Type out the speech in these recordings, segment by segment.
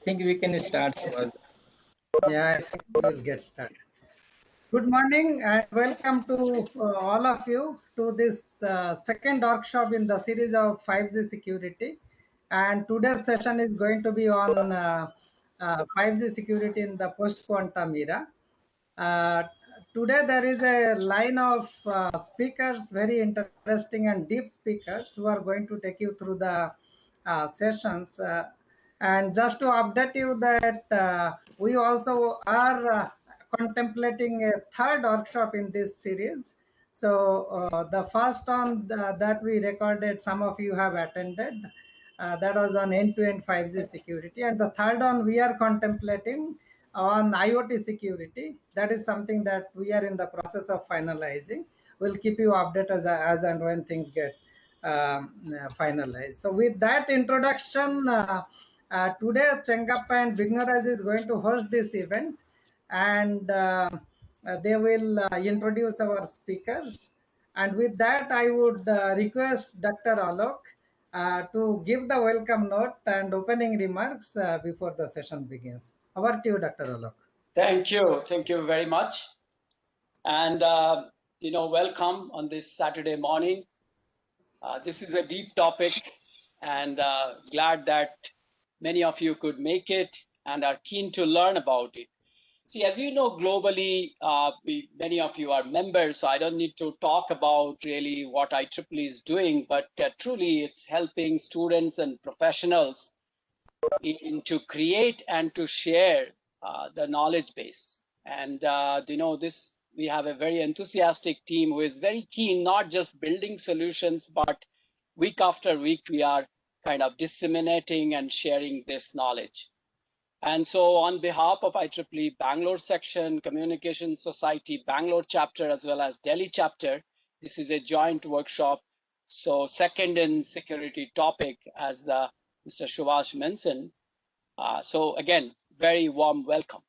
think we can start. Yeah, I think we'll get started. Good morning and welcome to all of you to this second workshop in the series of 5G security. And today's session is going to be on 5G security in the post-quantum era. Uh, Today there is a line of speakers, very interesting and deep speakers who are going to take you through the sessions. And just to update you that we also are contemplating a third workshop in this series. So the first one that we recorded, some of you have attended. That was on end-to-end 5G security. And the third one we are contemplating on IoT security. That is something that we are in the process of finalizing. We'll keep you updated as and when things get finalized. So with that introduction, today Chengappa and Vignoraj is going to host this event, and they will introduce our speakers. And with that, I would request Dr. Alok to give the welcome note and opening remarks before the session begins. Over to you, Dr. Alok. Thank you. Thank you very much. And, welcome on this Saturday morning. This is a deep topic, and glad that many of you could make it and are keen to learn about it. See, as you know, globally, many of you are members, so I don't need to talk about really what IEEE is doing, but truly it's helping students and professionals to create and to share the knowledge base. And, we have a very enthusiastic team who is very keen, not just building solutions, but week after week, we are kind of disseminating and sharing this knowledge. And so on behalf of IEEE Bangalore section, Communication Society Bangalore chapter, as well as Delhi chapter, this is a joint workshop. So second in security topic, as Mr. Subhash mentioned. So again, very warm welcome.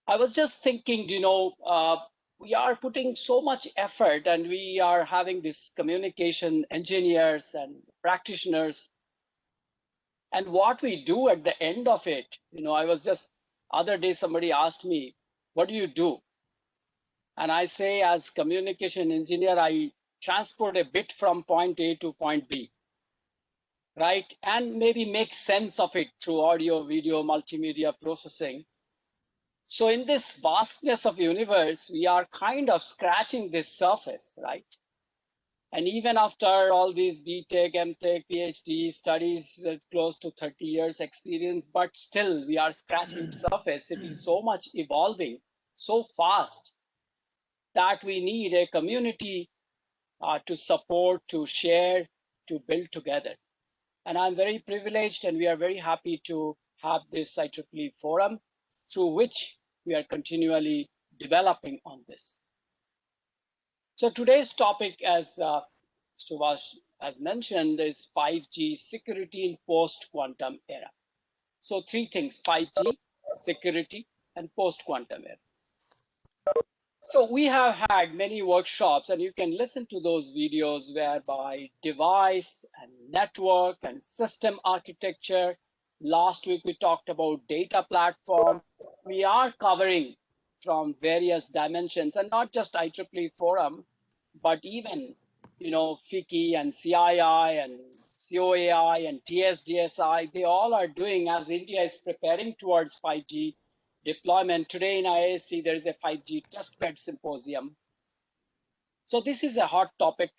I was just thinking, we are putting so much effort and we are having this communication engineers and practitioners. And what we do at the end of it, I was just, other day somebody asked me, what do you do? And I say, as communication engineer, I transport a bit from point A to point B, right? And maybe make sense of it through audio, video, multimedia processing. So in this vastness of universe, we are kind of scratching this surface, right? And even after all these BTech, MTech, PhD studies, close to 30 years experience, but still we are scratching surface. It is so much evolving, so fast, that we need a community to support, to share, to build together. And I'm very privileged and we are very happy to have this IEEE forum through which we are continually developing on this. So today's topic, as Subhash has mentioned, is 5G security in post-quantum era. So three things: 5G, security, and post-quantum era. So we have had many workshops, and you can listen to those videos whereby device and network and system architecture. Last week we talked about data platform. We are covering from various dimensions, and not just IEEE forum, but even FICI and CII and COAI and TSDSI. They all are doing, as India is preparing towards 5G deployment. Today in IISc, there is a 5G testbed symposium. So this is a hot topic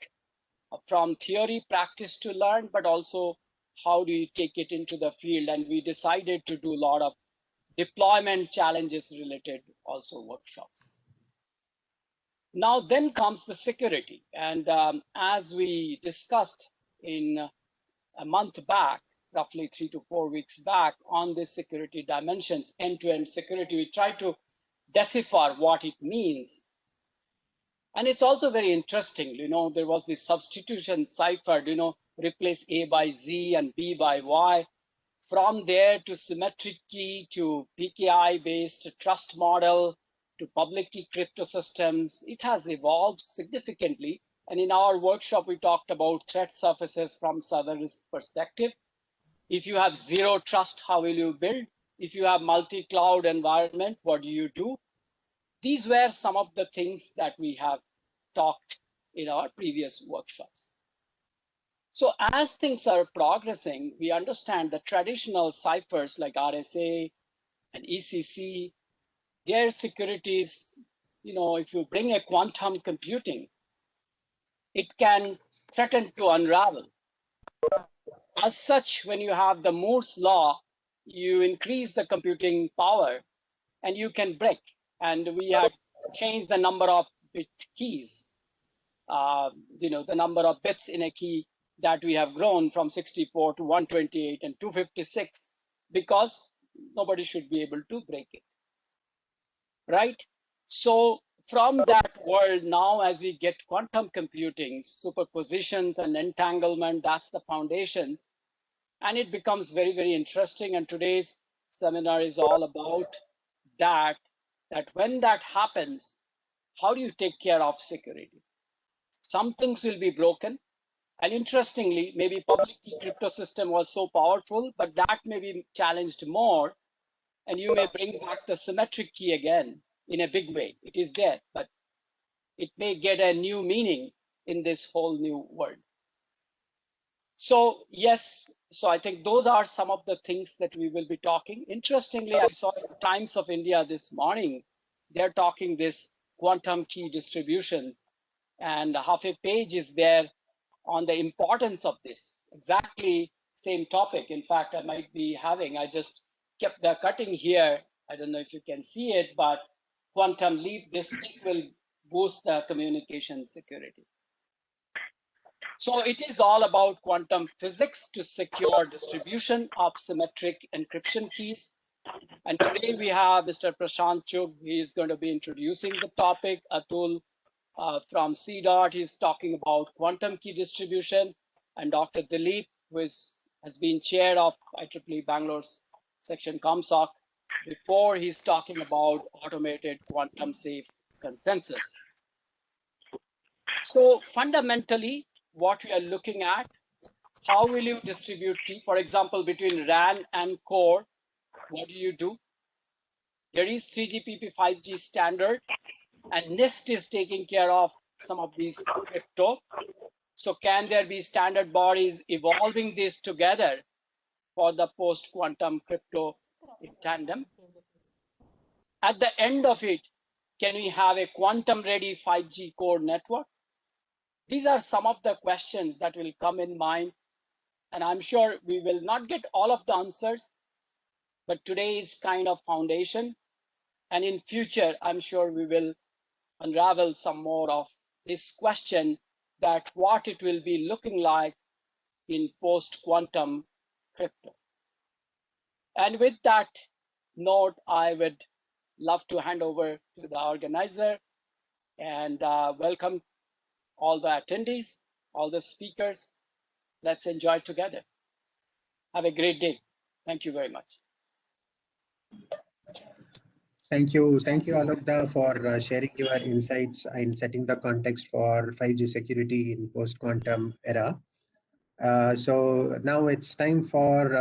from theory, practice to learn, but also how do you take it into the field? And we decided to do a lot of deployment challenges related also workshops. Now then comes the security. And as we discussed in a month back, roughly 3 to 4 weeks back, on the security dimensions, end-to-end security, we try to decipher what it means. And it's also very interesting, there was this substitution cipher, replace A by Z and B by Y. From there to symmetric key to PKI-based trust model to public key crypto systems, it has evolved significantly. And in our workshop, we talked about threat surfaces from serverless perspective. If you have zero trust, how will you build? If you have multi-cloud environment, what do you do? These were some of the things that we have talked in our previous workshops. So as things are progressing, we understand the traditional ciphers like RSA and ECC, their securities, if you bring a quantum computing, it can threaten to unravel. As such, when you have the Moore's law, you increase the computing power and you can break. And we had changed the number of bit keys, the number of bits in a key that we have grown from 64 to 128 and 256 because nobody should be able to break it, right? So from that world now, as we get quantum computing, superpositions and entanglement, that's the foundations. And it becomes very, very interesting. And today's seminar is all about that when that happens, how do you take care of security? Some things will be broken. And interestingly, maybe public key crypto system was so powerful, but that may be challenged more. And you may bring back the symmetric key again in a big way. It is there, but it may get a new meaning in this whole new world. So yes, so I think those are some of the things that we will be talking. Interestingly, I saw in Times of India this morning, they're talking this quantum key distributions, and half a page is there on the importance of this. Exactly same topic. In fact, I just kept the cutting here. I don't know if you can see it, but quantum leaf, this tick will boost the communication security. So it is all about quantum physics to secure distribution of symmetric encryption keys. And today we have Mr. Prashant Chugh. He is going to be introducing the topic. Atul from CDOT, he's talking about quantum key distribution. And Dr. Dilip, who has been chair of IEEE Bangalore's section COMSOC, before he's talking about automated quantum safe consensus. So fundamentally, what we are looking at, how will you distribute key? For example, between RAN and core, what do you do? There is 3GPP 5G standard, and NIST is taking care of some of these crypto. So can there be standard bodies evolving this together for the post-quantum crypto in tandem? At the end of it, can we have a quantum-ready 5G core network? These are some of the questions that will come in mind, and I'm sure we will not get all of the answers, but today is kind of foundation. And in future, I'm sure we will unravel some more of this question, that what it will be looking like in post-quantum crypto. And with that note, I would love to hand over to the organizer and welcome all the attendees, all the speakers. Let's enjoy together. Have a great day. Thank you very much. Thank you, Alokda, for sharing your insights in setting the context for 5G security in post-quantum era. So now it's time for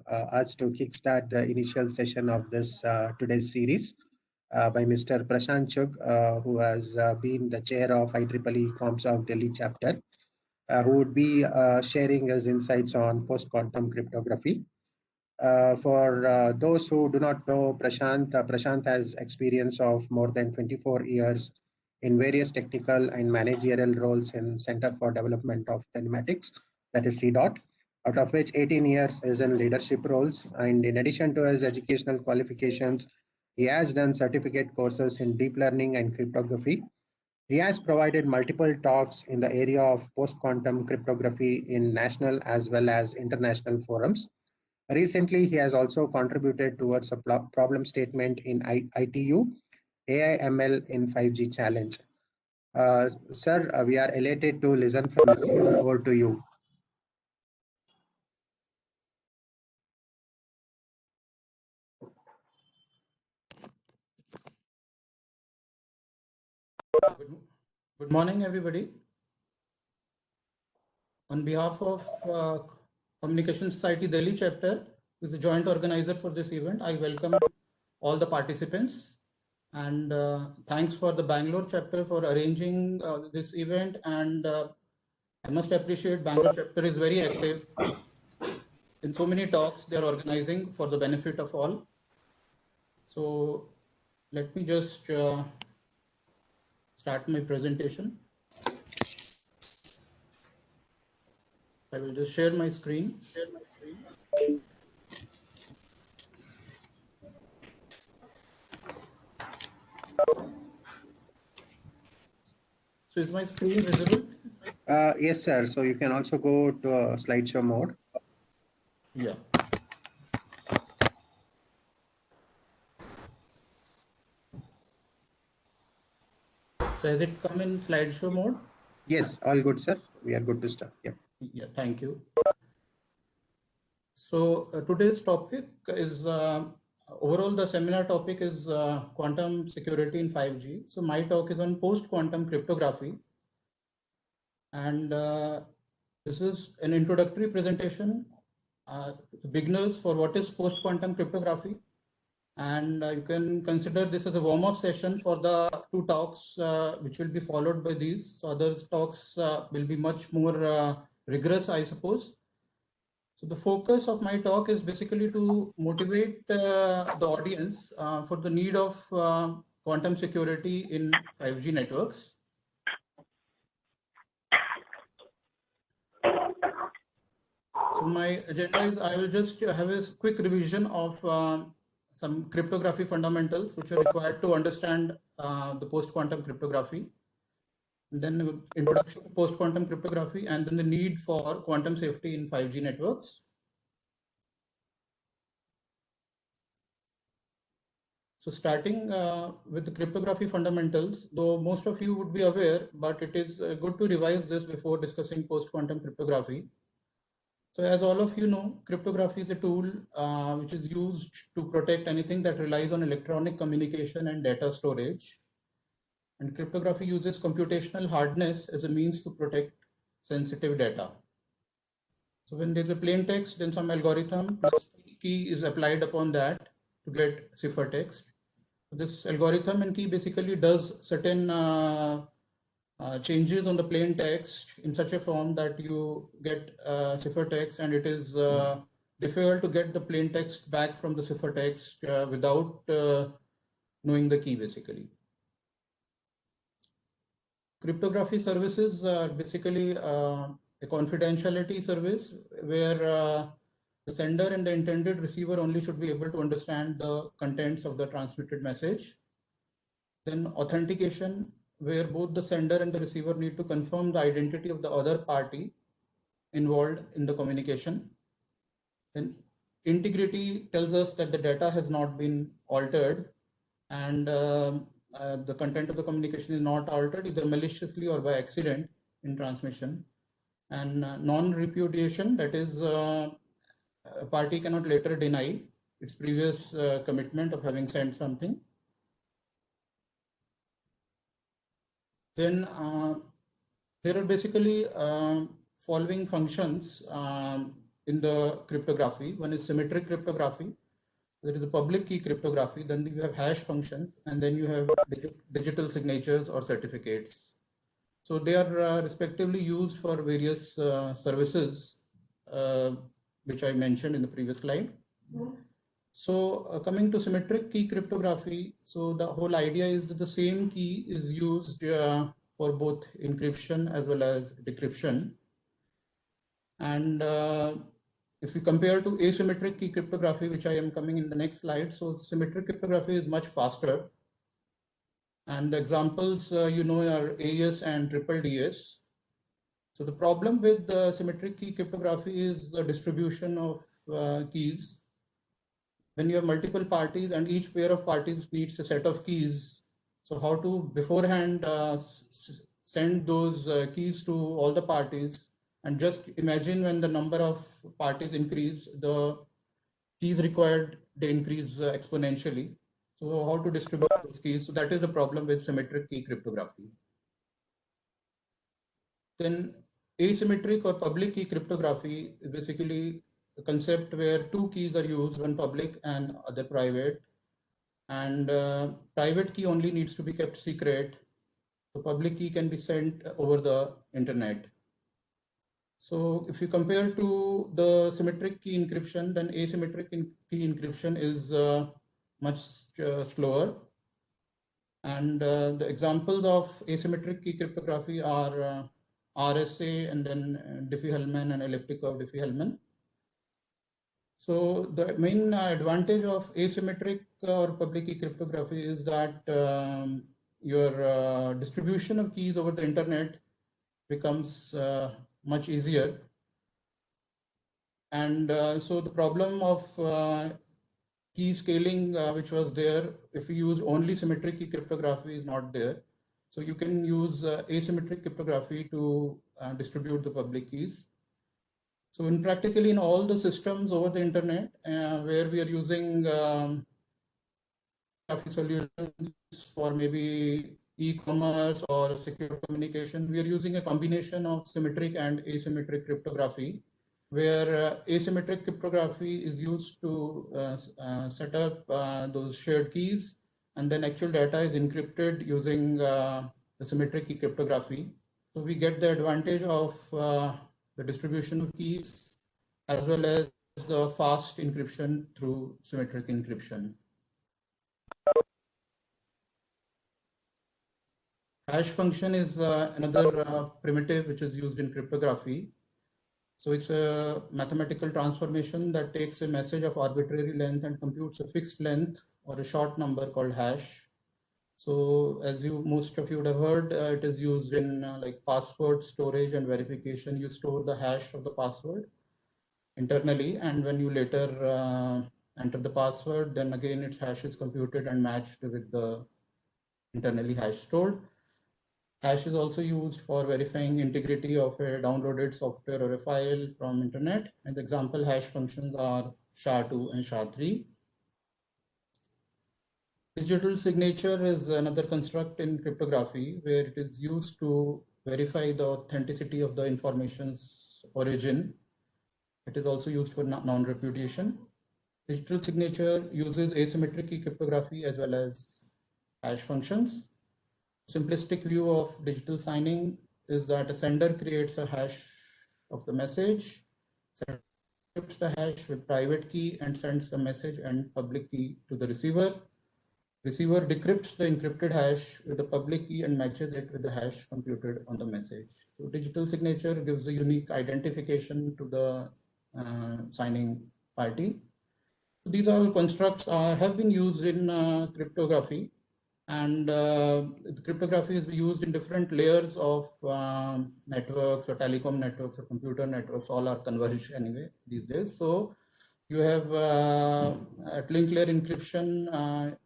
us to kickstart the initial session of this today's series by Mr. Prashant Chugh, who has been the chair of IEEE COMSOC Delhi chapter, who would be sharing his insights on post-quantum cryptography. For those who do not know Prashant, Prashant has experience of more than 24 years in various technical and managerial roles in Center for Development of Telematics, that is CDOT, out of which 18 years is in leadership roles. And in addition to his educational qualifications, he has done certificate courses in deep learning and cryptography. He has provided multiple talks in the area of post-quantum cryptography in national as well as international forums. Recently, he has also contributed towards a problem statement in ITU, AI/ML in 5G challenge. Sir, we are elated to listen from you. Over to you. Good morning, everybody. On behalf of Communication Society Delhi chapter, who is the joint organizer for this event. I welcome all the participants, and thanks for the Bangalore chapter for arranging this event. And I must appreciate Bangalore chapter is very active in so many talks they are organizing for the benefit of all. So let me just start my presentation. I will just share my screen. So is my screen visible? Yes, sir. So you can also go to slideshow mode. Yeah. So has it come in slideshow mode? Yes, all good, sir. We are good to start. Yeah. Yeah, thank you. So today's topic is overall the seminar topic is quantum security in 5G. So my talk is on post-quantum cryptography, and this is an introductory presentation to beginners for what is post-quantum cryptography. And you can consider this as a warm-up session for the two talks which will be followed by these. So other talks will be much more rigorous, I suppose. So the focus of my talk is basically to motivate the audience for the need of quantum security in 5G networks. So my agenda is I will just have a quick revision of some cryptography fundamentals which are required to understand the post-quantum cryptography. And then introduction to post-quantum cryptography, and then the need for quantum safety in 5G networks. So starting with the cryptography fundamentals, though most of you would be aware, but it is good to revise this before discussing post-quantum cryptography. So as all of you know, cryptography is a tool which is used to protect anything that relies on electronic communication and data storage. And cryptography uses computational hardness as a means to protect sensitive data. So when there's a plain text, then some algorithm plus key is applied upon that to get ciphertext. This algorithm and key basically does certain changes on the plain text in such a form that you get ciphertext, and it is difficult to get the plain text back from the ciphertext without knowing the key basically. Cryptography services are basically a confidentiality service where the sender and the intended receiver only should be able to understand the contents of the transmitted message. Then authentication, where both the sender and the receiver need to confirm the identity of the other party involved in the communication. Then integrity tells us that the data has not been altered, and the content of the communication is not altered either maliciously or by accident in transmission. And non-repudiation, that is a party cannot later deny its previous commitment of having sent something. Then there are basically following functions in the cryptography. One is symmetric cryptography. There is a public key cryptography. Then you have hash functions, and then you have digital signatures or certificates. So they are respectively used for various services, which I mentioned in the previous slide. So coming to symmetric key cryptography, so the whole idea is that the same key is used for both encryption as well as decryption. And if we compare to asymmetric key cryptography, which I am coming in the next slide, so symmetric cryptography is much faster. And the examples you know are AES and triple DS. So the problem with the symmetric key cryptography is the distribution of keys. When you have multiple parties and each pair of parties needs a set of keys, so how to beforehand send those keys to all the parties, and just imagine when the number of parties increase, the keys required, they increase exponentially. So how to distribute those keys? So that is the problem with symmetric key cryptography. Then asymmetric or public key cryptography is basically a concept where two keys are used, one public and other private. And private key only needs to be kept secret. The public key can be sent over the internet. So if you compare to the symmetric key encryption, then asymmetric key encryption is much slower. And the examples of asymmetric key cryptography are RSA and then Diffie-Hellman and elliptic curve Diffie-Hellman. So the main advantage of asymmetric or public key cryptography is that your distribution of keys over the internet becomes much easier. And so the problem of key scaling, which was there, if you use only symmetric key cryptography, is not there. So you can use asymmetric cryptography to distribute the public keys. So in practically in all the systems over the internet where we are using solutions for maybe e-commerce or secure communication, we are using a combination of symmetric and asymmetric cryptography, where asymmetric cryptography is used to set up those shared keys, and then actual data is encrypted using the symmetric key cryptography. So we get the advantage of the distribution of keys as well as the fast encryption through symmetric encryption. Hash function is another primitive which is used in cryptography. So it's a mathematical transformation that takes a message of arbitrary length and computes a fixed length or a short number called hash. So as most of you would have heard, it is used in like password storage and verification. You store the hash of the password internally, and when you later enter the password, then again its hash is computed and matched with the internally hash stored. Hash is also used for verifying integrity of a downloaded software or a file from internet. And the example hash functions are SHA-2 and SHA-3. Digital signature is another construct in cryptography where it is used to verify the authenticity of the information's origin. It is also used for non-repudiation. Digital signature uses asymmetric key cryptography as well as hash functions. Simplistic view of digital signing is that a sender creates a hash of the message, encrypts the hash with private key and sends the message and public key to the receiver. Receiver decrypts the encrypted hash with the public key and matches it with the hash computed on the message. So digital signature gives a unique identification to the signing party. So these all constructs have been used in cryptography. And cryptography is used in different layers of networks or telecom networks or computer networks. All are converged anyway these days. So you have at link layer encryption,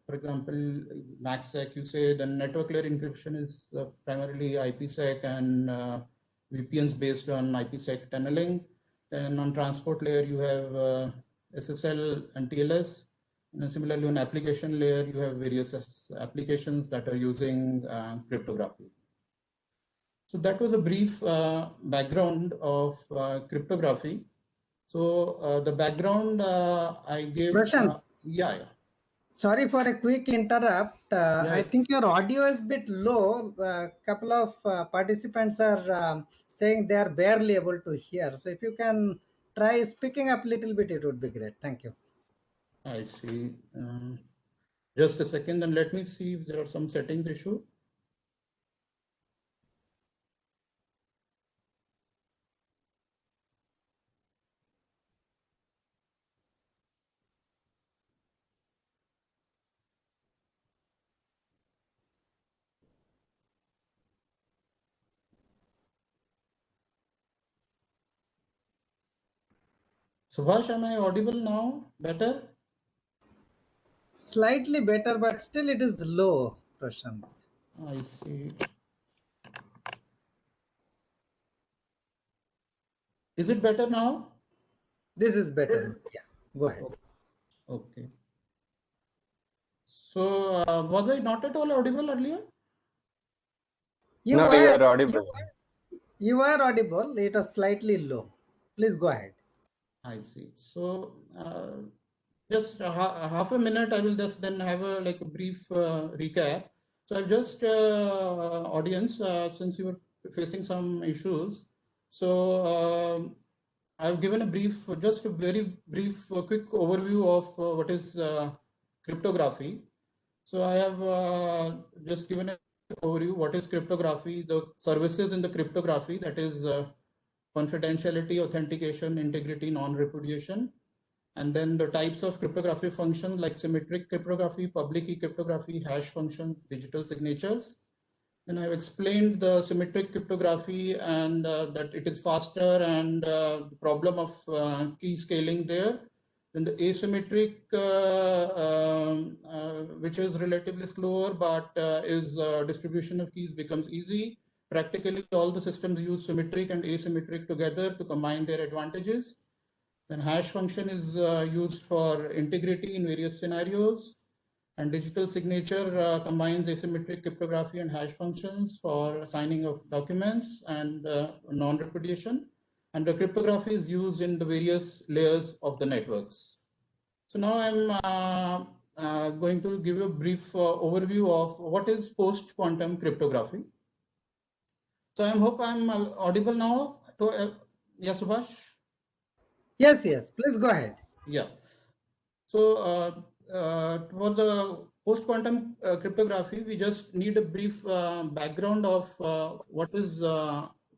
for example, MACsec, you say. Then network layer encryption is primarily IPsec and VPNs based on IPsec tunneling. Then on transport layer, you have SSL and TLS. And similarly, on application layer, you have various applications that are using cryptography. So that was a brief background of cryptography. So the background I gave. Prashant, yeah. sorry for a quick interrupt. I think your audio is a bit low. A couple of participants are saying they are barely able to hear. So if you can try speaking up a little bit, it would be great. Thank you. I see. Just a second, and let me see if there are some settings issue. Subhash, am I audible now? Better? Slightly better, but still it is low, Prashant. I see. Is it better now? This is better. Yeah, go ahead. Okay. So was I not at all audible earlier? You no, were, you are audible. You are audible. It is slightly low. Please go ahead. I see. So just half a minute, I will just then have a like a brief recap. So I'll just audience, since you were facing some issues. So I've given a brief, just a very brief, quick overview of what is cryptography. So I have just given an overview what is cryptography, the services in the cryptography, that is confidentiality, authentication, integrity, non-repudiation, and then the types of cryptography functions like symmetric cryptography, public key cryptography, hash functions, digital signatures. And I've explained the symmetric cryptography and that it is faster and the problem of key scaling there. Then the asymmetric, which is relatively slower, but is distribution of keys becomes easy. Practically all the systems use symmetric and asymmetric together to combine their advantages. Then hash function is used for integrity in various scenarios. And digital signature combines asymmetric cryptography and hash functions for signing of documents and non-repudiation. And the cryptography is used in the various layers of the networks. So now I'm going to give you a brief overview of what is post-quantum cryptography. So I hope I'm audible now. Yeah, Subhash? Yes, yes. Please go ahead. Yeah. So for the post-quantum cryptography, we just need a brief background of what is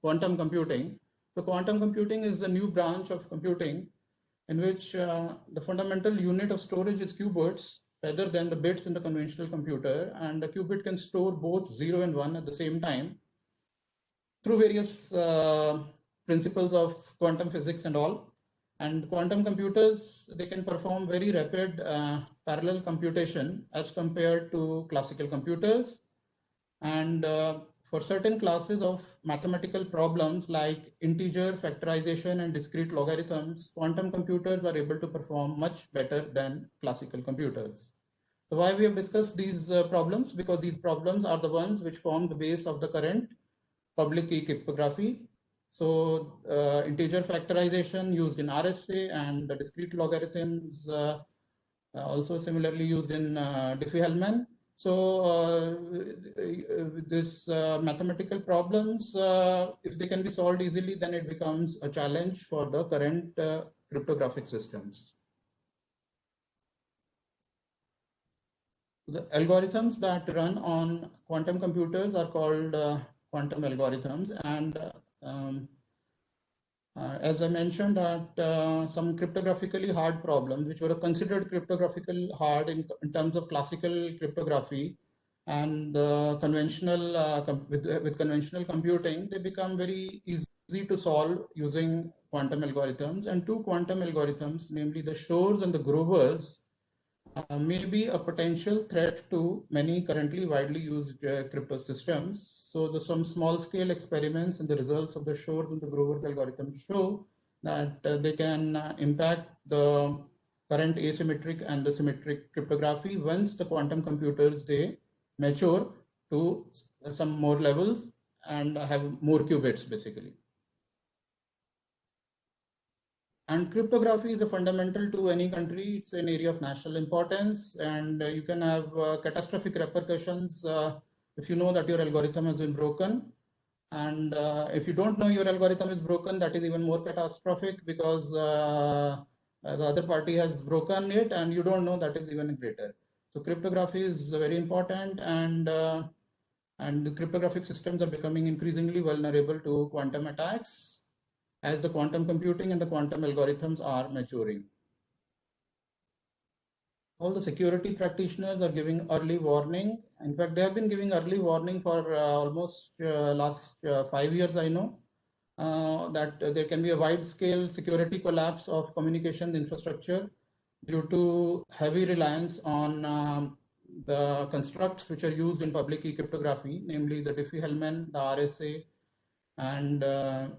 quantum computing. So quantum computing is a new branch of computing in which the fundamental unit of storage is qubits rather than the bits in the conventional computer, and the qubit can store both 0 and 1 at the same time through various principles of quantum physics and all. And quantum computers, they can perform very rapid parallel computation as compared to classical computers. And for certain classes of mathematical problems like integer factorization and discrete logarithms, quantum computers are able to perform much better than classical computers. So why we have discussed these problems? Because these problems are the ones which form the base of the current public key cryptography. So integer factorization used in RSA, and the discrete logarithms also similarly used in Diffie-Hellman. So this mathematical problems, if they can be solved easily, then it becomes a challenge for the current cryptographic systems. The algorithms that run on quantum computers are called quantum algorithms, and as I mentioned that some cryptographically hard problems, which were considered cryptographically hard in terms of classical cryptography and conventional with conventional computing, they become very easy to solve using quantum algorithms. And two quantum algorithms, namely the Shor's and the Grover's, may be a potential threat to many currently widely used crypto systems. So some small scale experiments and the results of the Shor's and the Grover's algorithm show that they can impact the current asymmetric and the symmetric cryptography once the quantum computers, they mature to some more levels and have more qubits basically. And cryptography is a fundamental to any country. It's an area of national importance, and you can have catastrophic repercussions if you know that your algorithm has been broken. And if you don't know your algorithm is broken, that is even more catastrophic, because the other party has broken it and you don't know, that is even greater. So cryptography is very important, and the cryptographic systems are becoming increasingly vulnerable to quantum attacks as the quantum computing and the quantum algorithms are maturing. All the security practitioners are giving early warning. In fact, they have been giving early warning for almost last 5 years, I know, that there can be a wide-scale security collapse of communication infrastructure due to heavy reliance on the constructs which are used in public key cryptography, namely the Diffie-Hellman, the RSA, and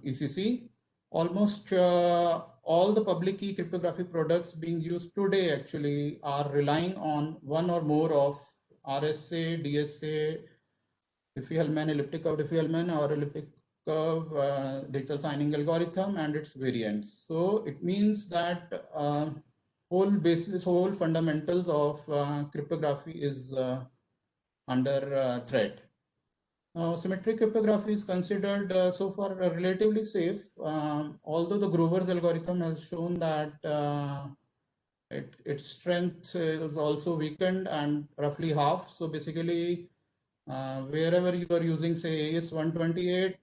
ECC. Almost all the public key cryptography products being used today actually are relying on one or more of RSA, DSA, Diffie-Hellman, elliptic curve Diffie-Hellman, or elliptic curve digital signing algorithm and its variants. So it means that whole fundamentals of cryptography is under threat. Now, symmetric cryptography is considered so far relatively safe, although the Grover's algorithm has shown that its strength is also weakened and roughly half. So basically, wherever you are using, say, AES-128,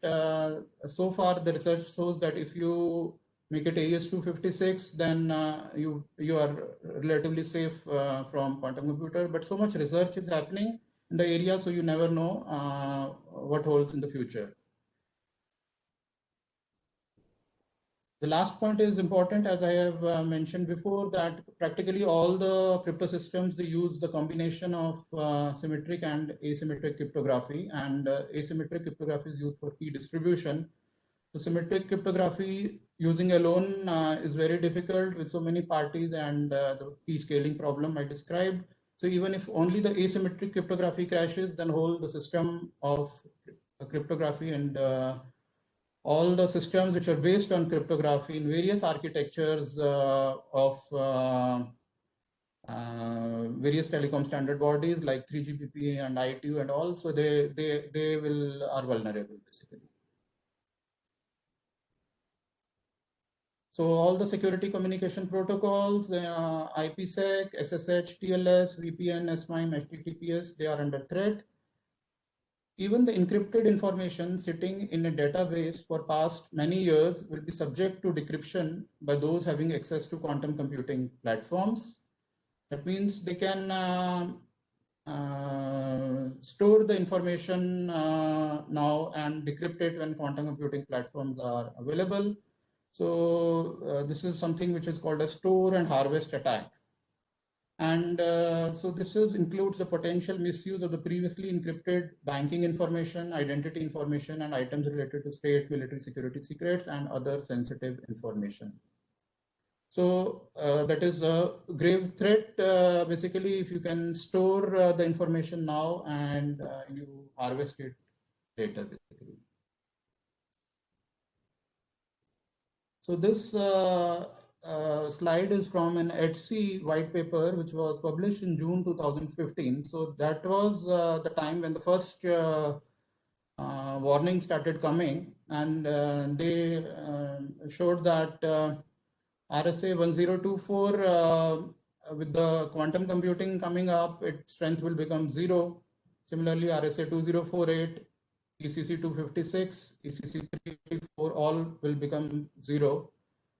so far the research shows that if you make it AES-256, then you are relatively safe from quantum computer. But so much research is happening in the area, so you never know what holds in the future. The last point is important, as I have mentioned before, that practically all the crypto systems, they use the combination of symmetric and asymmetric cryptography, and asymmetric cryptography is used for key distribution. So symmetric cryptography using alone is very difficult with so many parties and the key scaling problem I described. So even if only the asymmetric cryptography crashes, then whole the system of cryptography and all the systems which are based on cryptography in various architectures of various telecom standard bodies like 3GPP and ITU and all, so they are vulnerable basically. So all the security communication protocols, IPsec, SSH, TLS, VPN, SMIME, HTTPS, they are under threat. Even the encrypted information sitting in a database for past many years will be subject to decryption by those having access to quantum computing platforms. That means they can store the information now and decrypt it when quantum computing platforms are available. So this is something which is called a store and harvest attack. And so this includes the potential misuse of the previously encrypted banking information, identity information, and items related to state, military, security secrets, and other sensitive information. So that is a grave threat. Basically, if you can store the information now and you harvest it later, basically. So this slide is from an ETSI white paper, which was published in June 2015. So that was the time when the first warning started coming, and they showed that RSA 1024, with the quantum computing coming up, its strength will become 0. Similarly, RSA 2048, ECC 256, ECC 384, all will become 0.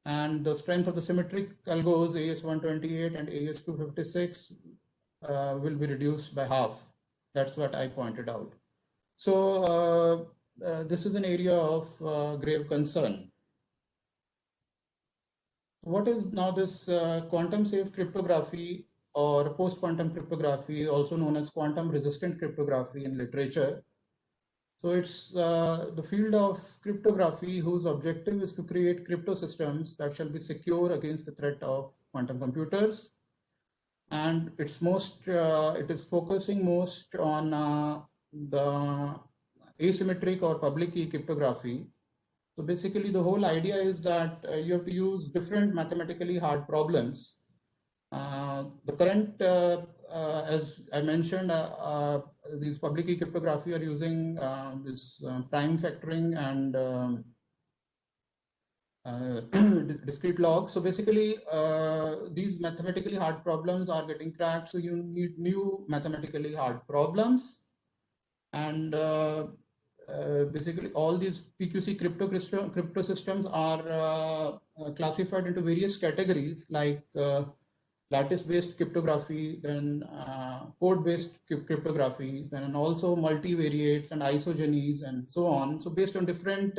And the strength of the symmetric algos, AES-128 and AES-256, will be reduced by half. That's what I pointed out. So this is an area of grave concern. What is now this quantum safe cryptography or post-quantum cryptography, also known as quantum resistant cryptography in literature? So it's the field of cryptography whose objective is to create crypto systems that shall be secure against the threat of quantum computers. And it's it is focusing most on the asymmetric or public key cryptography. So basically the whole idea is that you have to use different mathematically hard problems. The current, as I mentioned, these public key cryptography are using this prime factoring and discrete logs. So basically, these mathematically hard problems are getting cracked. So you need new mathematically hard problems. And basically, all these PQC crypto systems are classified into various categories like lattice-based cryptography, then code-based cryptography, then also multivariates and isogenies and so on. So based on different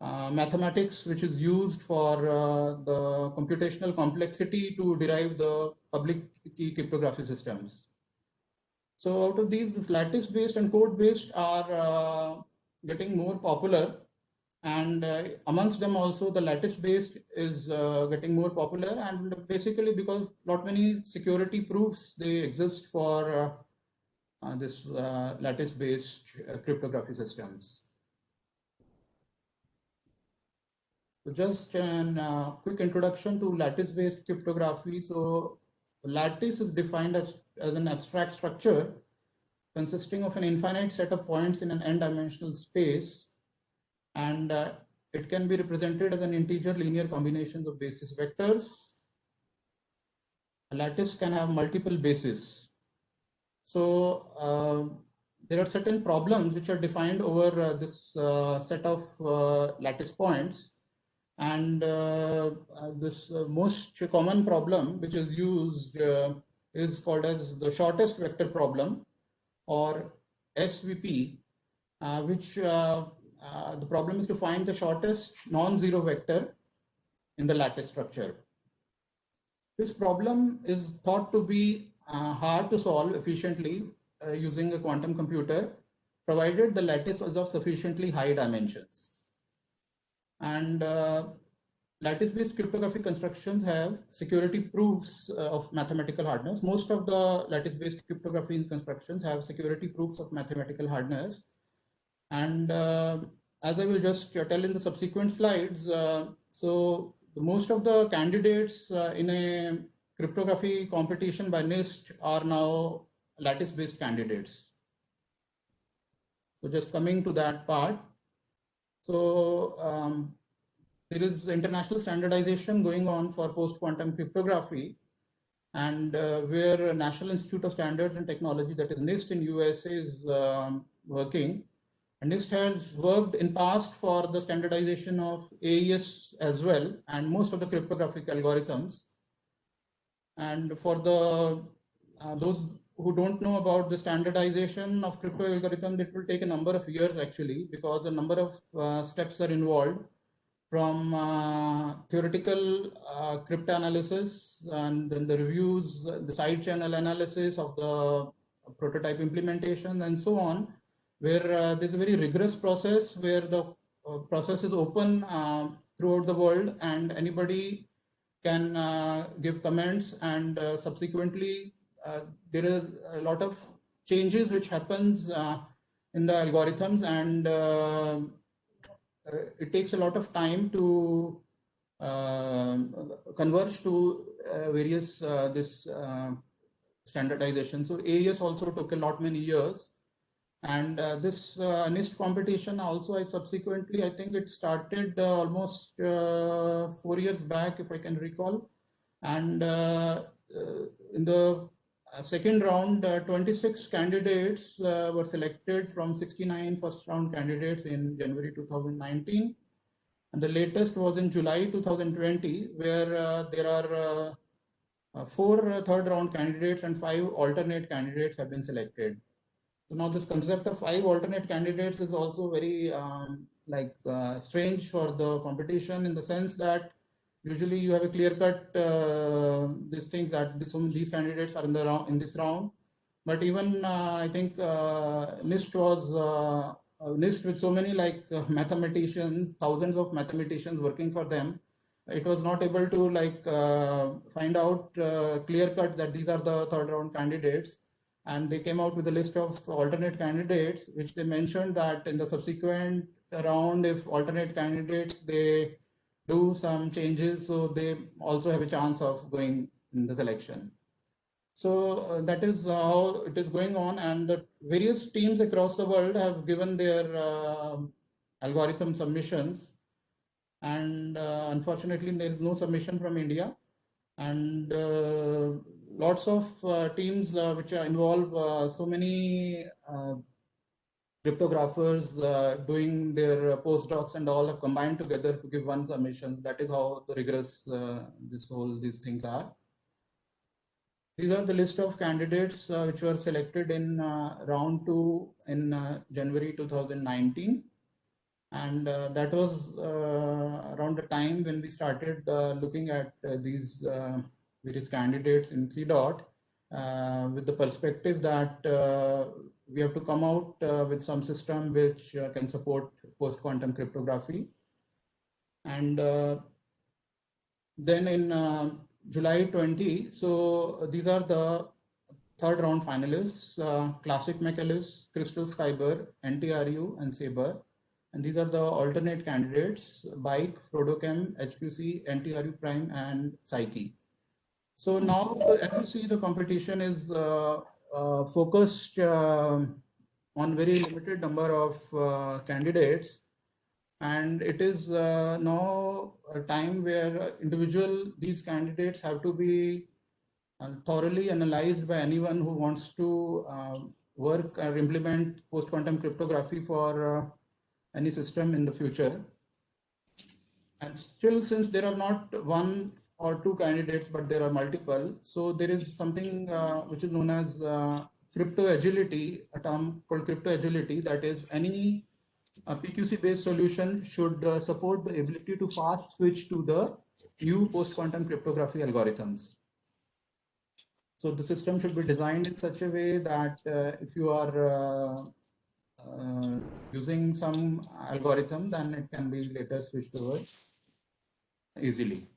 mathematics which is used for the computational complexity to derive the public key cryptography systems. So out of these, this lattice-based and code-based are getting more popular. And amongst them also the lattice-based is getting more popular, and basically because not many security proofs they exist for this lattice-based cryptography systems. So just a quick introduction to lattice-based cryptography. So lattice is defined as an abstract structure consisting of an infinite set of points in an n-dimensional space, and it can be represented as an integer linear combination of basis vectors. A lattice can have multiple bases. So there are certain problems which are defined over this set of lattice points, and this most common problem which is used is called as the shortest vector problem, or SVP, which the problem is to find the shortest non-zero vector in the lattice structure. This problem is thought to be hard to solve efficiently using a quantum computer, provided the lattice is of sufficiently high dimensions. And lattice-based cryptographic constructions have security proofs of mathematical hardness. Most of the lattice-based cryptography constructions have security proofs of mathematical hardness. And as I will just tell in the subsequent slides, so most of the candidates in a cryptography competition by NIST are now lattice-based candidates. So just coming to that part. So there is international standardization going on for post-quantum cryptography, and where National Institute of Standards and Technology, that is NIST in USA, is working. And NIST has worked in past for the standardization of AES as well, and most of the cryptographic algorithms. And for the those who don't know about the standardization of crypto algorithm, it will take a number of years actually, because a number of steps are involved, from theoretical cryptanalysis, and then the reviews, the side channel analysis of the prototype implementation, and so on, where there's a very rigorous process where the process is open throughout the world, and anybody can give comments, and subsequently there is a lot of changes which happens in the algorithms, and it takes a lot of time to converge to various this standardization. So AES also took a lot many years, and this NIST competition also I subsequently, I think it started almost 4 years back, if I can recall, and in the second round, 26 candidates were selected from 69 first round candidates in January 2019. And the latest was in July 2020, where there are 4 third round candidates and 5 alternate candidates have been selected. So now this concept of 5 alternate candidates is also very strange for the competition, in the sense that usually you have a clear-cut these things that these candidates are in the round, in this round. But even I think NIST was NIST with so many mathematicians, thousands of mathematicians working for them, it was not able to find out clear-cut that these are the third round candidates. And they came out with a list of alternate candidates, which they mentioned that in the subsequent round, if alternate candidates, they do some changes, so they also have a chance of going in the selection. So that is how it is going on, and the various teams across the world have given their algorithm submissions, and unfortunately there is no submission from India, and lots of teams which involve so many cryptographers doing their postdocs and all have combined together to give one submission. That is how the rigorous these things are. These are the list of candidates which were selected in round 2 in January 2019. And that was around the time when we started looking at these various candidates in CDOT with the perspective that we have to come out with some system which can support post-quantum cryptography. And then in July 20, so these are the third round finalists, Classic Macalus, Crystal Skyber, NTRU, and Saber. And these are the alternate candidates: Bike, Frodochem, HQC, NTRU Prime, and Psyche. So now, as you see, the competition is focused on very limited number of candidates. And it is now a time where these candidates have to be thoroughly analyzed by anyone who wants to work or implement post-quantum cryptography for any system in the future. And still, since there are not one or two candidates, but there are multiple, so there is something which is known as crypto agility, a term called crypto agility, that is any PQC-based solution should support the ability to fast switch to the new post-quantum cryptography algorithms. So the system should be designed in such a way that if you are using some algorithm, then it can be later switched over easily.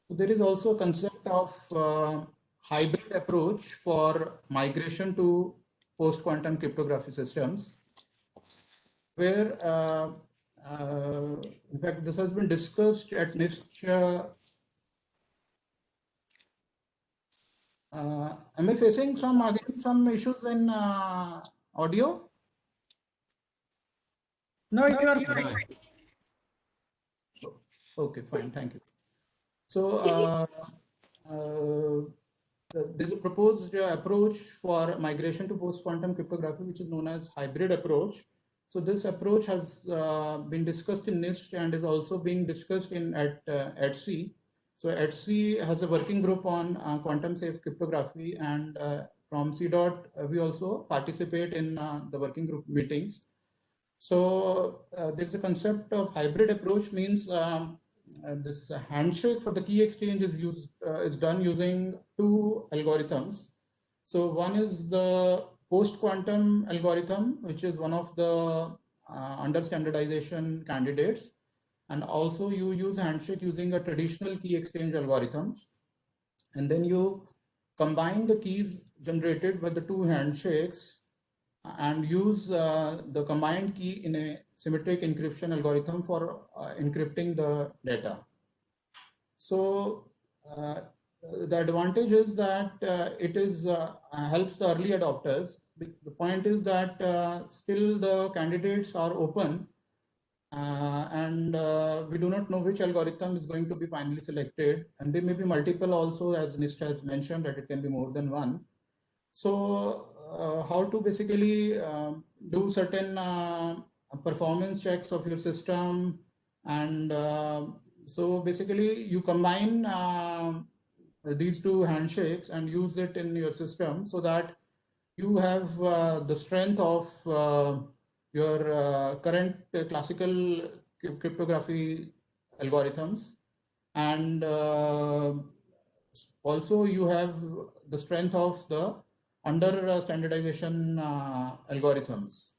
So there is also a concept of hybrid approach for migration to post-quantum cryptography systems, where in fact this has been discussed at NIST. Am I facing some issues in audio? No, you are fine. Okay, fine, thank you. So there's a proposed approach for migration to post-quantum cryptography, which is known as hybrid approach. So this approach has been discussed in NIST and is also being discussed at ETSI. So ETSI has a working group on quantum safe cryptography, and from CDOT we also participate in the working group meetings. So there's a concept of hybrid approach, means this handshake for the key exchange is done using two algorithms. So one is the post-quantum algorithm, which is one of the under standardization candidates. And also you use handshake using a traditional key exchange algorithm. And then you combine the keys generated by the two handshakes and use the combined key in a symmetric encryption algorithm for encrypting the data. So the advantage is that it is helps the early adopters. The point is that still the candidates are open, and we do not know which algorithm is going to be finally selected, and there may be multiple also, as NIST has mentioned that it can be more than one. So how to basically do certain performance checks of your system, and so basically you combine these two handshakes and use it in your system so that you have the strength of your current classical cryptography algorithms, and also you have the strength of the under standardization algorithms,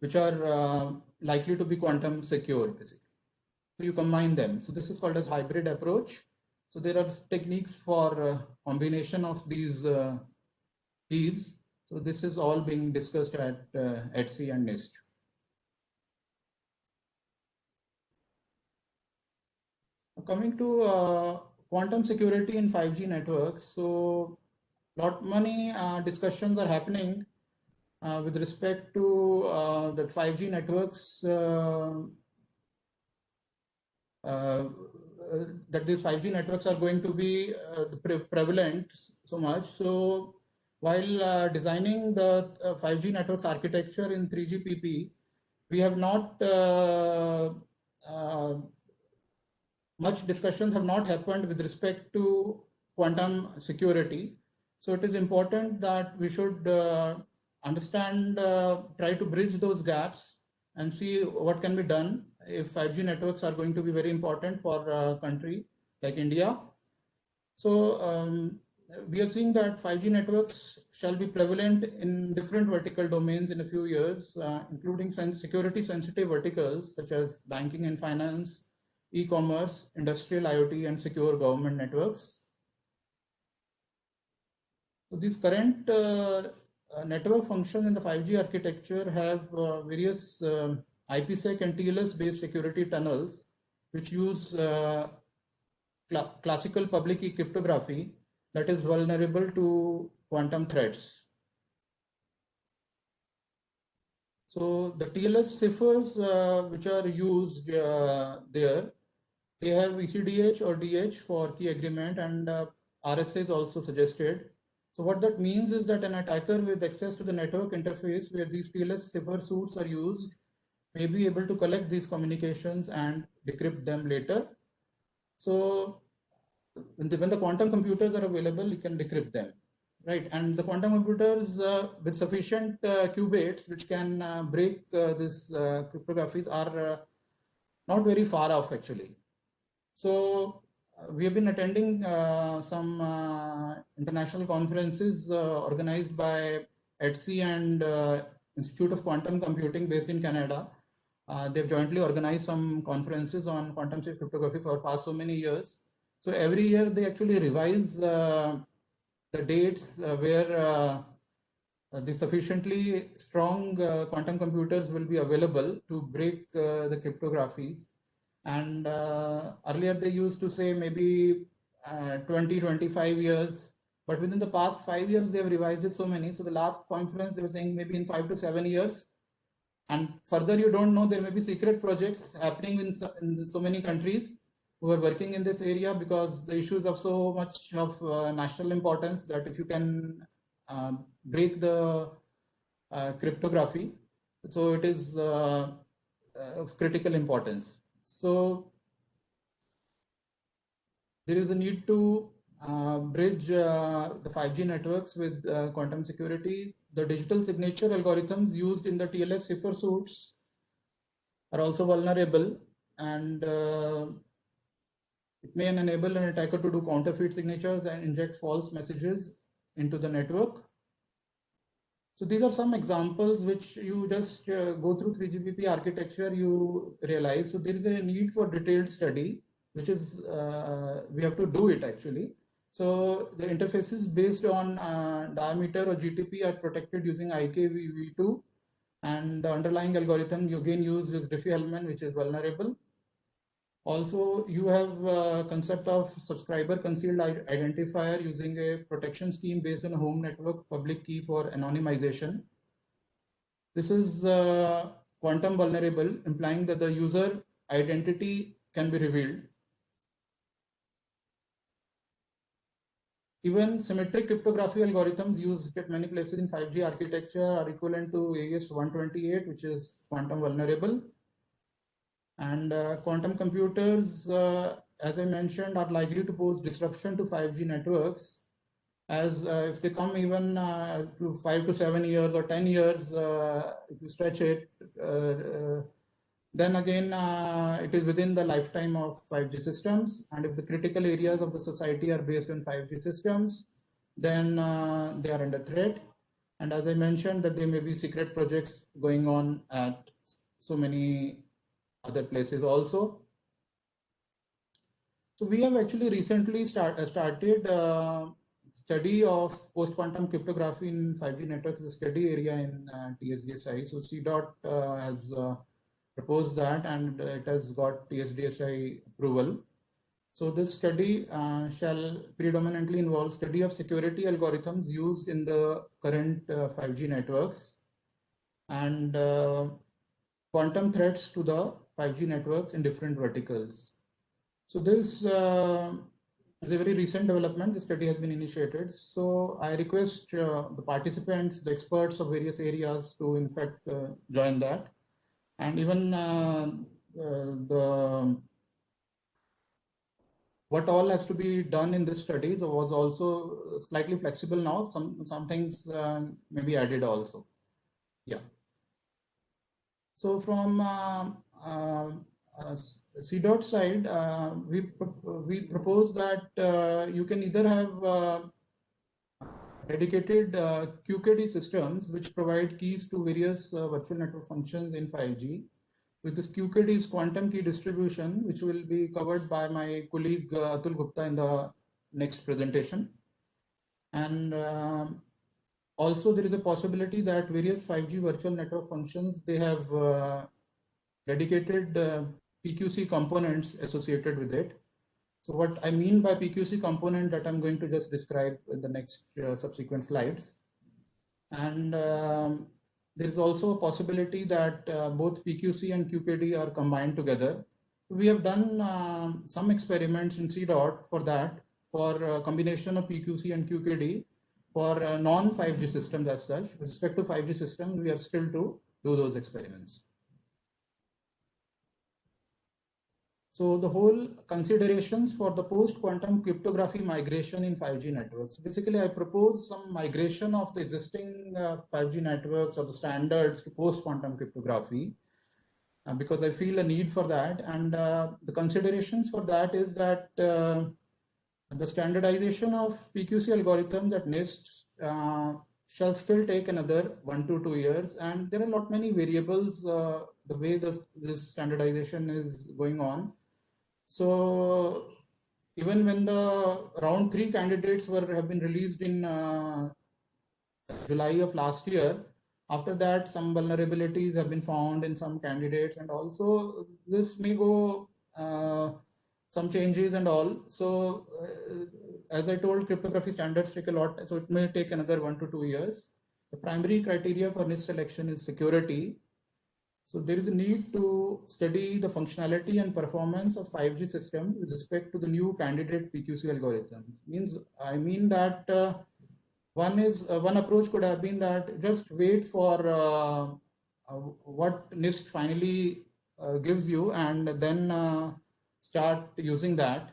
which are likely to be quantum secure, basically. So you combine them. So this is called as hybrid approach. So there are techniques for combination of these keys. So this is all being discussed at ETSI and NIST. Coming to quantum security in 5G networks. So many discussions are happening with respect to the 5G networks, that these 5G networks are going to be prevalent so much. So while designing the 5G networks architecture in 3GPP, we have not much discussions have not happened with respect to quantum security. So it is important that we should understand, try to bridge those gaps and see what can be done if 5G networks are going to be very important for a country like India. So we are seeing that 5G networks shall be prevalent in different vertical domains in a few years, including security sensitive verticals such as banking and finance, e-commerce, industrial IoT, and secure government networks. So these current network functions in the 5G architecture have various IPsec and TLS-based security tunnels, which use classical public key cryptography that is vulnerable to quantum threats. So the TLS ciphers which are used there, they have ECDH or DH for key agreement, and RSA is also suggested. So what that means is that an attacker with access to the network interface where these TLS cipher suits are used may be able to collect these communications and decrypt them later. So when the quantum computers are available, you can decrypt them, right? And the quantum computers with sufficient qubits which can break this cryptographies are not very far off actually. So we have been attending some international conferences organized by ETSI and Institute of Quantum Computing based in Canada. They've jointly organized some conferences on quantum safe cryptography for past so many years. So every year they actually revise the dates where the sufficiently strong quantum computers will be available to break the cryptographies. And earlier they used to say maybe 20-25 years, but within the past 5 years they have revised it so many. So the last conference they were saying maybe in 5 to 7 years, and further you don't know, there may be secret projects happening in so many countries who are working in this area, because the issues of so much of national importance that if you can break the cryptography, so it is of critical importance. So there is a need to bridge the 5G networks with quantum security. The digital signature algorithms used in the TLS cipher suits are also vulnerable, and it may enable an attacker to do counterfeit signatures and inject false messages into the network. So these are some examples which you just go through 3GPP architecture, you realize. So there is a need for detailed study, which is, we have to do it actually. So the interfaces based on diameter or GTP are protected using IKV2, and the underlying algorithm you again use is Diffie-Hellman, which is vulnerable. Also, you have a concept of subscriber concealed identifier using a protection scheme based on a home network public key for anonymization. This is quantum vulnerable, implying that the user identity can be revealed. Even symmetric cryptography algorithms used at many places in 5G architecture are equivalent to AES-128, which is quantum vulnerable. And quantum computers, as I mentioned, are likely to pose disruption to 5G networks, as if they come even to 5 to 7 years or 10 years, if you stretch it, then again, it is within the lifetime of 5G systems. And if the critical areas of the society are based on 5G systems, then they are under threat. And as I mentioned, that there may be secret projects going on at so many other places also. So we have actually recently started study of post-quantum cryptography in 5G networks, the study area in TSDSI. So CDOT has proposed that, and it has got TSDSI approval. So this study shall predominantly involve study of security algorithms used in the current 5G networks, and quantum threats to the 5G networks in different verticals. So this is a very recent development. The study has been initiated. So I request the participants, the experts of various areas to in fact join that. And even what all has to be done in this study was also slightly flexible now. Some things may be added also. Yeah. So from CDOT side, we propose that you can either have dedicated Qkd systems which provide keys to various virtual network functions in 5G. With this Qkd's quantum key distribution, which will be covered by my colleague Atul Gupta in the next presentation. And also, there is a possibility that various 5G virtual network functions, they have dedicated PQC components associated with it. So what I mean by PQC component that I'm going to just describe in the next subsequent slides. And there is also a possibility that both PQC and QKD are combined together. We have done some experiments in CDOT for that, for a combination of PQC and QKD for non-5G systems as such. With respect to 5G systems, we are still to do those experiments. So the whole considerations for the post-quantum cryptography migration in 5G networks. Basically, I propose some migration of the existing 5G networks or the standards to post-quantum cryptography because I feel a need for that. And the considerations for that is that the standardization of PQC algorithms at NIST shall still take another 1 to 2 years. And there are many variables the way this standardization is going on. So even when the round 3 candidates have been released in July of last year, after that some vulnerabilities have been found in some candidates, and also this may go some changes and all. So as I told, cryptography standards take a lot, so it may take another 1 to 2 years. The primary criteria for NIST selection is security. So there is a need to study the functionality and performance of 5G systems with respect to the new candidate PQC algorithm. I mean that one approach could have been that just wait for what NIST finally gives you and then start using that.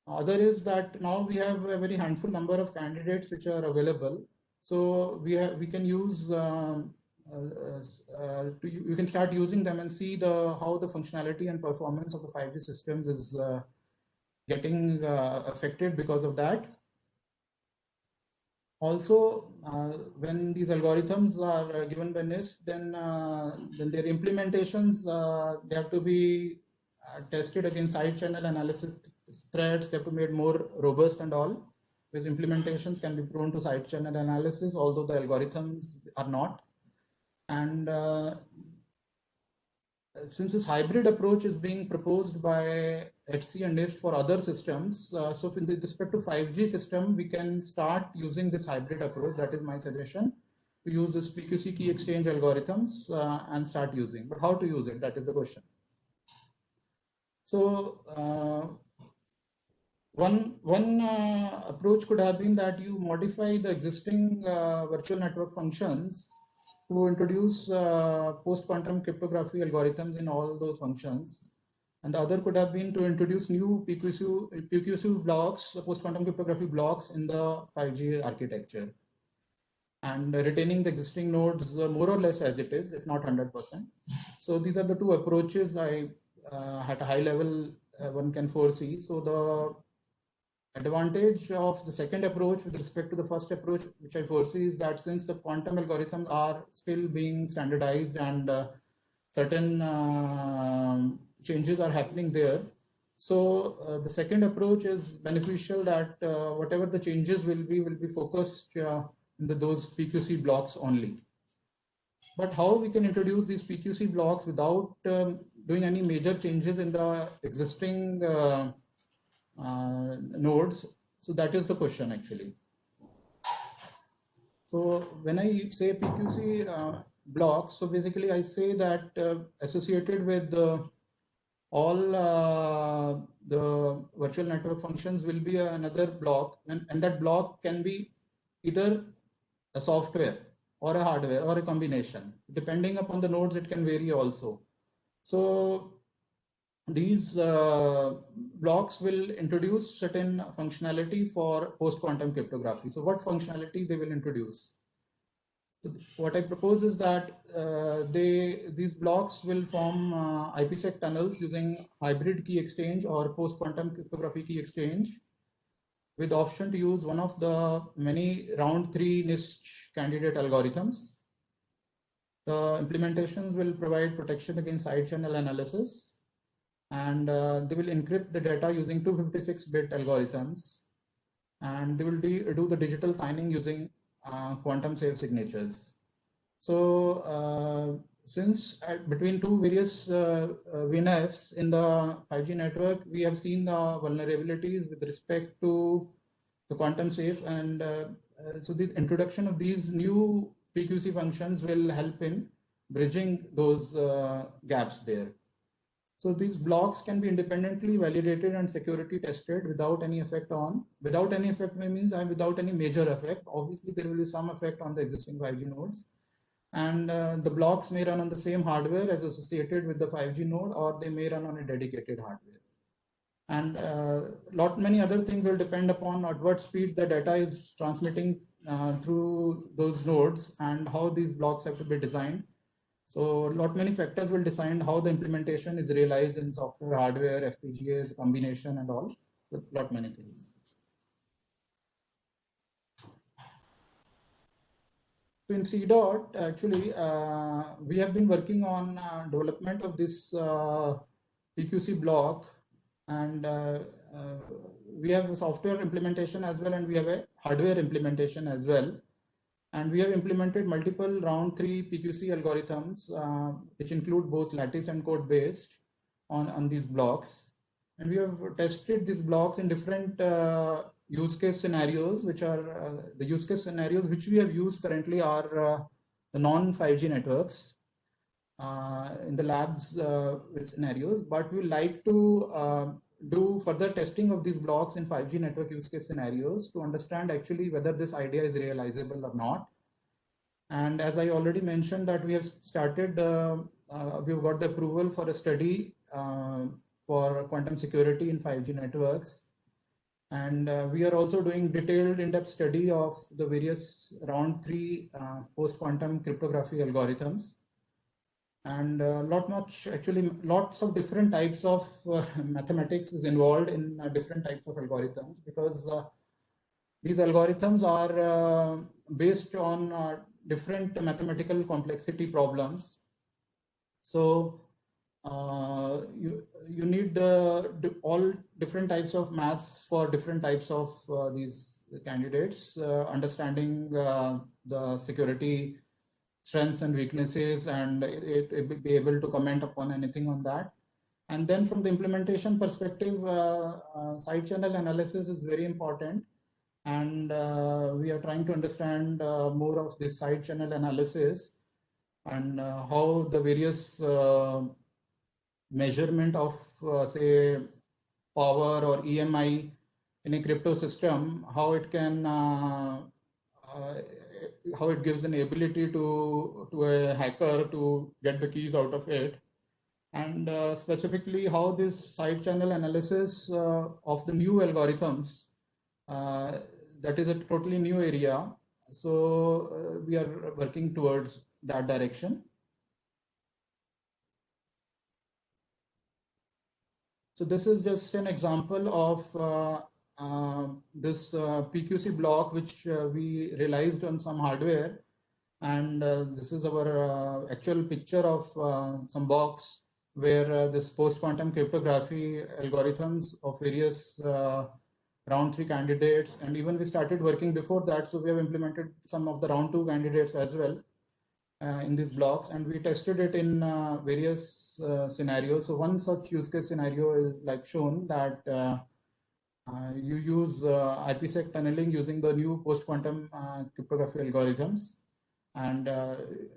Other is that now we have a very handful number of candidates which are available. So we can use you can start using them and see how the functionality and performance of the 5G systems is getting affected because of that. Also, when these algorithms are given by NIST, then their implementations, they have to be tested against side channel analysis threats. They have to be made more robust and all. With implementations can be prone to side channel analysis, although the algorithms are not. And since this hybrid approach is being proposed by HC and NIST for other systems, so with respect to 5G system, we can start using this hybrid approach. That is my suggestion, to use this PQC key exchange algorithms and start using. But how to use it? That is the question. So one approach could have been that you modify the existing virtual network functions to introduce post-quantum cryptography algorithms in all those functions. And the other could have been to introduce new PQC blocks, post-quantum cryptography blocks in the 5G architecture, and retaining the existing nodes more or less as it is, if not 100%. So these are the two approaches I at a high level one can foresee. So the advantage of the second approach with respect to the first approach, which I foresee, is that since the quantum algorithms are still being standardized and certain changes are happening there, so the second approach is beneficial, that whatever the changes will be focused in those PQC blocks only. But how we can introduce these PQC blocks without doing any major changes in the existing nodes? So that is the question actually. So when I say PQC blocks, so basically I say that associated with all the virtual network functions will be another block, and that block can be either a software or a hardware or a combination. Depending upon the nodes, it can vary also. So these blocks will introduce certain functionality for post-quantum cryptography. So what functionality they will introduce? So what I propose is that these blocks will form IPsec tunnels using hybrid key exchange or post-quantum cryptography key exchange, with option to use one of the many round 3 NIST candidate algorithms. The implementations will provide protection against side channel analysis, and they will encrypt the data using 256-bit algorithms, and they will do the digital signing using quantum safe signatures. So since between two various VNFs in the 5G network, we have seen the vulnerabilities with respect to the quantum safe, and so the introduction of these new PQC functions will help in bridging those gaps there. So these blocks can be independently validated and security tested without any effect without any effect means without any major effect. Obviously, there will be some effect on the existing 5G nodes. And the blocks may run on the same hardware as associated with the 5G node, or they may run on a dedicated hardware. And many other things will depend upon at what speed the data is transmitting through those nodes and how these blocks have to be designed. So many factors will decide how the implementation is realized in software, hardware, FPGAs, combination, and all. So many things. So in CDOT, actually, we have been working on development of this PQC block, and we have a software implementation as well, and we have a hardware implementation as well. And we have implemented multiple round 3 PQC algorithms, which include both lattice and code based on these blocks. And we have tested these blocks in different use case scenarios, which are the use case scenarios which we have used currently are the non-5G networks in the labs with scenarios, but we would like to do further testing of these blocks in 5G network use case scenarios to understand actually whether this idea is realizable or not. And as I already mentioned that we have started, we've got the approval for a study for quantum security in 5G networks. And we are also doing detailed in-depth study of the various round 3 post-quantum cryptography algorithms. And lots of different types of mathematics is involved in different types of algorithms, because these algorithms are based on different mathematical complexity problems. So you need all different types of maths for different types of these candidates, understanding the security strengths and weaknesses, and it be able to comment upon anything on that. And then from the implementation perspective, side channel analysis is very important. And we are trying to understand more of this side channel analysis and how the various measurement of say power or EMI in a crypto system, how it can how it gives an ability to a hacker to get the keys out of it, and specifically how this side channel analysis of the new algorithms, that is a totally new area. So we are working towards that direction. So this is just an example of this PQC block, which we realized on some hardware. And this is our actual picture of some box where this post-quantum cryptography algorithms of various round 3 candidates, and even we started working before that. So we have implemented some of the round 2 candidates as well in these blocks, and we tested it in various scenarios. So one such use case scenario is like shown that you use IPsec tunneling using the new post-quantum cryptography algorithms. And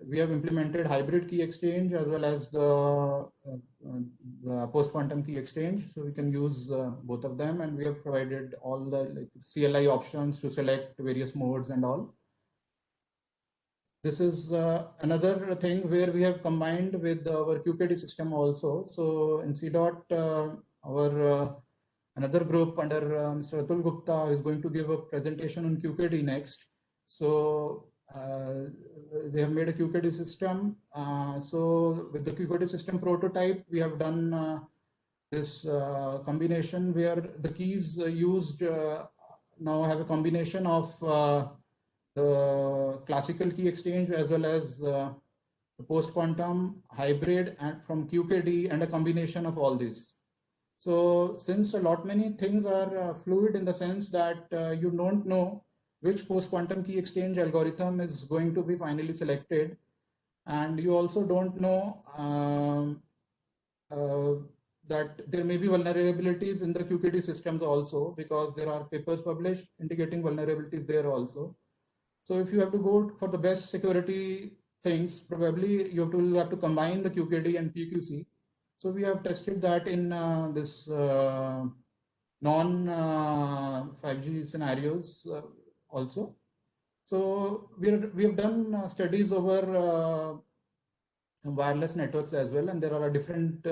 we have implemented hybrid key exchange as well as the post-quantum key exchange. So we can use both of them, and we have provided all the CLI options to select various modes and all. This is another thing where we have combined with our Qkd system also. So in CDOT, our another group under Mr. Atul Gupta is going to give a presentation on Qkd next. So they have made a Qkd system. So with the Qkd system prototype, we have done this combination where the keys used now have a combination of the classical key exchange as well as the post-quantum hybrid and from Qkd, and a combination of all this. So since many things are fluid in the sense that you don't know which post-quantum key exchange algorithm is going to be finally selected. And you also don't know that there may be vulnerabilities in the Qkd systems also, because there are papers published indicating vulnerabilities there also. So if you have to go for the best security things, probably you have to combine the Qkd and PQC. So we have tested that in this non-5G scenarios also. So we have done studies over wireless networks as well, and there are different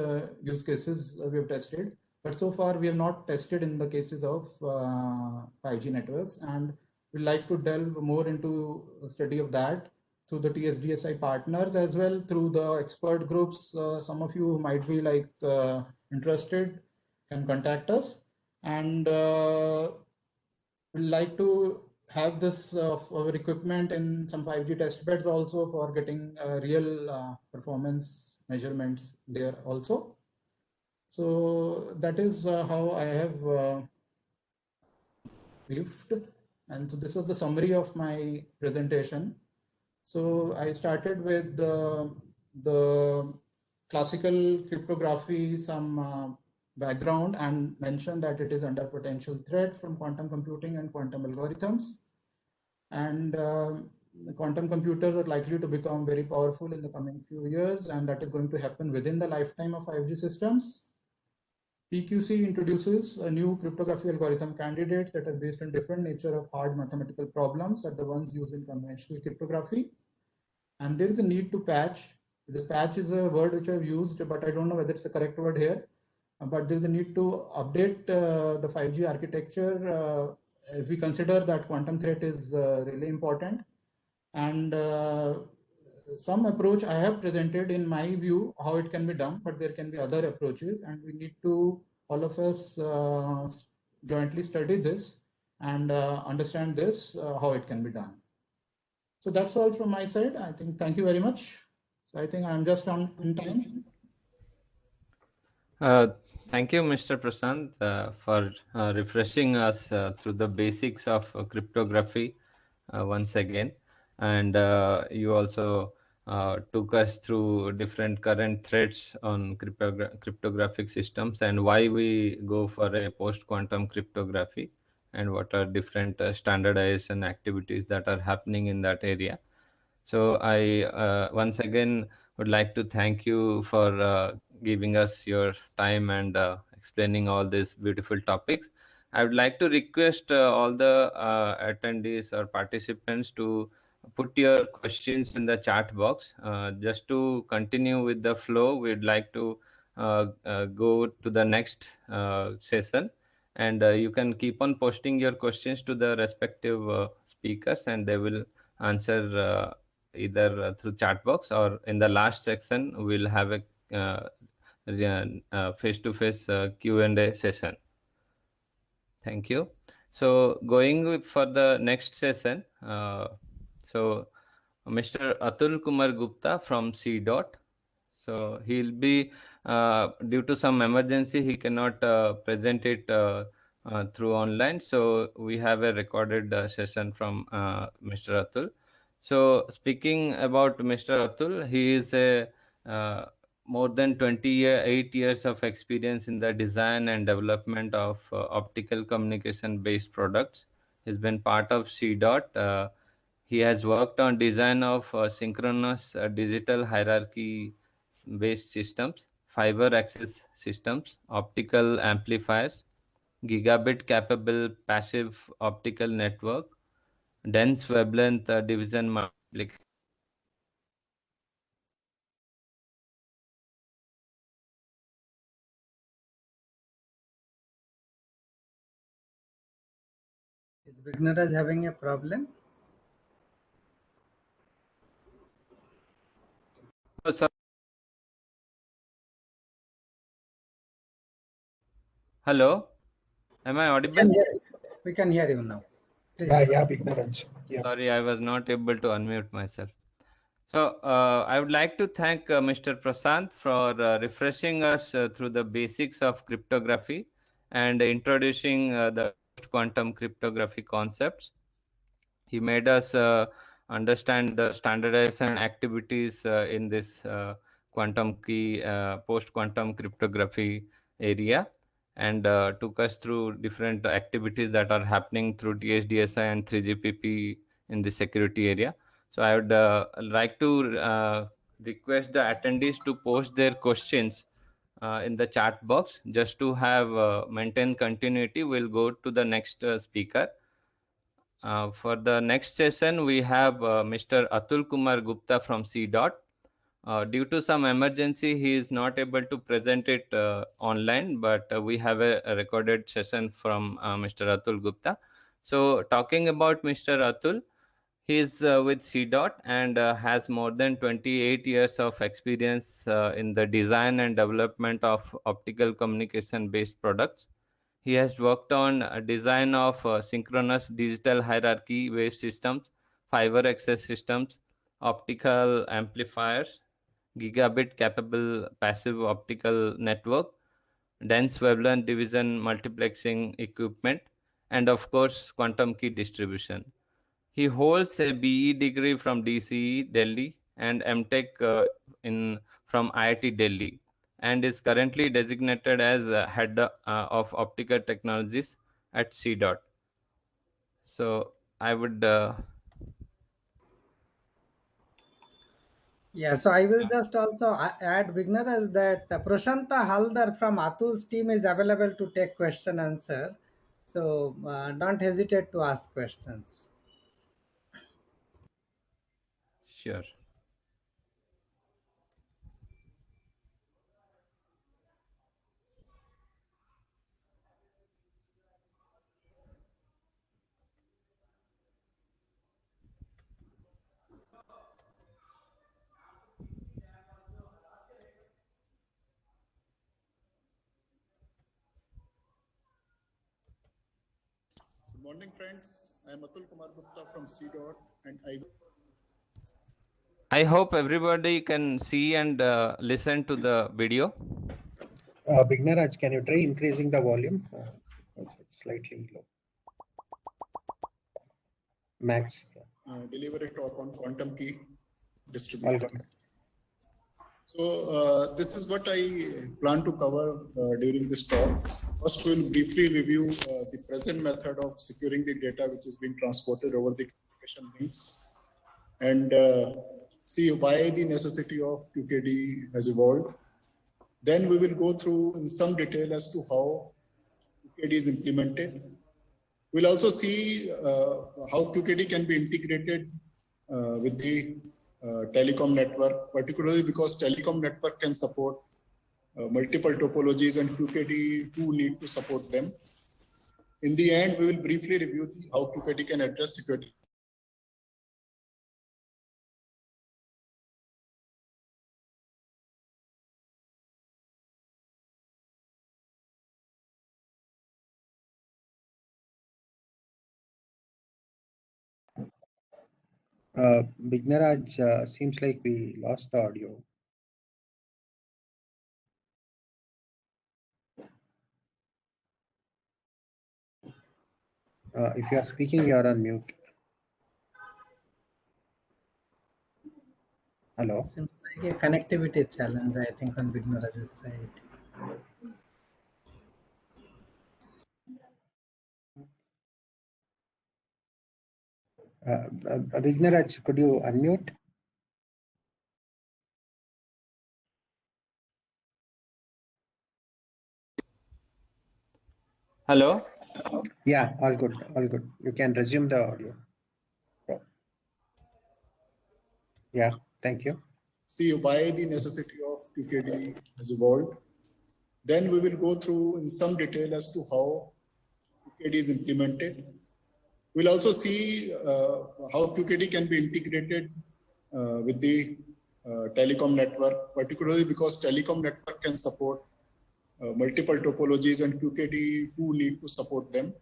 use cases we have tested. But so far we have not tested in the cases of 5G networks, and we'd like to delve more into a study of that through the TSDSI partners as well, through the expert groups. Some of you might be like interested, can contact us, and we'd like to have this our equipment in some 5G test beds also for getting real performance measurements there also. So that is how I have briefed, and so this was the summary of my presentation. So I started with the classical cryptography, some background, and mentioned that it is under potential threat from quantum computing and quantum algorithms. And quantum computers are likely to become very powerful in the coming few years, and that is going to happen within the lifetime of 5G systems. PQC introduces a new cryptography algorithm candidates that are based on different nature of hard mathematical problems than the ones used in conventional cryptography. And there is a need to patch. The patch is a word which I've used, but I don't know whether it's the correct word here. But there's a need to update the 5G architecture if we consider that quantum threat is really important. And some approach I have presented in my view how it can be done, but there can be other approaches, and we need to, all of us, jointly study this and understand this, how it can be done. So that's all from my side. I think, thank you very much. So I think I'm just on time. Thank you, Mr. Prasant, for refreshing us through the basics of cryptography once again. And you also took us through different current threats on cryptographic systems and why we go for a post-quantum cryptography and what are different standardization activities that are happening in that area. So I once again would like to thank you for giving us your time and explaining all these beautiful topics. I would like to request all the attendees or participants to put your questions in the chat box. Just to continue with the flow, we'd like to go to the next session, and you can keep on posting your questions to the respective speakers, and they will answer either through chat box, or in the last section we'll have a face-to-face Q&A session. Thank you. So going for the next session, so Mr. Atul Kumar Gupta from C. So he'll be, due to some emergency, he cannot present it through online. So we have a recorded session from Mr. Atul. So speaking about Mr. Atul, he is a more than 28 years of experience in the design and development of optical communication based products. He's been part of C. He has worked on design of synchronous digital hierarchy based systems, fiber access systems, optical amplifiers, gigabit capable passive optical network, dense wavelength division multiplication. Is Vigneraj having a problem? Oh, sorry. Hello, am I audible? We can hear you now. Please. Yeah, Vigneraj. Yeah. Sorry, I was not able to unmute myself. So I would like to thank Mr. Prasant for refreshing us through the basics of cryptography and introducing the quantum cryptography concepts. He made us understand the standardization activities in this quantum key, post-quantum cryptography area, and took us through different activities that are happening through DSDSI and 3GPP in the security area. So I would like to request the attendees to post their questions in the chat box. Just to have maintain continuity, we'll go to the next speaker. For the next session, we have Mr. Atul Kumar Gupta from CDOT. Due to some emergency, he is not able to present it online, but we have a recorded session from Mr. Atul Gupta. So talking about Mr. Atul, he is with CDOT and has more than 28 years of experience in the design and development of optical communication based products. He has worked on design of synchronous digital hierarchy based systems, fiber access systems, optical amplifiers, gigabit capable passive optical network, dense wavelength division multiplexing equipment, and of course quantum key distribution. He holds a BE degree from DCE Delhi and MTech from IIT Delhi, and is currently designated as head of optical technologies at CDOT. So I would Yeah, so I will just also add, Vigner, as that Prashanta Haldar from Atul's team is available to take question answer. So don't hesitate to ask questions. sure. Good morning, friends. I am Atul Kumar Gupta from CDOT, and I hope everybody can see and listen to the video. Bigneraj, can you try increasing the volume? It's slightly low. Max. deliver a talk on quantum key distribution. So this is what I plan to cover during this talk. First, we'll briefly review the present method of securing the data which is being transported over the communication links, and see why the necessity of Qkd has evolved. Then we will go through in some detail as to how Qkd is implemented. We'll also see how Qkd can be integrated with the telecom network, particularly because telecom network can support multiple topologies and Qkd too need to support them. In the end, we will briefly review how Qkd can address security. Bigneraj, seems like we lost the audio. If you are speaking, you are on mute. Hello. Seems like a connectivity challenge, I think, on Vigneraj's side. Bigneraj, could you unmute? Hello? Yeah, all good, all good. You can resume the audio. Yeah, thank you. See why the necessity of Qkd has evolved. Then we will go through in some detail as to how Qkd is implemented. We'll also see how Qkd can be integrated with the telecom network, particularly because telecom network can support multiple topologies and Qkd too need to support them.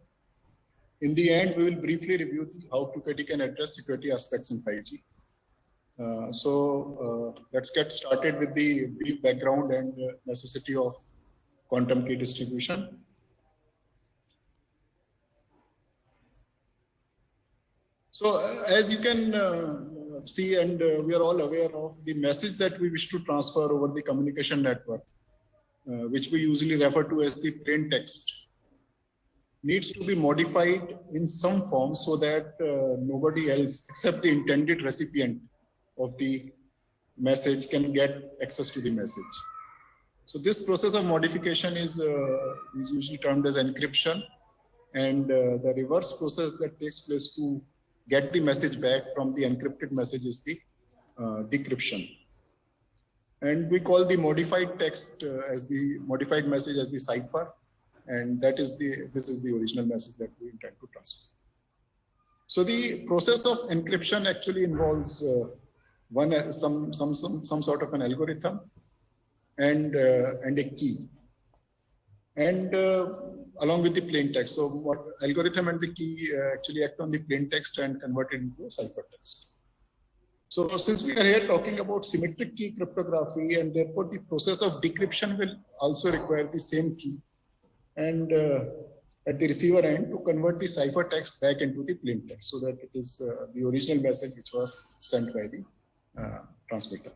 In the end, we will briefly review how Qkd can address security aspects in 5G. Let's get started with the brief background and necessity of quantum key distribution. So as you can see, and we are all aware of the message that we wish to transfer over the communication network, which we usually refer to as the plain text, needs to be modified in some form so that nobody else except the intended recipient of the message can get access to the message. So this process of modification is usually termed as encryption, and the reverse process that takes place to get the message back from the encrypted message is the decryption. And we call the modified text as the modified message as the cipher, and this is the original message that we intend to transfer. So the process of encryption actually involves some sort of an algorithm and a key, and along with the plain text. So what algorithm and the key actually act on the plain text and convert it into a ciphertext. So since we are here talking about symmetric key cryptography, and therefore the process of decryption will also require the same key, and at the receiver end to convert the ciphertext back into the plain text so that it is the original message which was sent by the transmitter.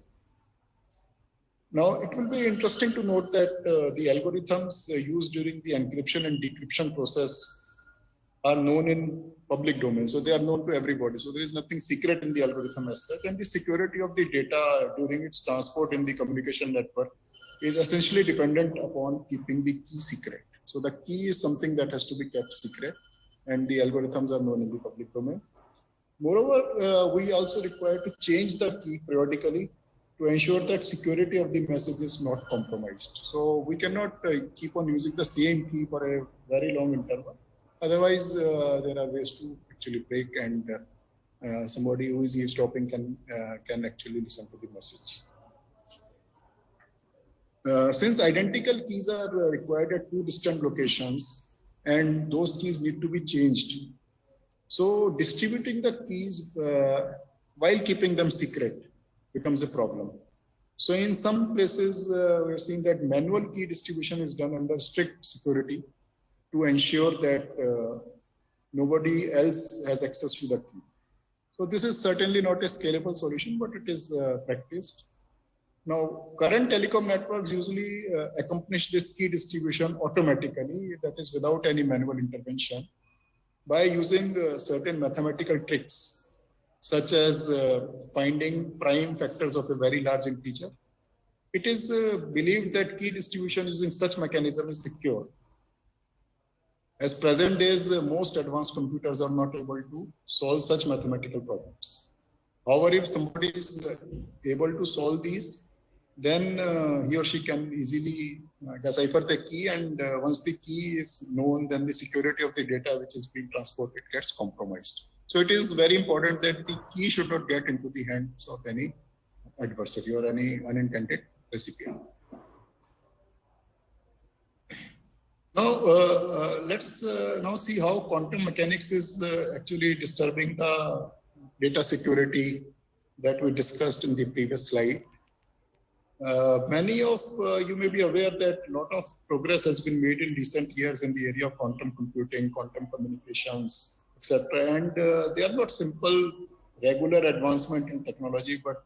Now, it will be interesting to note that the algorithms used during the encryption and decryption process are known in public domain. So they are known to everybody. So there is nothing secret in the algorithm as such. And the security of the data during its transport in the communication network is essentially dependent upon keeping the key secret. So the key is something that has to be kept secret, and the algorithms are known in the public domain. Moreover, we also require to change the key periodically to ensure that security of the message is not compromised. So we cannot keep on using the same key for a very long interval. Otherwise, there are ways to actually break, and somebody who is eavesdropping can actually listen to the message. Since identical keys are required at two distant locations, and those keys need to be changed, so distributing the keys while keeping them secret becomes a problem. So in some places, we're seeing that manual key distribution is done under strict security to ensure that nobody else has access to the key. So this is certainly not a scalable solution, but it is practiced. Now, current telecom networks usually accomplish this key distribution automatically, that is without any manual intervention, by using certain mathematical tricks, such as finding prime factors of a very large integer. It is believed that key distribution using such mechanism is secure. As present days, most advanced computers are not able to solve such mathematical problems. However, if somebody is able to solve these, then he or she can easily decipher the key, and once the key is known, then the security of the data which is being transported gets compromised. So it is very important that the key should not get into the hands of any adversary or any unintended recipient. Now, let's now see how quantum mechanics is actually disturbing the data security that we discussed in the previous slide. Many of you may be aware that a lot of progress has been made in recent years in the area of quantum computing, quantum communications, etc. And they are not simple, regular advancement in technology, but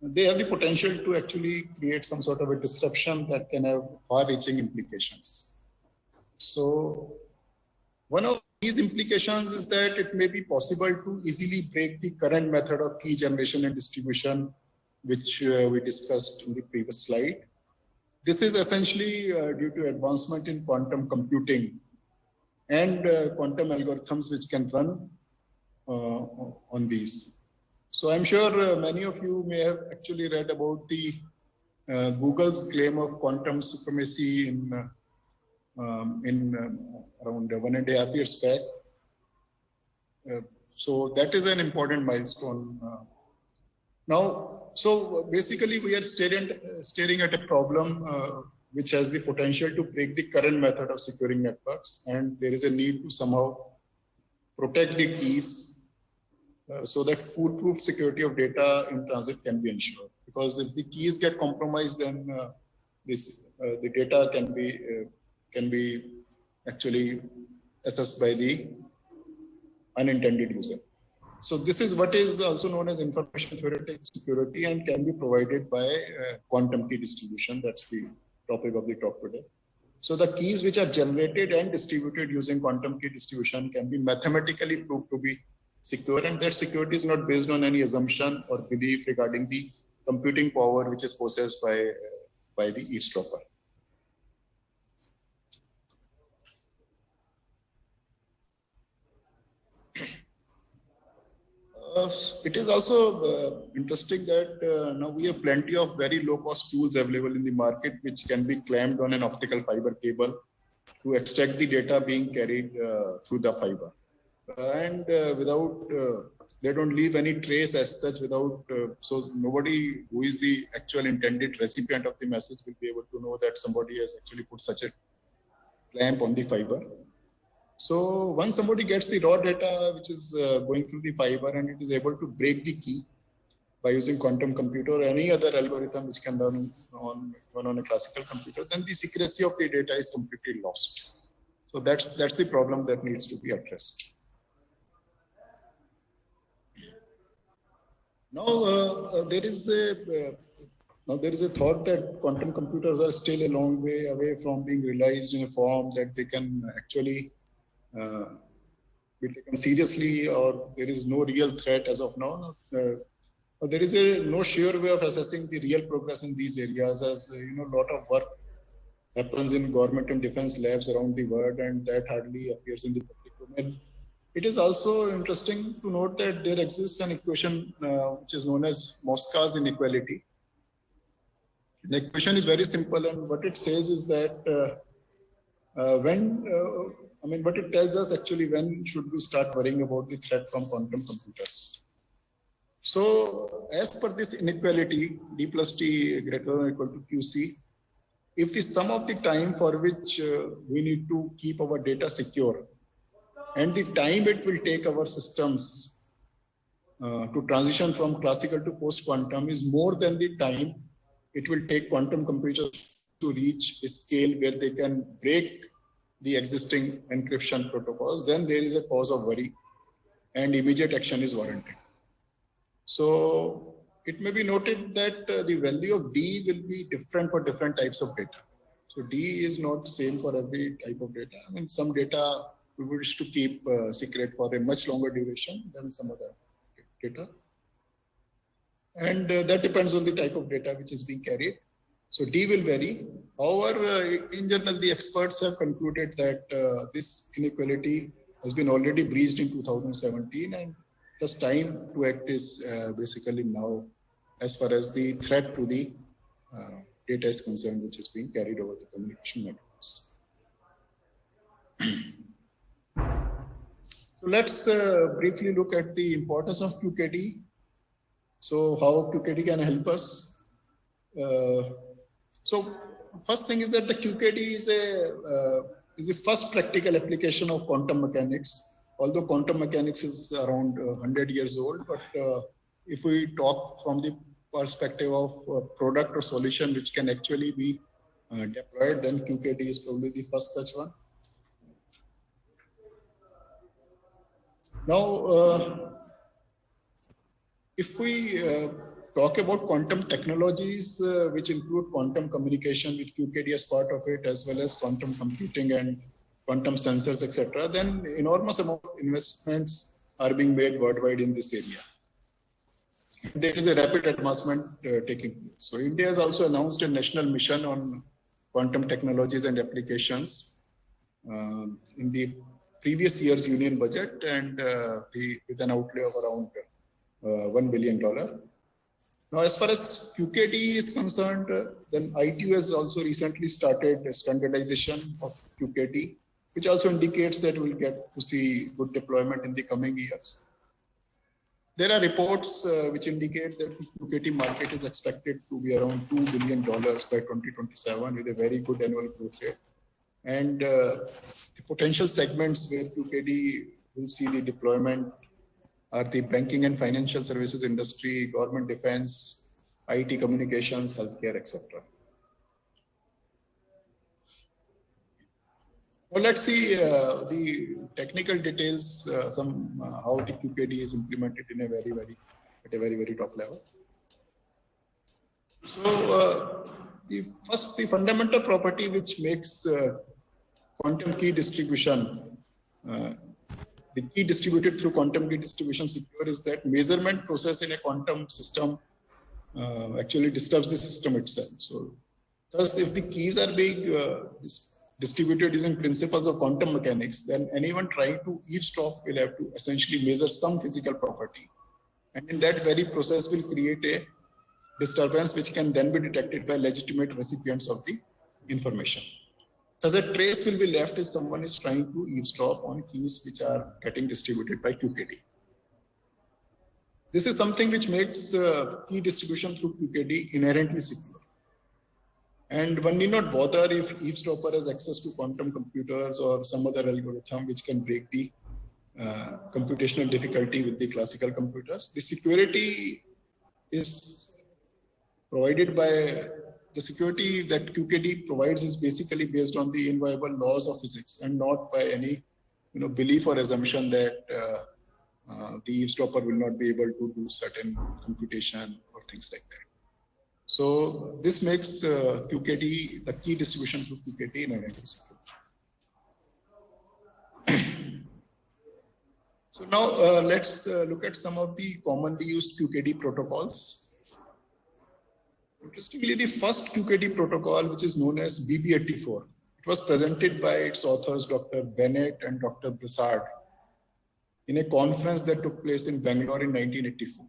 they have the potential to actually create some sort of a disruption that can have far-reaching implications. So one of these implications is that it may be possible to easily break the current method of key generation and distribution, which we discussed in the previous slide. This is essentially due to advancement in quantum computing and quantum algorithms which can run on these. So I'm sure many of you may have actually read about the Google's claim of quantum supremacy in around 1.5 years back. So that is an important milestone. Now, so basically we are staring at a problem which has the potential to break the current method of securing networks, and there is a need to somehow protect the keys so that foolproof security of data in transit can be ensured. Because if the keys get compromised, then the data can be actually assessed by the unintended user. So this is what is also known as information theoretic security and can be provided by quantum key distribution. That's the topic of the talk today. So the keys which are generated and distributed using quantum key distribution can be mathematically proved to be secure, and that security is not based on any assumption or belief regarding the computing power which is possessed by the eavesdropper. It is also interesting that now we have plenty of very low-cost tools available in the market which can be clamped on an optical fiber cable to extract the data being carried through the fiber. And without, they don't leave any trace as such without, so nobody who is the actual intended recipient of the message will be able to know that somebody has actually put such a clamp on the fiber. So once somebody gets the raw data which is going through the fiber and it is able to break the key by using quantum computer or any other algorithm which can run on a classical computer, then the secrecy of the data is completely lost. So that's the problem that needs to be addressed. Now there is a thought that quantum computers are still a long way away from being realized in a form that they can actually be taken seriously, or there is no real threat as of now. There is no sure way of assessing the real progress in these areas, as you know, a lot of work happens in government and defense labs around the world, and that hardly appears in the public domain. It is also interesting to note that there exists an equation which is known as Moscow's inequality. The equation is very simple, and what it says is that what it tells us actually when should we start worrying about the threat from quantum computers. So as per this inequality, d plus t greater than or equal to qc, if the sum of the time for which we need to keep our data secure and the time it will take our systems to transition from classical to post-quantum is more than the time it will take quantum computers to reach a scale where they can break the existing encryption protocols, then there is a cause of worry and immediate action is warranted. So it may be noted that the value of D will be different for different types of data. So D is not same for every type of data. I mean, some data we wish to keep secret for a much longer duration than some other data. And that depends on the type of data which is being carried. So D will vary. However, in general, the experts have concluded that this inequality has been already breached in 2017, and thus time to act is basically now as far as the threat to the data is concerned, which is being carried over the communication networks. So let's briefly look at the importance of Qkd. So how Qkd can help us. So first thing is that the Qkd is the first practical application of quantum mechanics. Although quantum mechanics is around 100 years old, but if we talk from the perspective of product or solution which can actually be deployed, then Qkd is probably the first such one. Now, if we talk about quantum technologies, which include quantum communication with Qkd as part of it, as well as quantum computing and quantum sensors, etc., then enormous amount of investments are being made worldwide in this area. There is a rapid advancement taking place. So India has also announced a national mission on quantum technologies and applications in the previous year's union budget, and with an outlay of around $1 billion. Now, as far as Qkd is concerned, then ITU has also recently started a standardization of Qkd, which also indicates that we'll get to see good deployment in the coming years. There are reports which indicate that the Qkd market is expected to be around $2 billion by 2027 with a very good annual growth rate. And the potential segments where Qkd will see the deployment are the banking and financial services industry, government defense, IT communications, healthcare, etc. Well, let's see the technical details, how the Qkd is implemented in a at a very top level. So the fundamental property which makes quantum key distribution, the key distributed through quantum key distribution secure is that measurement process in a quantum system actually disturbs the system itself. So thus, if the keys are being distributed using principles of quantum mechanics, then anyone trying to eavesdrop will have to essentially measure some physical property. And in that very process will create a disturbance which can then be detected by legitimate recipients of the information. Thus, a trace will be left if someone is trying to eavesdrop on keys which are getting distributed by Qkd. This is something which makes key distribution through Qkd inherently secure. And one need not bother if eavesdropper has access to quantum computers or some other algorithm which can break the computational difficulty with the classical computers. The security is provided by the security that Qkd provides is basically based on the inviolable laws of physics and not by any belief or assumption that the eavesdropper will not be able to do certain computation or things like that. So this makes Qkd, the key distribution through Qkd, inherently secure. So now let's look at some of the commonly used Qkd protocols. Interestingly, the first Qkd protocol, which is known as BB84, it was presented by its authors, Dr. Bennett and Dr. Broussard, in a conference that took place in Bangalore in 1984.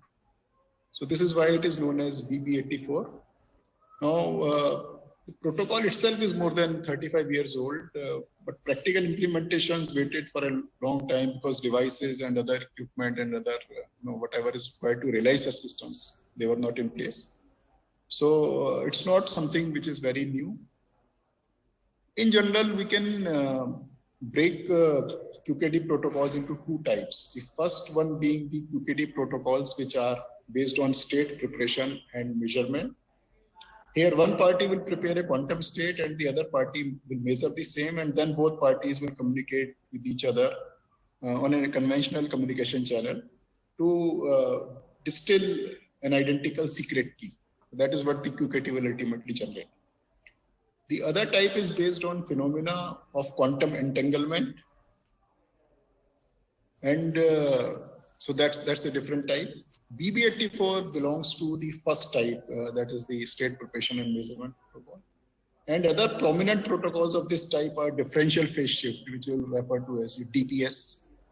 So this is why it is known as BB84. Now, the protocol itself is more than 35 years old, but practical implementations waited for a long time because devices and other equipment and other, whatever is required to realize the systems, they were not in place. So it's not something which is very new. In general, we can break Qkd protocols into two types. The first one being the Qkd protocols, which are based on state preparation and measurement. Here, one party will prepare a quantum state and the other party will measure the same, and then both parties will communicate with each other on a conventional communication channel to distill an identical secret key. That is what the Qkd will ultimately generate. The other type is based on phenomena of quantum entanglement. And so that's a different type. BB84 belongs to the first type, that is the state preparation and measurement protocol. And other prominent protocols of this type are differential phase shift, which we'll refer to as DPS,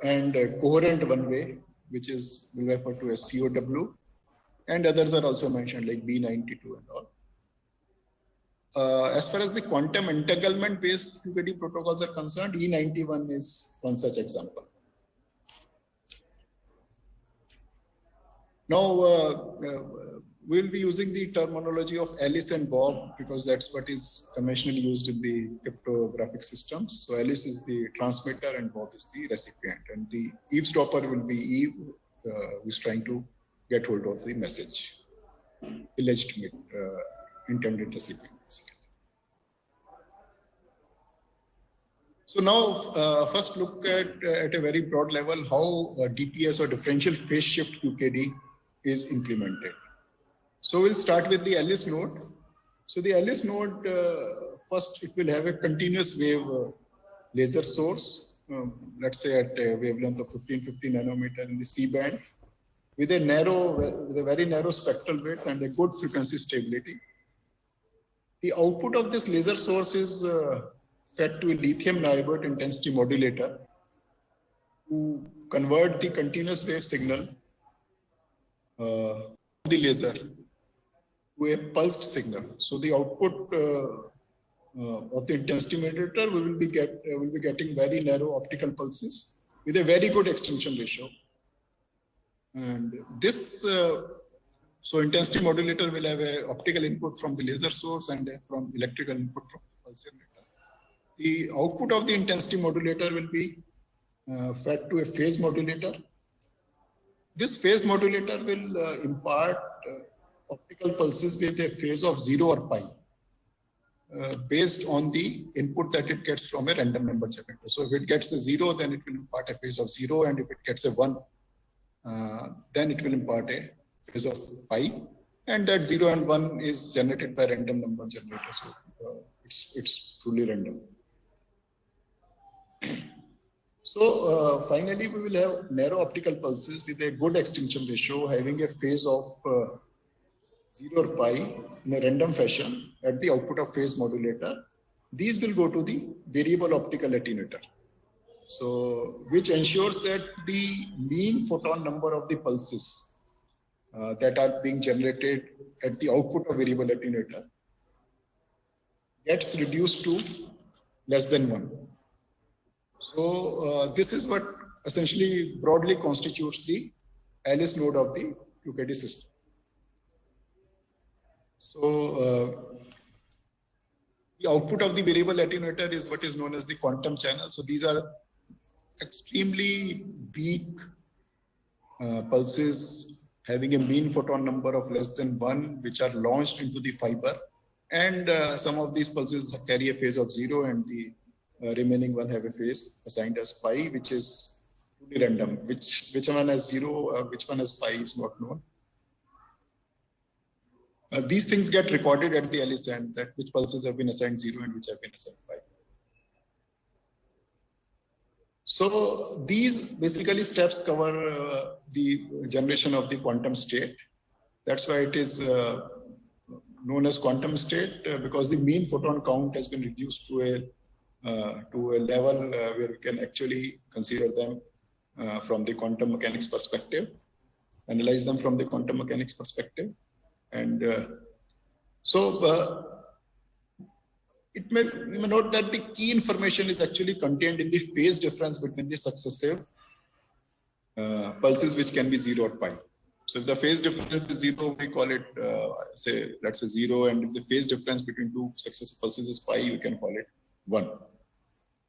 and coherent one-way, which is we'll refer to as COW, and others are also mentioned like B92 and all. As far as the quantum entanglement-based Qkd protocols are concerned, E91 is one such example. Now, we'll be using the terminology of Alice and Bob because that's what is conventionally used in the cryptographic systems. So Alice is the transmitter and Bob is the recipient. And the eavesdropper will be Eve, who is trying to get hold of the message, illegitimate intended recipient. So now, first look at a very broad level how DPS or differential phase shift Qkd is implemented. So we'll start with the Alice node. So the Alice node, first it will have a continuous wave laser source, let's say at a wavelength of 1550 nanometer in the C band, with a very narrow spectral width and a good frequency stability. The output of this laser source is fed to a lithium niobate intensity modulator to convert the continuous wave signal the laser to a pulsed signal. So the output of the intensity modulator will be getting very narrow optical pulses with a very good extinction ratio. And this so intensity modulator will have an optical input from the laser source and from electrical input from the pulse generator. The output of the intensity modulator will be fed to a phase modulator. This phase modulator will impart optical pulses with a phase of 0 or pi. based on the input that it gets from a random number generator. So if it gets a 0, then it will impart a phase of 0, and if it gets a 1, then it will impart a phase of pi, and that 0 and 1 is generated by random number generator. So it's truly random. So finally, we will have narrow optical pulses with a good extinction ratio, having a phase of 0 or pi in a random fashion at the output of phase modulator. These will go to the variable optical attenuator. So which ensures that the mean photon number of the pulses that are being generated at the output of variable attenuator gets reduced to less than 1. So this is what essentially broadly constitutes the Alice node of the Qkd system. So the output of the variable attenuator is what is known as the quantum channel. So these are extremely weak pulses having a mean photon number of less than 1, which are launched into the fiber. And some of these pulses carry a phase of 0, and the remaining one have a phase assigned as pi, which is truly random. Which one has 0, which one has pi is not known. These things get recorded at the Alice end, that which pulses have been assigned 0 and which have been assigned pi. So these basically steps cover the generation of the quantum state. That's why it is known as quantum state, because the mean photon count has been reduced to a level where we can actually consider them from the quantum mechanics perspective, analyze them from the quantum mechanics perspective. And you may note that the key information is actually contained in the phase difference between the successive pulses, which can be 0 or pi. So if the phase difference is 0, we call it, let's say 0. And if the phase difference between two successive pulses is pi, we can call it 1.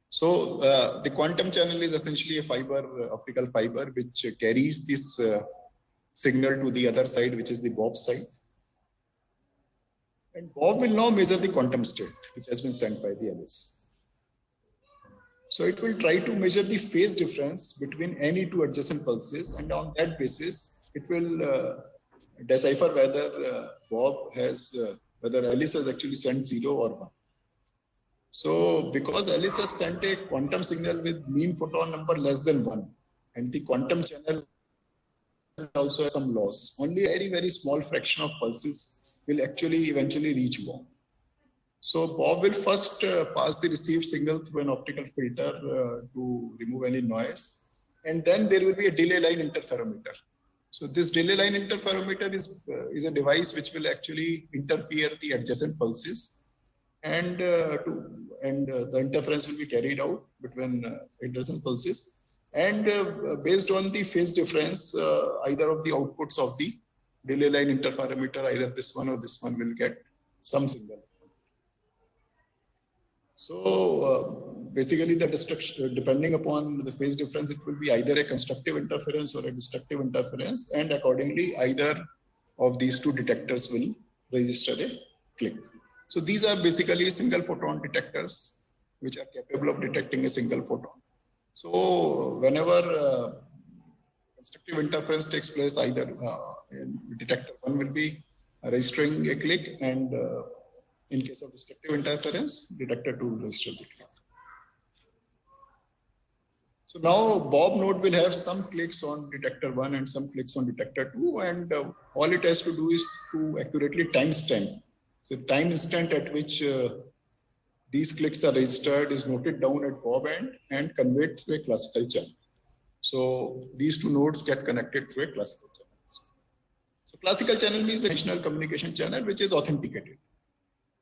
So the quantum channel is essentially a fiber, optical fiber, which carries this signal to the other side, which is the Bob side. And Bob will now measure the quantum state, which has been sent by the Alice. So it will try to measure the phase difference between any two adjacent pulses, and on that basis, it will decipher whether whether Alice has actually sent 0 or 1. So because Alice has sent a quantum signal with mean photon number less than 1, and the quantum channel also has some loss, only a very, very small fraction of pulses will actually eventually reach Bob. So Bob will first pass the received signal through an optical filter to remove any noise, and then there will be a delay line interferometer. So this delay line interferometer is a device which will actually interfere the adjacent pulses, and the interference will be carried out between adjacent pulses, and based on the phase difference, either of the outputs of the delay line interferometer, either this one or this one, will get some signal. So basically the destruction, depending upon the phase difference, it will be either a constructive interference or a destructive interference, and accordingly either of these two detectors will register a click. So these are basically single photon detectors which are capable of detecting a single photon. So whenever constructive interference takes place, either detector 1 will be registering a click, and in case of destructive interference, detector 2 will register the click. So now Bob node will have some clicks on detector 1 and some clicks on detector 2, and all it has to do is to accurately timestamp. So time instant at which these clicks are registered is noted down at Bob end and conveyed through a classical channel. So these two nodes get connected through a classical channel. So classical channel means a conventional communication channel which is authenticated,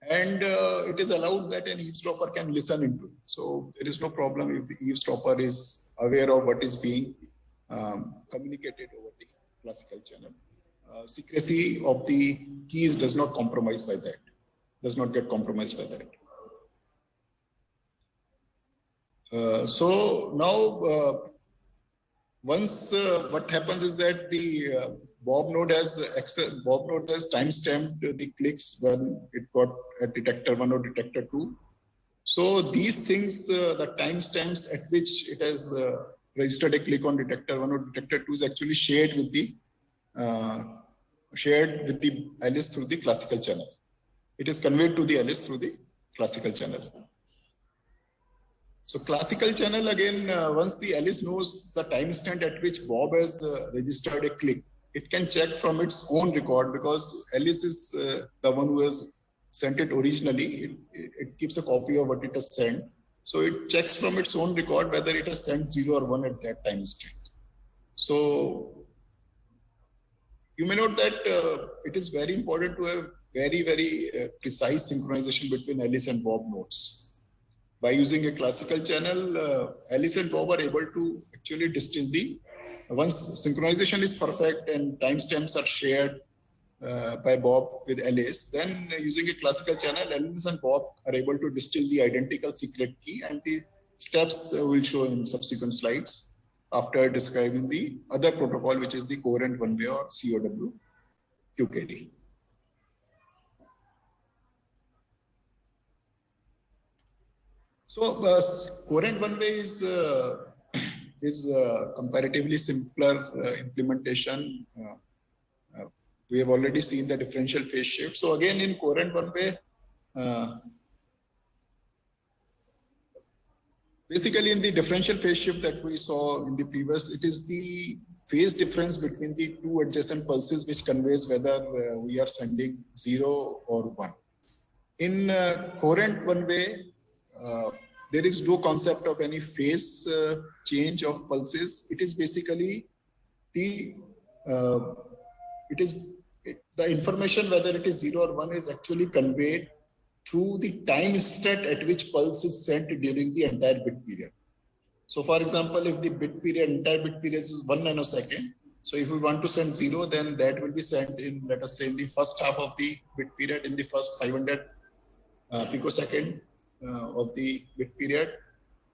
and it is allowed that an eavesdropper can listen into it. So there is no problem if the eavesdropper is aware of what is being communicated over the classical channel. Secrecy of the keys does not compromise by that, does not get compromised by that. So now once what happens is that the Bob node has timestamped the clicks when it got at detector 1 or detector 2. So these things, the timestamps at which it has registered a click on detector 1 or detector 2 is actually shared with the Alice through the classical channel. It is conveyed to the Alice through the classical channel. So classical channel, again, once the Alice knows the time instant at which Bob has registered a click, it can check from its own record, because Alice is the one who has sent it originally. It keeps a copy of what it has sent. So it checks from its own record whether it has sent 0 or 1 at that time instant. So you may note that it is very important to have very precise synchronization between Alice and Bob nodes. By using a classical channel, Alice and Bob are able to actually distill once synchronization is perfect and timestamps are shared by Bob with Alice, then using a classical channel, Alice and Bob are able to distill the identical secret key, and the steps will show in subsequent slides after describing the other protocol, which is the coherent one-way or COW Qkd. So coherent one-way is comparatively simpler implementation. We have already seen the differential phase shift. So again, in coherent one-way, basically in the differential phase shift that we saw in the previous, it is the phase difference between the two adjacent pulses which conveys whether we are sending 0 or 1. In coherent one-way, there is no concept of any phase change of pulses. It is basically the information whether it is 0 or 1 is actually conveyed through the time instant at which pulse is sent during the entire bit period. So for example, if the entire bit period is 1 nanosecond, so if we want to send 0, then that will be sent in, let us say, in the first half of the bit period, in the first 500 picosecond of the bit period.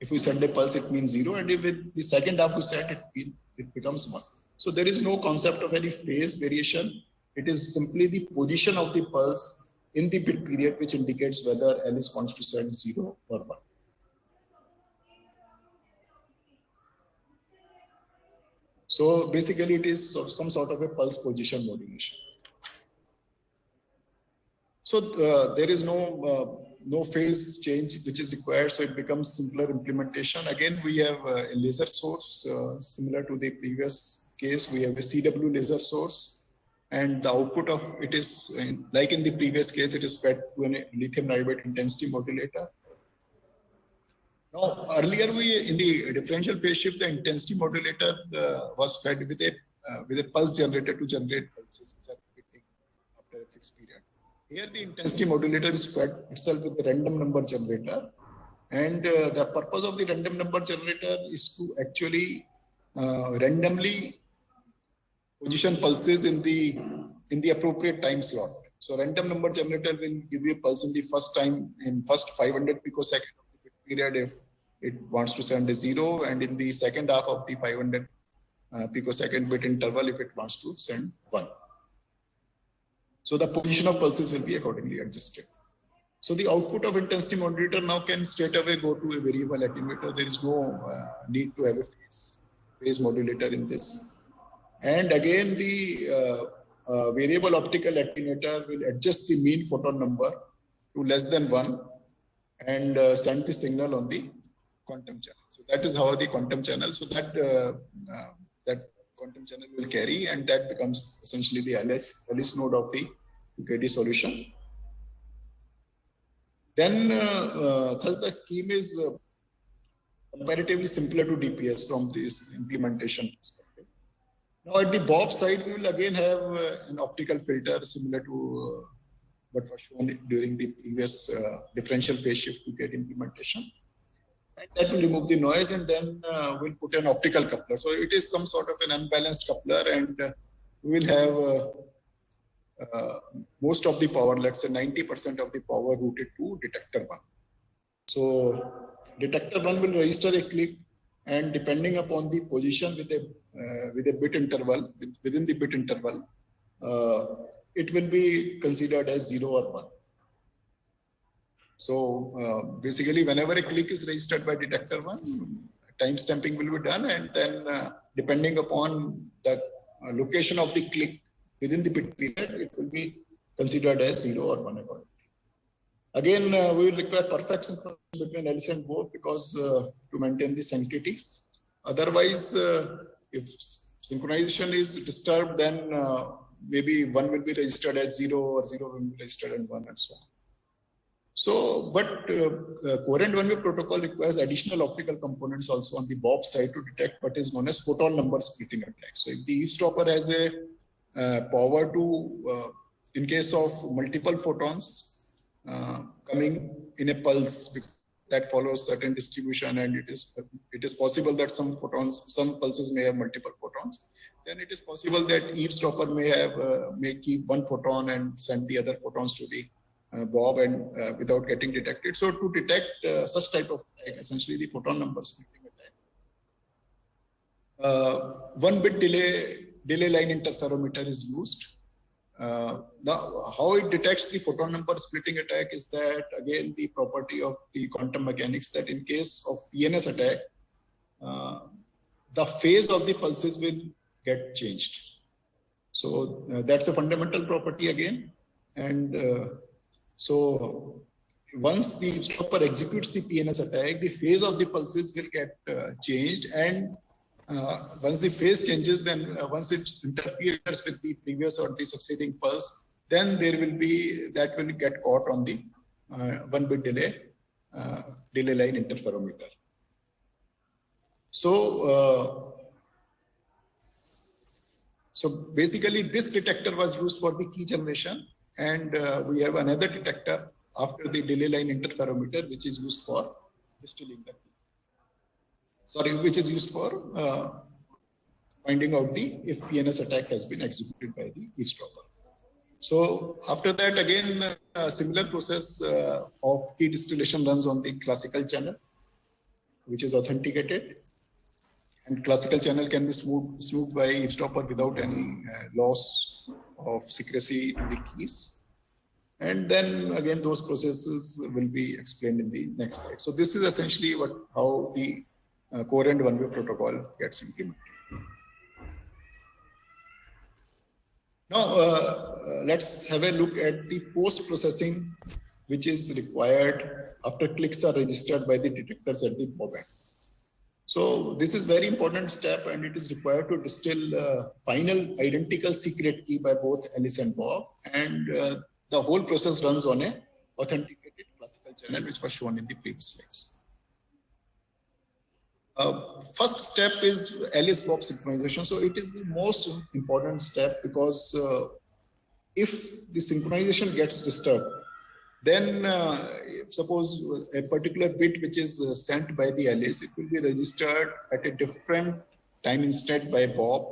If we send a pulse, it means 0, and if with the second half we send it becomes 1. So there is no concept of any phase variation. It is simply the position of the pulse in the bit period which indicates whether Alice wants to send 0 or 1. So basically it is some sort of a pulse position modulation. So there is no phase change which is required, so it becomes simpler implementation. Again, we have a laser source similar to the previous case. We have a CW laser source, and the output of it is, like in the previous case, it is fed to a lithium niobate intensity modulator. Now, earlier in the differential phase shift, the intensity modulator was fed with a pulse generator to generate pulses which are repeating after a fixed period. Here, the intensity modulator is fed itself with a random number generator, and the purpose of the random number generator is to actually randomly position pulses in the appropriate time slot. So, random number generator will give you a pulse in the first 500 picosecond of the bit period if it wants to send a 0, and in the second half of the 500 picosecond bit interval if it wants to send 1. So the position of pulses will be accordingly adjusted. So the output of intensity modulator now can straight away go to a variable attenuator. There is no need to have a phase modulator in this. And again, the variable optical attenuator will adjust the mean photon number to less than 1 and send the signal on the quantum channel. So that is how the quantum channel, so that quantum channel will carry, and that becomes essentially the Alice node of the Qkd solution. Then thus the scheme is comparatively simpler to DPS from this implementation perspective. Now at the Bob side, we will again have an optical filter similar to what was shown during the previous differential phase shift Qkd implementation. And that will remove the noise, and then we'll put an optical coupler. So it is some sort of an unbalanced coupler, and we will have most of the power, let's say 90% of the power routed to detector 1. So detector 1 will register a click, and depending upon the position with a bit interval, within the bit interval, it will be considered as 0 or 1. So basically, whenever a click is registered by detector 1, timestamping will be done, and then depending upon the location of the click within the bit period, it will be considered as 0 or 1 accordingly. Again, we will require perfect synchronization between Alice and Bob because to maintain the sanctity. Otherwise, if synchronization is disturbed, then maybe 1 will be registered as 0 or 0 will be registered as 1 and so on. So, but coherent one-way protocol requires additional optical components also on the Bob side to detect what is known as photon number splitting attack. So, if the eavesdropper has a power to, in case of multiple photons coming in a pulse that follows certain distribution, and it is possible that some pulses may have multiple photons, then it is possible that eavesdropper may keep one photon and send the other photons to the Bob and without getting detected. So to detect such type of attack, essentially the photon number splitting attack, 1-bit delay line interferometer is used. Now, how it detects the photon number splitting attack is that, again, the property of the quantum mechanics, that in case of PNS attack, the phase of the pulses will get changed. So that's a fundamental property again. And so once the eavesdropper executes the PNS attack, the phase of the pulses will get changed, and once the phase changes, then once it interferes with the previous or the succeeding pulse, then there will be, that will get caught on the 1-bit delay line interferometer. So basically this detector was used for the key generation, and we have another detector after the delay line interferometer, which is used for distilling the key. Sorry, which is used for finding out if PNS attack has been executed by the eavesdropper. So after that, again, a similar process of key distillation runs on the classical channel, which is authenticated. And classical channel can be smoothed by eavesdropper without any loss of secrecy to the keys. And then again, those processes will be explained in the next slide. So this is essentially how the coherent one-way protocol gets implemented. Now, let's have a look at the post-processing which is required after clicks are registered by the detectors at the Bob end. So this is very important step, and it is required to distill final identical secret key by both Alice and Bob, and the whole process runs on a authenticated classical channel, which was shown in the previous slides. First step is Alice-Bob synchronization. So it is the most important step because if the synchronization gets disturbed, then suppose a particular bit which is sent by the Alice, it will be registered at a different time instant by Bob.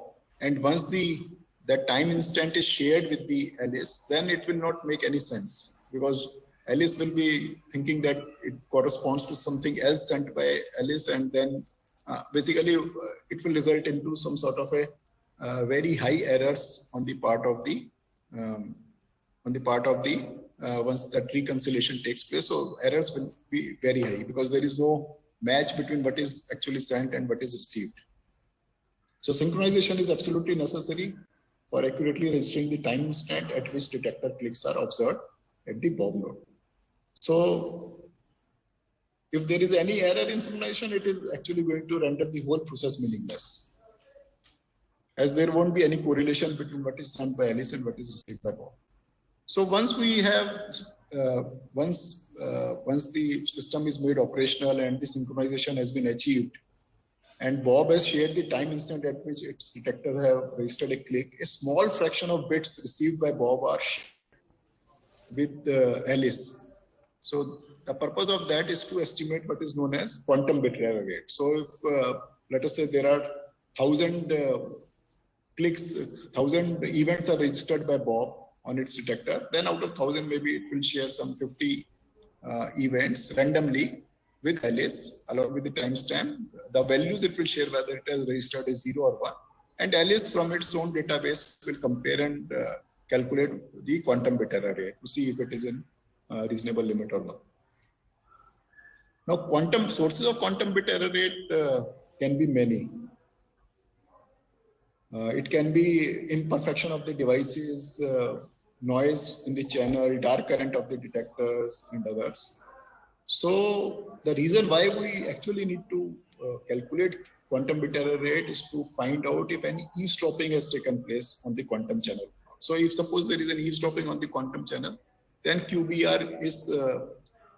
And once that time instant is shared with the Alice, then it will not make any sense because Alice will be thinking that it corresponds to something else sent by Alice, and then basically it will result into some sort of a very high errors on the part of the once that reconciliation takes place. So errors will be very high because there is no match between what is actually sent and what is received. So synchronization is absolutely necessary for accurately registering the time instant at which detector clicks are observed at the Bob node. So if there is any error in synchronization, it is actually going to render the whole process meaningless, as there won't be any correlation between what is sent by Alice and what is received by Bob. So once we have, once the system is made operational and the synchronization has been achieved, and Bob has shared the time instant at which its detector have registered a click, a small fraction of bits received by Bob are shared with Alice. So the purpose of that is to estimate what is known as quantum bit rate. So if let us say there are 1,000 clicks, 1,000 events are registered by Bob on its detector, then out of 1,000 maybe it will share some 50 events randomly, with Alice along with the timestamp. The values it will share whether it has registered as 0 or 1. And Alice from its own database will compare and calculate the quantum bit error rate to see if it is in reasonable limit or not. Now, quantum sources of quantum bit error rate can be many. It can be imperfection of the devices, noise in the channel, dark current of the detectors, and others. So the reason why we actually need to calculate quantum bit error rate is to find out if any eavesdropping has taken place on the quantum channel. So if suppose there is an eavesdropping on the quantum channel, then QBR is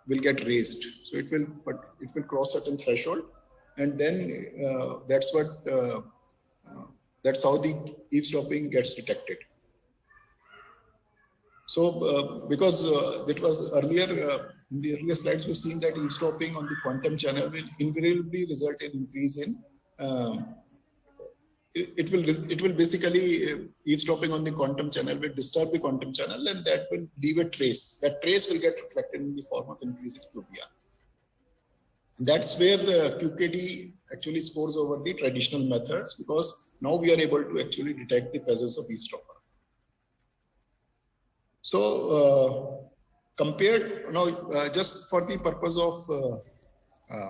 will get raised. So it will cross certain threshold, and then that's how the eavesdropping gets detected. So because it was earlier in the earlier slides, we've seen that eavesdropping on the quantum channel will invariably result in increase in it will basically eavesdropping on the quantum channel will disturb the quantum channel, and that will leave a trace. That trace will get reflected in the form of increase in QBR. That's where the QKD actually scores over the traditional methods, because now we are able to actually detect the presence of eavesdropper. So compared now, just for the purpose of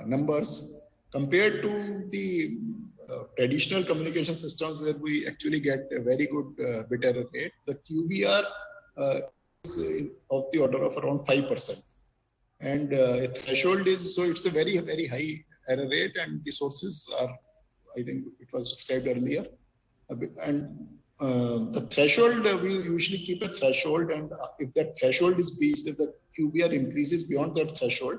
numbers, compared to the traditional communication systems where we actually get a very good bit error rate, the QBR is of the order of around 5%. And threshold is, so it's a very, very high error rate, and the sources are, I think it was described earlier. And the threshold, we usually keep a threshold, and if that threshold is breached, if the QBR increases beyond that threshold,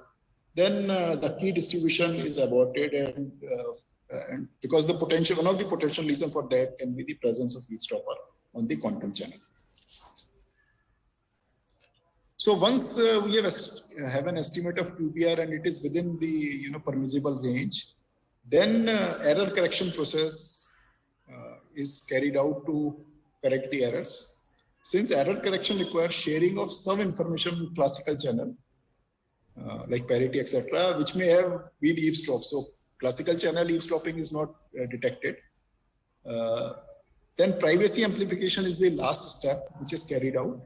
then the key distribution is aborted, and because the potential, one of the potential reasons for that can be the presence of eavesdropper on the quantum channel. So once we have an estimate of QBR and it is within the permissible range, then error correction process is carried out to correct the errors. Since error correction requires sharing of some information in classical channel, like parity, etc., which may have been eavesdropped. So classical channel eavesdropping is not detected. Then privacy amplification is the last step which is carried out.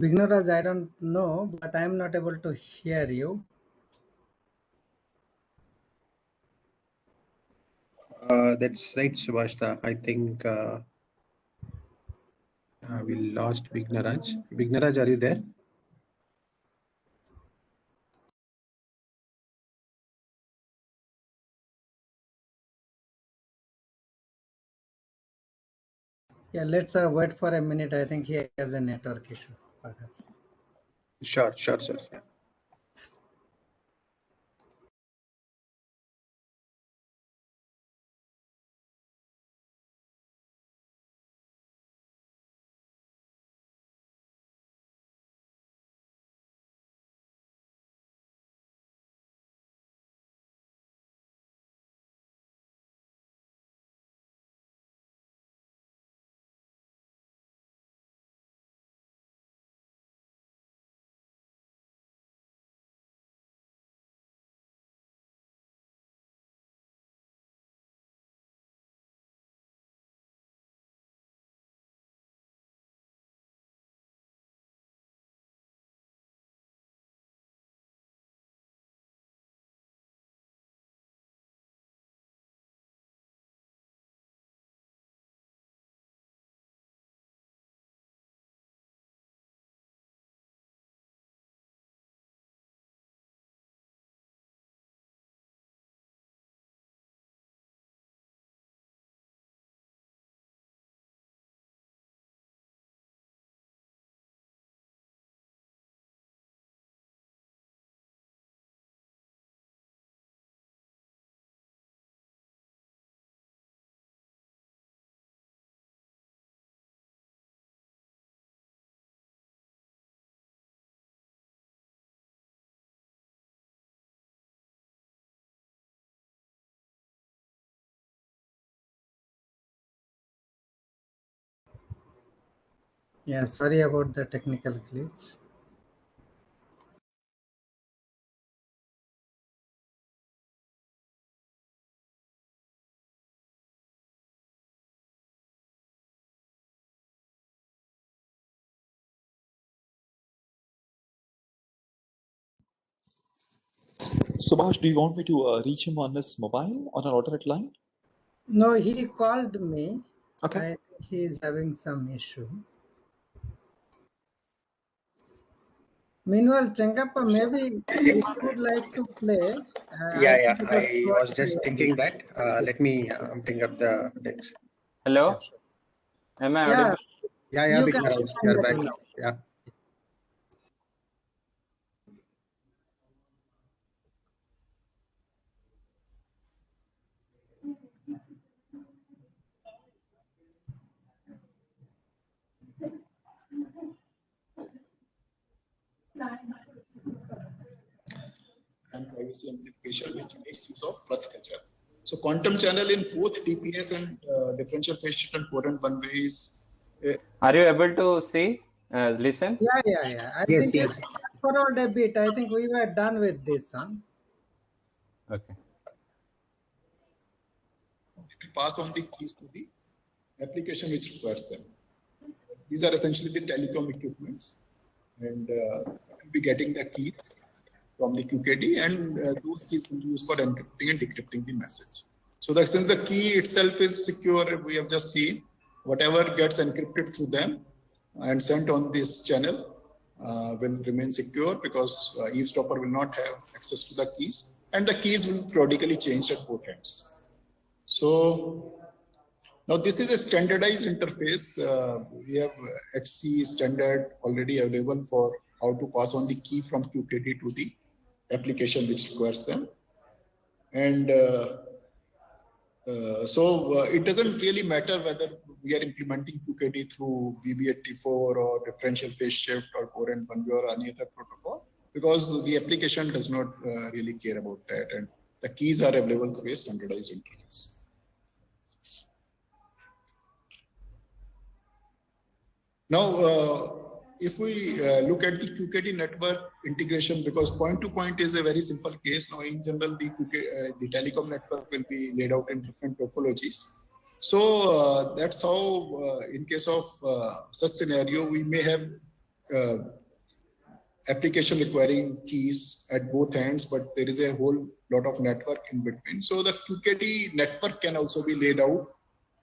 Vignoraj, I don't know, but I am not able to hear you. That's right, Subhashta. I think we lost Vignoraj. Vignoraj, are you there? Yeah, let's wait for a minute. I think he has a network issue, perhaps. Sure, sure, sir. Yeah. Yeah, sorry about the technical glitch. Subhash, do you want me to reach him on his mobile on an alternate line? No, he called me. Okay. I think he is having some issue. Meanwhile, Chengappa, maybe if you would like to play. Yeah, think I was just thinking that. Let me bring up the text. Hello, am I Yeah, audible? Yeah, you can Big we are back. now. Yeah. And privacy amplification, which makes use of plus culture. So quantum channel in both TPS and differential phase shift and coherent one-way is. Are you able to see, listen? Yeah. I Yes, think yes. fast forward a bit. I think we were done with this one. Okay. Pass on the keys to the application which requires them. These are essentially the telecom equipments, and we'll be getting the keys from the Qkd, and those keys will be used for encrypting and decrypting the message. So that since the key itself is secure, we have just seen whatever gets encrypted through them and sent on this channel will remain secure, because eavesdropper will not have access to the keys, and the keys will periodically change at both ends. So now this is a standardized interface. We have HC standard already available for how to pass on the key from Qkd to the application which requires them. And so it doesn't really matter whether we are implementing Qkd through BB84 or differential phase shift or coherent one-way or any other protocol, because the application does not really care about that, and the keys are available through a standardized interface. Now, if we look at the Qkd network integration, because point-to-point is a very simple case. Now, in general, the telecom network will be laid out in different topologies. So that's how, in case of such scenario, we may have application requiring keys at both ends, but there is a whole lot of network in between. So the Qkd network can also be laid out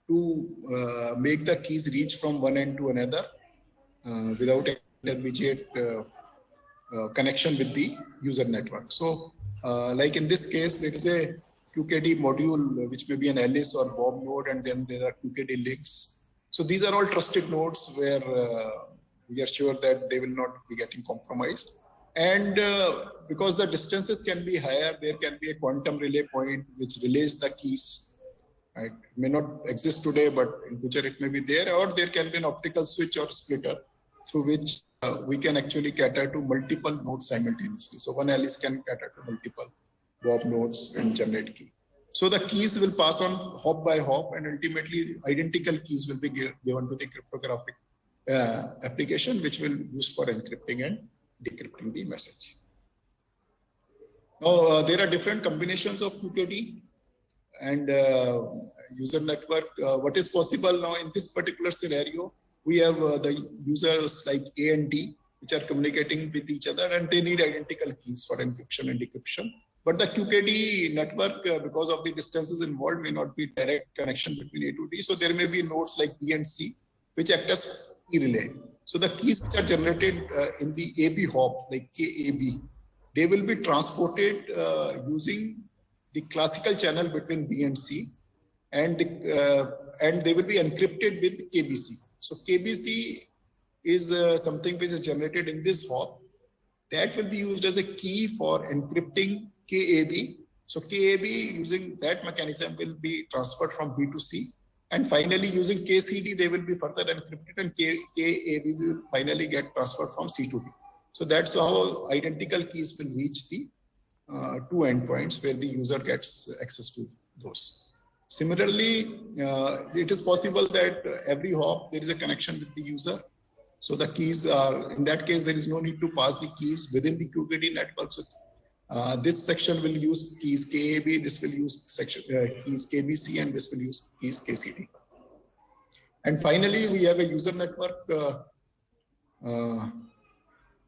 to make the keys reach from one end to another without intermediate connection with the user network. So like in this case, there is a Qkd module, which may be an Alice or Bob node, and then there are Qkd links. So these are all trusted nodes where we are sure that they will not be getting compromised. And because the distances can be higher, there can be a quantum relay point which relays the keys. Right? It may not exist today, but in future it may be there, or there can be an optical switch or splitter through which we can actually cater to multiple nodes simultaneously. So one Alice can cater to multiple Bob nodes and generate key. So the keys will pass on hop by hop, and ultimately identical keys will be given to the cryptographic application, which will be used for encrypting and decrypting the message. Now, there are different combinations of Qkd and user network. What is possible now in this particular scenario, we have the users like A and D, which are communicating with each other, and they need identical keys for encryption and decryption. But the Qkd network, because of the distances involved, may not be direct connection between A to D. So there may be nodes like B and C, which act as key relay. So the keys which are generated in the AB hop, like KAB, they will be transported using the classical channel between B and C, and they will be encrypted with KBC. So KBC is something which is generated in this hop. That will be used as a key for encrypting KAB. So KAB, using that mechanism, will be transferred from B to C. And finally, using KCD, they will be further encrypted, and KAB will finally get transferred from C to D. So that's how identical keys will reach the two endpoints where the user gets access to those. Similarly, it is possible that every hop there is a connection with the user. So the keys are, in that case, there is no need to pass the keys within the Qkd network. So this section will use keys KAB, this will use section keys KBC, and this will use keys KCD. And finally, we have a user network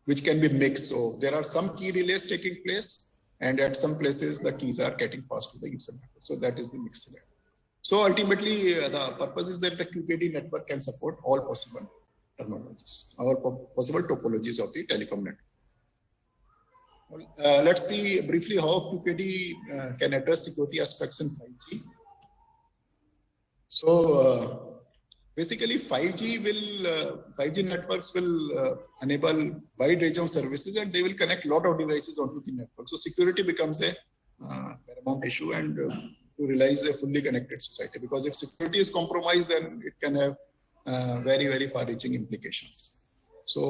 which can be mixed. So there are some key relays taking place, and at some places the keys are getting passed to the user network. So that is the mixed layer. So ultimately, the purpose is that the Qkd network can support all possible terminologies, all possible topologies of the telecom network. Let's see briefly how Qkd can address security aspects in 5G. So basically, 5G networks will enable wide range of services, and they will connect a lot of devices onto the network. So security becomes a paramount issue, and to realize a fully connected society. Because if security is compromised, then it can have very, very far-reaching implications. So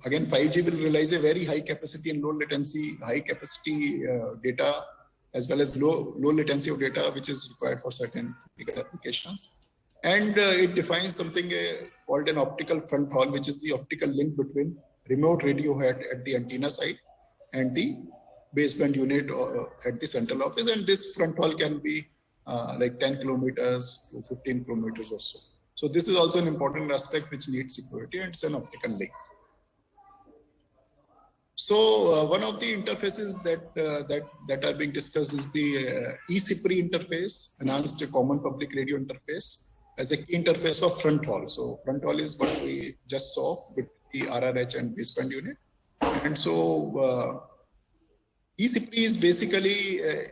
again, 5G will realize a very high capacity and low latency, high capacity data, as well as low latency of data, which is required for certain critical applications. And it defines something called an optical front haul, which is the optical link between remote radio head at the antenna side and the baseband unit at the central office. And this front haul can be like 10 kilometers to 15 kilometers or so. So this is also an important aspect which needs security, and it's an optical link. So one of the interfaces that are being discussed is the eCPRI interface, Enhanced Common Public Radio Interface, as a key interface for front haul. So front haul is what we just saw with the RRH and baseband unit. And so eCPRI is basically an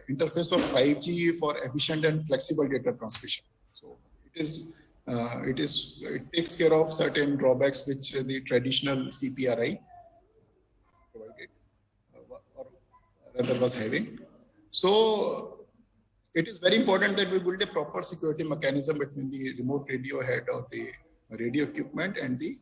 interface of 5G for efficient and flexible data transmission. So it takes care of certain drawbacks which the traditional CPRI provided or rather was having. So it is very important that we build a proper security mechanism between the remote radio head or the radio equipment and the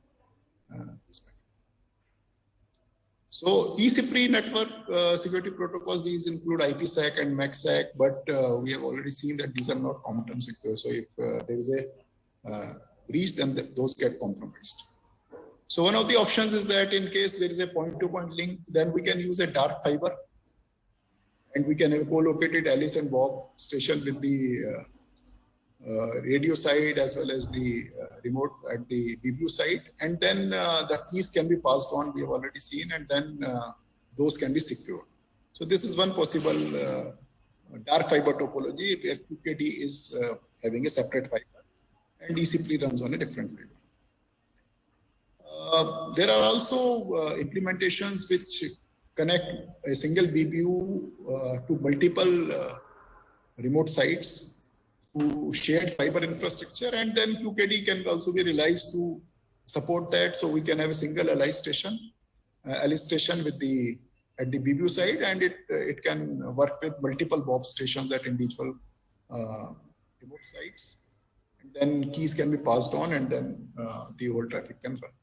So eCPRI network security protocols, these include IPsec and MACsec, but we have already seen that these are not common-term secure. So if there is a breach, then those get compromised. So one of the options is that in case there is a point-to-point link, then we can use a dark fiber, and we can have co-located Alice and Bob station with the radio side as well as the remote at the BBU side, and then the keys can be passed on, we have already seen, and then those can be secured. So this is one possible dark fiber topology where Qkd is having a separate fiber and eCPRI runs on a different fiber. There are also implementations which connect a single BBU to multiple remote sites to shared fiber infrastructure, and then Qkd can also be realized to support that. So we can have a single Alice station with the at the BBU side, and it can work with multiple Bob stations at individual remote sites, and then keys can be passed on, and then the whole traffic can run.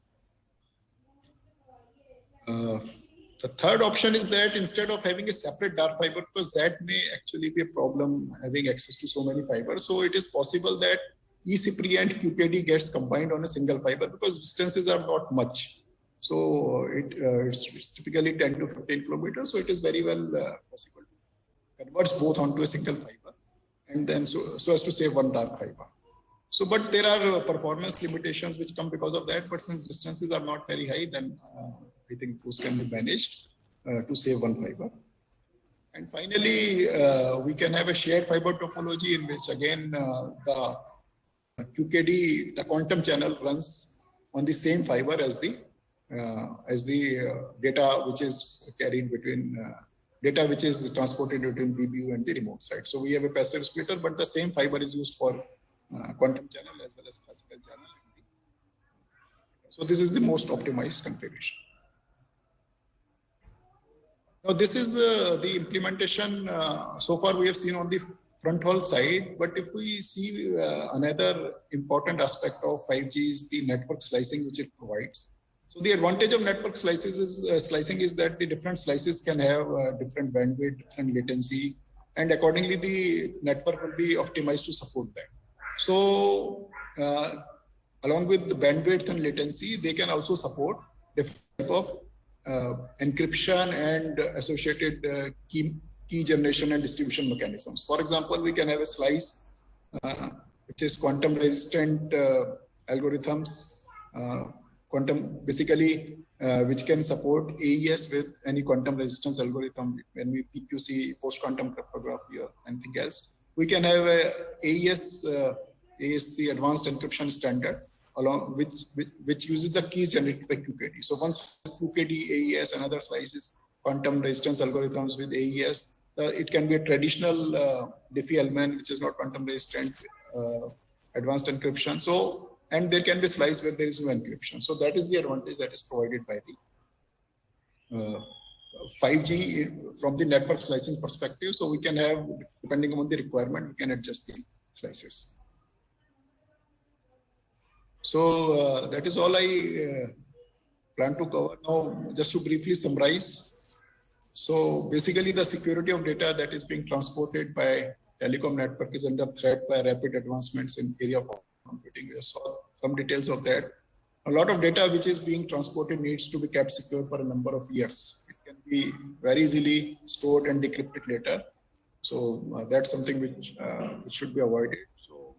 The third option is that instead of having a separate dark fiber, because that may actually be a problem having access to so many fibers, so it is possible that eCPRI and Qkd gets combined on a single fiber because distances are not much. So it's typically 10 to 15 kilometers. So it is very well possible to converge both onto a single fiber, and then so as to save one dark fiber. So, but there are performance limitations which come because of that. But since distances are not very high, then I think those can be managed to save one fiber. And finally, we can have a shared fiber topology in which again the Qkd, the quantum channel runs on the same fiber as the data which is carried between data which is transported between BBU and the remote side. So we have a passive splitter, but the same fiber is used for quantum channel as well as classical channel. So this is the most optimized configuration. Now this is the implementation so far we have seen on the front haul side, but if we see another important aspect of 5G is the network slicing which it provides. So the advantage of network slicing is that the different slices can have different bandwidth, different latency, and accordingly the network will be optimized to support that. So along with the bandwidth and latency, they can also support different type of encryption and associated key generation and distribution mechanisms. For example, we can have a slice which is quantum resistant algorithms, which can support AES with any quantum resistance algorithm. When we PQC, post quantum cryptography or anything else, we can have a AES, ASC advanced encryption standard along which uses the keys generated by Qkd. So once Qkd, AES, and other slices quantum resistance algorithms with AES, it can be a traditional Diffie-Hellman, which is not quantum resistant advanced encryption. So, and there can be slice where there is no encryption. So that is the advantage that is provided by the 5G from the network slicing perspective. So we can have, depending on the requirement, we can adjust the slices. So that is all I plan to cover. Now, just to briefly summarize. So basically the security of data that is being transported by telecom network is under threat by rapid advancements in area of computing. We saw some details of that. A lot of data which is being transported needs to be kept secure for a number of years. It can be very easily stored and decrypted later. So that's something which should be avoided. So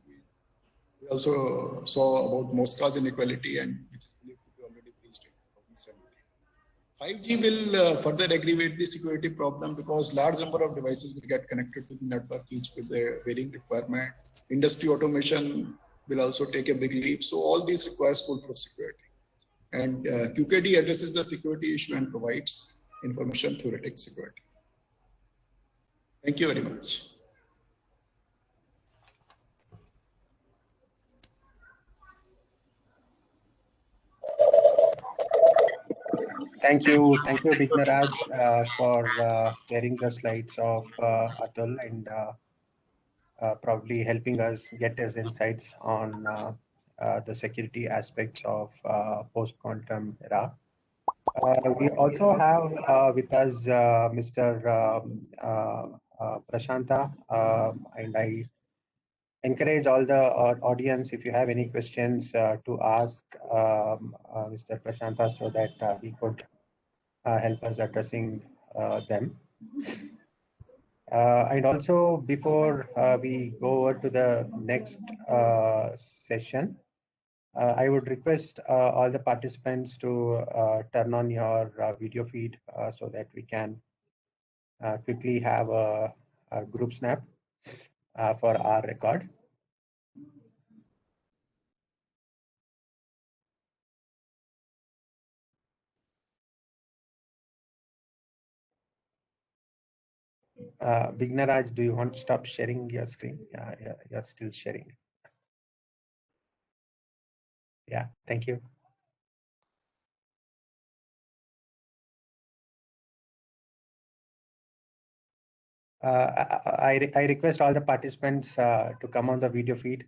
we also saw about Moscow's inequality, and which is believed to be already breached in 2017. 5G will further aggravate the security problem because large number of devices will get connected to the network, each with their varying requirement. Industry automation will also take a big leap. So all these requires foolproof security. And Qkd addresses the security issue and provides information theoretic security. Thank you very much. Thank you, Vigneraj, for sharing the slides of Atul and probably helping us get his insights on the security aspects of post-quantum era. We also have with us Mr. Prashanta, and I encourage all the audience, if you have any questions, to ask Mr. Prashanta so that he could help us addressing them. And also, before we go over to the next session, I would request all the participants to turn on your video feed so that we can quickly have a group snap for our record. Vigneraj, do you want to stop sharing your screen? Yeah, you're still sharing. Yeah, thank you. I request all the participants to come on the video feed.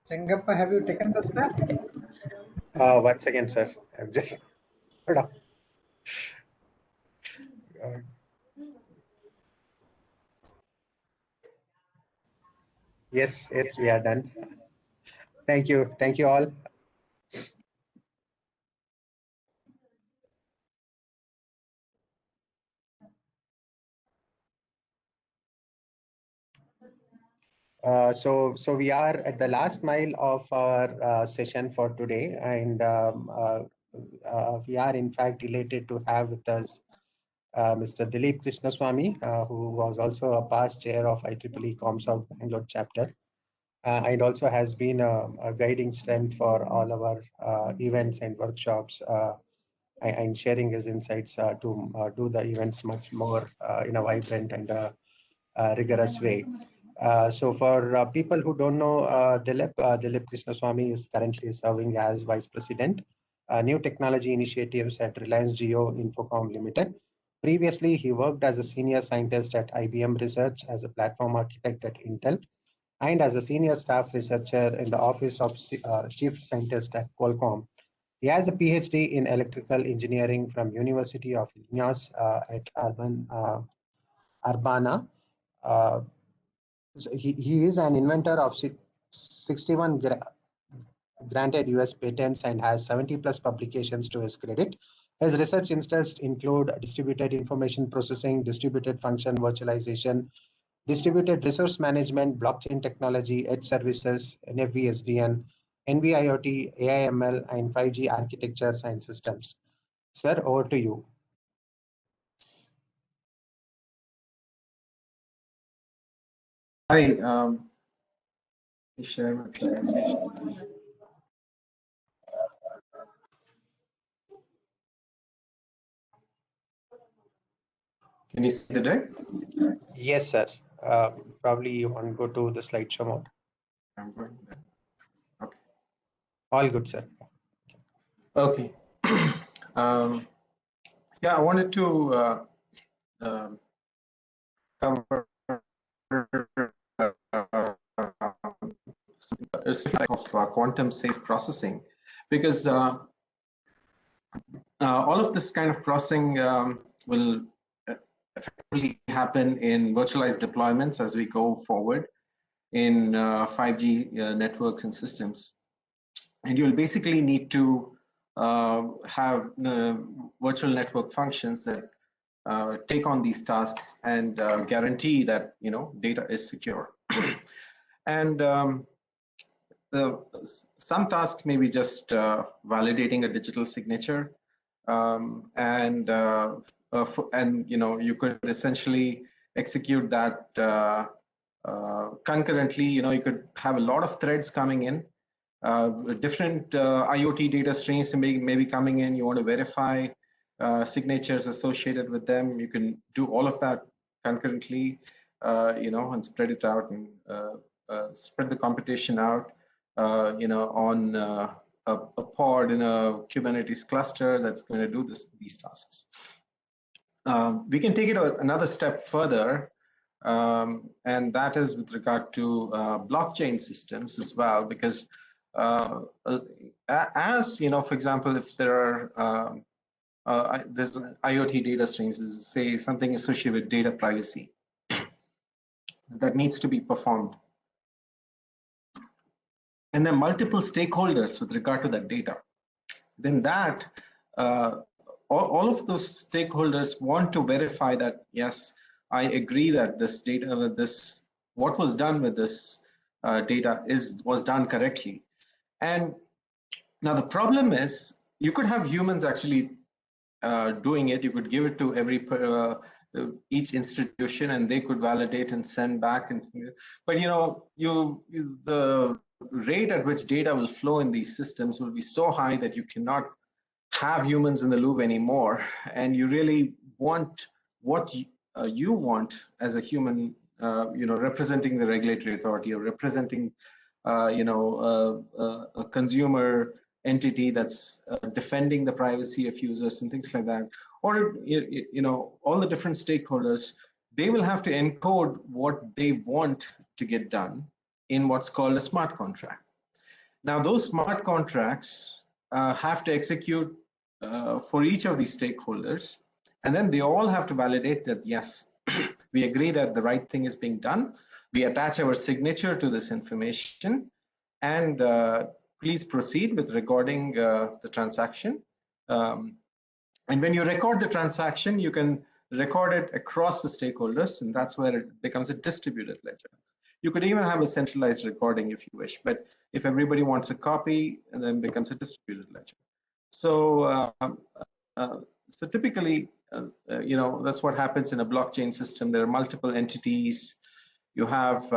Sengappa, have you taken the step? Once again, sir, I'm just hold on. Yes, we are done. Thank you all. So we are at the last mile of our session for today, and we are in fact delighted to have with us Mr. Dilip Krishnaswamy, who was also a past chair of IEEE COMSOC Bangalore chapter, and also has been a guiding strength for all our events and workshops, and sharing his insights to do the events much more in a vibrant and rigorous way. So for people who don't know Dilip Krishnaswamy is currently serving as Vice President, New Technology Initiatives at Reliance Jio Infocom Limited. Previously, he worked as a senior scientist at IBM Research, as a platform architect at Intel, and as a senior staff researcher in the Office of Chief Scientist at Qualcomm. He has a PhD in electrical engineering from University of Illinois at Urbana. He is an inventor of 61 granted US patents and has 70 plus publications to his credit. His research interests include distributed information processing, distributed function virtualization, distributed resource management, blockchain technology, edge services, NFV-SDN, NB-IoT, AI/ML, and 5G architectures and systems. Sir, over to you. Hi, share my presentation. Can you see the deck? Yes, sir. Probably you want to go to the slideshow mode. I'm going there. Okay. All good, sir. Okay. Yeah, I wanted to cover of quantum safe processing, because all of this kind of processing will effectively happen in virtualized deployments as we go forward in 5G networks and systems. And you'll basically need to have virtual network functions that take on these tasks and guarantee that data is secure. And some tasks may be just validating a digital signature, and you could essentially execute that concurrently. You could have a lot of threads coming in. Different IoT data streams may be coming in. You want to verify signatures associated with them. You can do all of that concurrently, and spread it out and spread the computation out, on a pod in a Kubernetes cluster that's going to do these tasks. We can take it another step further, and that is with regard to blockchain systems as well, because as for example, if there are there's IoT data streams, say something associated with data privacy that needs to be performed, and there are multiple stakeholders with regard to that data, then that all of those stakeholders want to verify that, yes, I agree that this data, what was done with this data was done correctly. And now the problem is, you could have humans actually doing it. You could give it to each institution, and they could validate and send back. But the rate at which data will flow in these systems will be so high that you cannot have humans in the loop anymore. And you really want what you want as a human, representing the regulatory authority, or representing a consumer entity that's defending the privacy of users and things like that, or all the different stakeholders. They will have to encode what they want to get done in what's called a smart contract. Now, those smart contracts have to execute for each of these stakeholders, and then they all have to validate that, yes, we agree that the right thing is being done. We attach our signature to this information, and please proceed with recording the transaction. And when you record the transaction, you can record it across the stakeholders, and that's where it becomes a distributed ledger. You could even have a centralized recording if you wish, but if everybody wants a copy, and then it becomes a distributed ledger. So, so typically, that's what happens in a blockchain system. There are multiple entities. You have,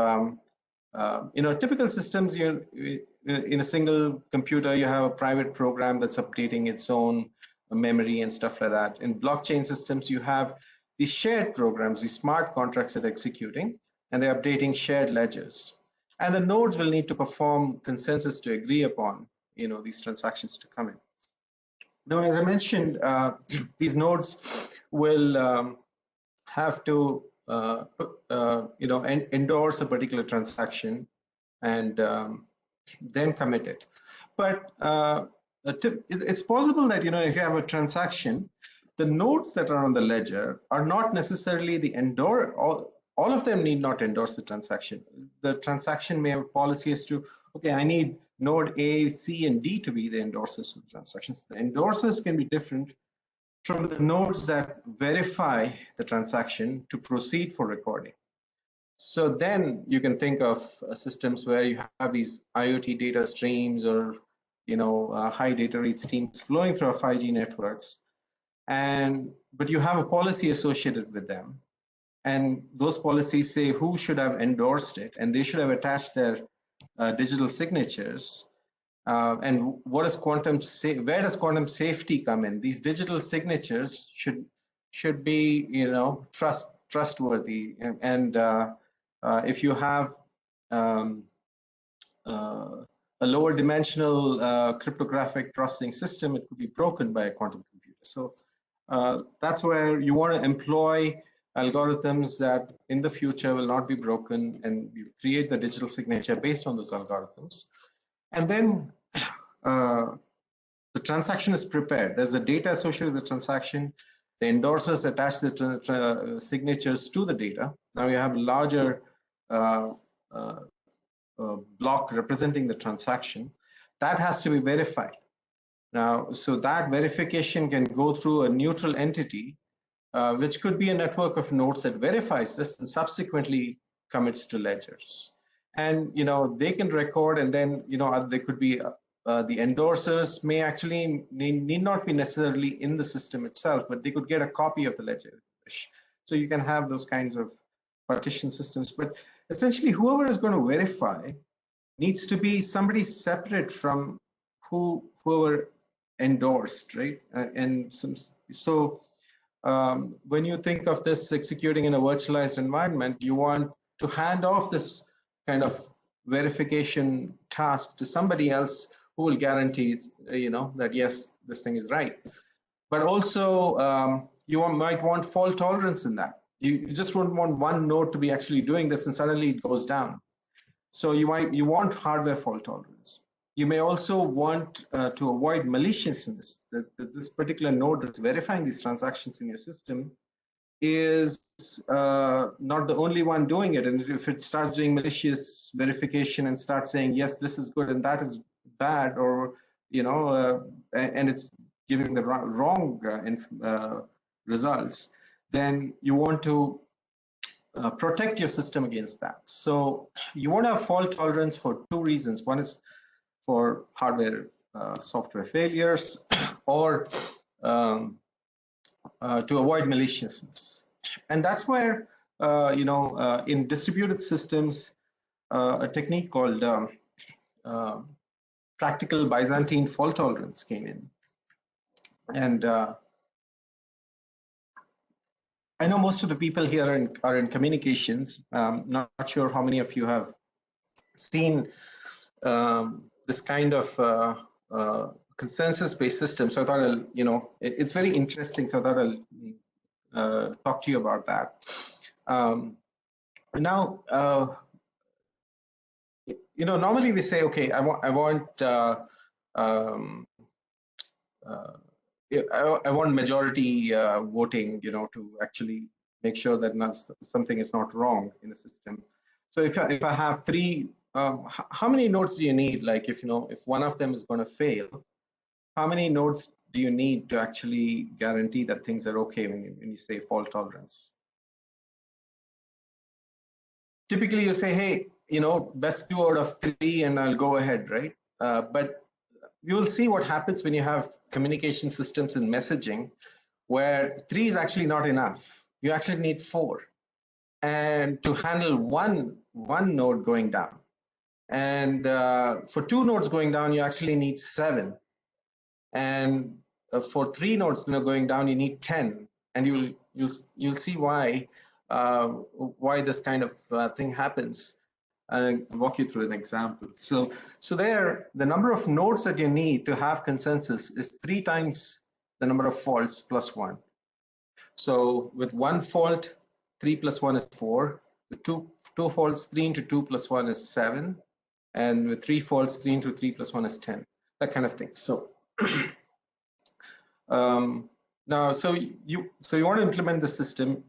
typical systems. In a single computer, you have a private program that's updating its own memory and stuff like that. In blockchain systems, you have these shared programs, these smart contracts that are executing, and they're updating shared ledgers. And the nodes will need to perform consensus to agree upon, these transactions to come in. Now, as I mentioned, these nodes will have to endorse a particular transaction and then commit it. But it's possible that if you have a transaction, the nodes that are on the ledger are not necessarily the all of them need not endorse the transaction. The transaction may have a policy as to, okay, I need node A, C, and D to be the endorsers of the transactions. The endorsers can be different from the nodes that verify the transaction to proceed for recording. So then you can think of systems where you have these IoT data streams or high data rate streams flowing through our 5G networks, but you have a policy associated with them, and those policies say who should have endorsed it, and they should have attached their digital signatures. And what is where does quantum safety come in? These digital signatures should be trustworthy, and if you have a lower dimensional cryptographic processing system, it could be broken by a quantum computer. So that's where you want to employ algorithms that in the future will not be broken, and you create the digital signature based on those algorithms. And then the transaction is prepared. There's the data associated with the transaction. The endorsers attach the signatures to the data. Now you have a larger block representing the transaction. That has to be verified. Now, so that verification can go through a neutral entity, which could be a network of nodes that verifies this and subsequently commits to ledgers. And they can record, and then there could be the endorsers may actually need not be necessarily in the system itself, but they could get a copy of the ledger. So you can have those kinds of partition systems. But essentially, whoever is going to verify needs to be somebody separate from whoever endorsed, right? So when you think of this executing in a virtualized environment, you want to hand off this kind of verification task to somebody else who will guarantee that yes, this thing is right. But also you might want fault tolerance in that. You just don't want one node to be actually doing this and suddenly it goes down. So you want hardware fault tolerance. You may also want to avoid maliciousness, that this particular node that's verifying these transactions in your system is not the only one doing it. And if it starts doing malicious verification and starts saying, yes, this is good and that is bad, or, and it's giving the wrong results, then you want to protect your system against that. So you want to have fault tolerance for two reasons. One is for hardware software failures, or to avoid maliciousness. And that's where in distributed systems a technique called practical Byzantine fault tolerance came in. And I know most of the people here are in communications. Not sure how many of you have seen this kind of consensus-based system. So I thought it's very interesting. So I thought I'll talk to you about that. Now, normally we say, okay, I want majority voting, to actually make sure that something is not wrong in the system. So if I have three, how many nodes do you need? Like if one of them is going to fail, how many nodes do you need to actually guarantee that things are okay when you say fault tolerance? Typically you say, hey, best 2 out of 3 and I'll go ahead, right? But you will see what happens when you have communication systems and messaging, where 3 is actually not enough. You actually need 4, and to handle one node going down. And for 2 nodes going down, you actually need 7. And for 3 nodes going down, you need 10. And you'll see why this kind of thing happens. I'll walk you through an example. So there, the number of nodes that you need to have consensus is 3 times the number of faults plus 1. So with one fault, 3 plus 1 is 4. With two faults, 3 into 2 plus 1 is 7. And with 3 faults, 3 into 3 plus 1 is 10. That kind of thing. So now, so you want to implement the system.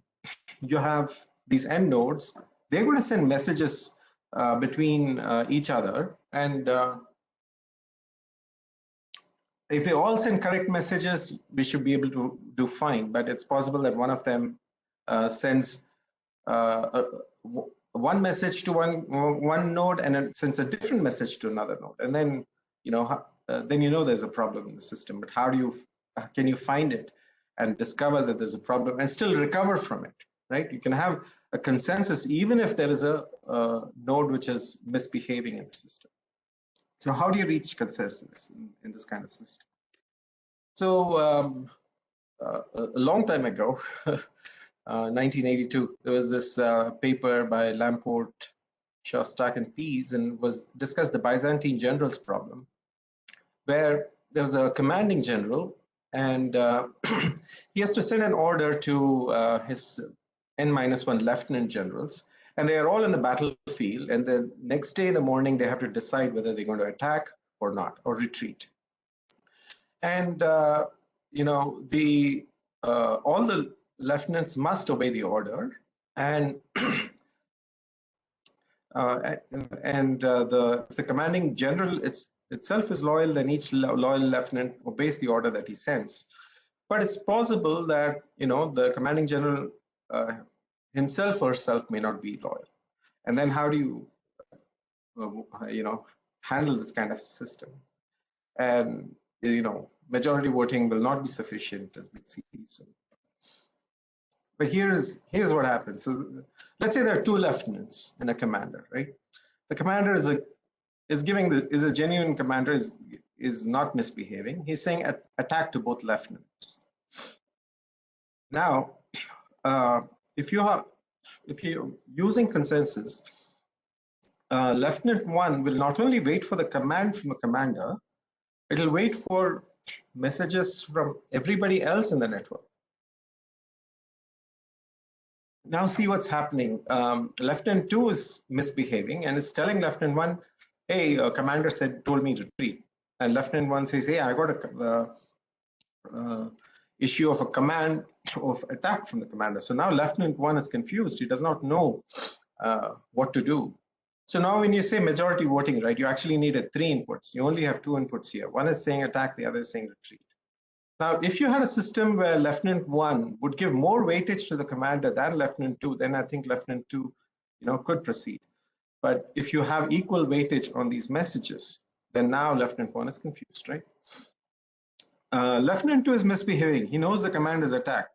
You have these end nodes. They're going to send messages between each other, and if they all send correct messages, we should be able to do fine. But it's possible that one of them sends one message to one node and it sends a different message to another node, and then there's a problem in the system. But how can you find it and discover that there's a problem and still recover from it, right? You can have a consensus even if there is a node which is misbehaving in the system. So how do you reach consensus in this kind of system? So a long time ago, 1982, there was this paper by Lamport, Shostak, and Pease, and was discussed the Byzantine generals problem, where there was a commanding general, and he has to send an order to his N-1 lieutenant generals, and they are all in the battlefield, and the next day in the morning they have to decide whether they're going to attack or not, or retreat. And all the lieutenants must obey the order, and the commanding general itself is loyal, then each loyal lieutenant obeys the order that he sends. But it's possible that the commanding general himself or herself may not be loyal. And then how do you handle this kind of system? And majority voting will not be sufficient, as we see soon. But here's what happens. So let's say there are two lieutenants and a commander, right? The commander is a genuine commander, is not misbehaving. He's saying attack to both lieutenants. Now, if you're using consensus, Lieutenant 1 will not only wait for the command from the commander, it will wait for messages from everybody else in the network. Now see what's happening. Lieutenant 2 is misbehaving and is telling Lieutenant 1, hey, commander told me to retreat. And Lieutenant 1 says, hey, I got a issue of a command of attack from the commander. So now Lieutenant 1 is confused. He does not know what to do. So now when you say majority voting, right, you actually needed 3 inputs. You only have 2 inputs here. One is saying attack, the other is saying retreat. Now, if you had a system where Lieutenant 1 would give more weightage to the commander than Lieutenant 2, then I think Lieutenant 2, could proceed. But if you have equal weightage on these messages, then now Lieutenant 1 is confused, right? Lieutenant 2 is misbehaving. He knows the command is attack,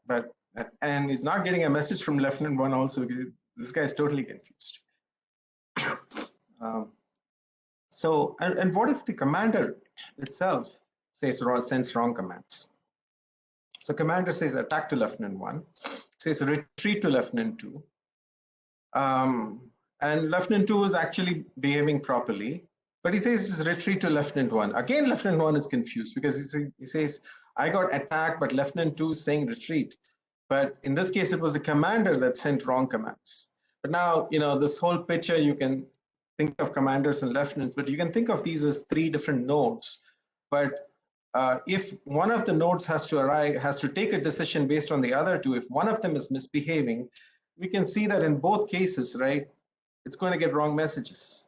and he's not getting a message from Lieutenant 1 also, because this guy is totally confused. And what if the commander itself sends wrong commands? So commander says attack to Lieutenant 1, says retreat to Lieutenant 2, and Lieutenant 2 is actually behaving properly, but he says retreat to Lieutenant 1. Again, Lieutenant 1 is confused because he says, I got attack, but Lieutenant 2 is saying retreat. But in this case, it was the commander that sent wrong commands. But now, this whole picture, you can think of commanders and lieutenants, but you can think of these as 3 different nodes. But if one of the nodes has to take a decision based on the other 2, if one of them is misbehaving, we can see that in both cases, right, it's going to get wrong messages.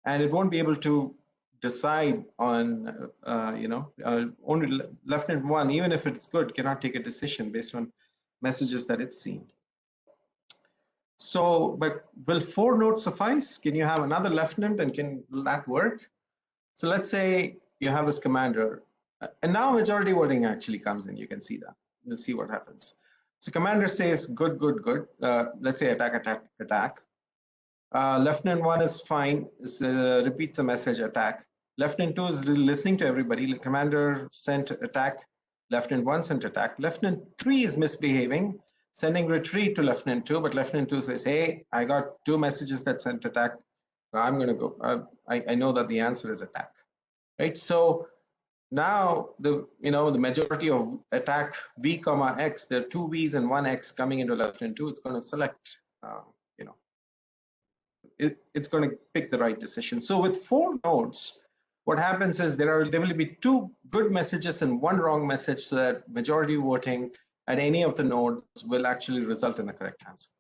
And it won't be able to decide on, only Lieutenant 1, even if it's good, cannot take a decision based on messages that it's seen. So, but will 4 nodes suffice? Can you have another lieutenant and will that work? So let's say you have this commander, and now majority voting actually comes in. You can see that. Let's see what happens. So commander says good, good, good. Let's say attack, attack, attack. Lieutenant 1 is fine, repeats a message attack. Lieutenant 2 is listening to everybody. The commander sent attack. Lieutenant 1 sent attack. Lieutenant 3 is misbehaving, sending retreat to Lieutenant 2, but Lieutenant 2 says, hey, I got 2 messages that sent attack. I'm going to go. I know that the answer is attack, right? So now the majority of attack v comma x, there are two v's and one x coming into left-hand 2. It's going to select, it's going to pick the right decision. So with 4 nodes, what happens is there will be 2 good messages and 1 wrong message, so that majority voting at any of the nodes will actually result in the correct answer.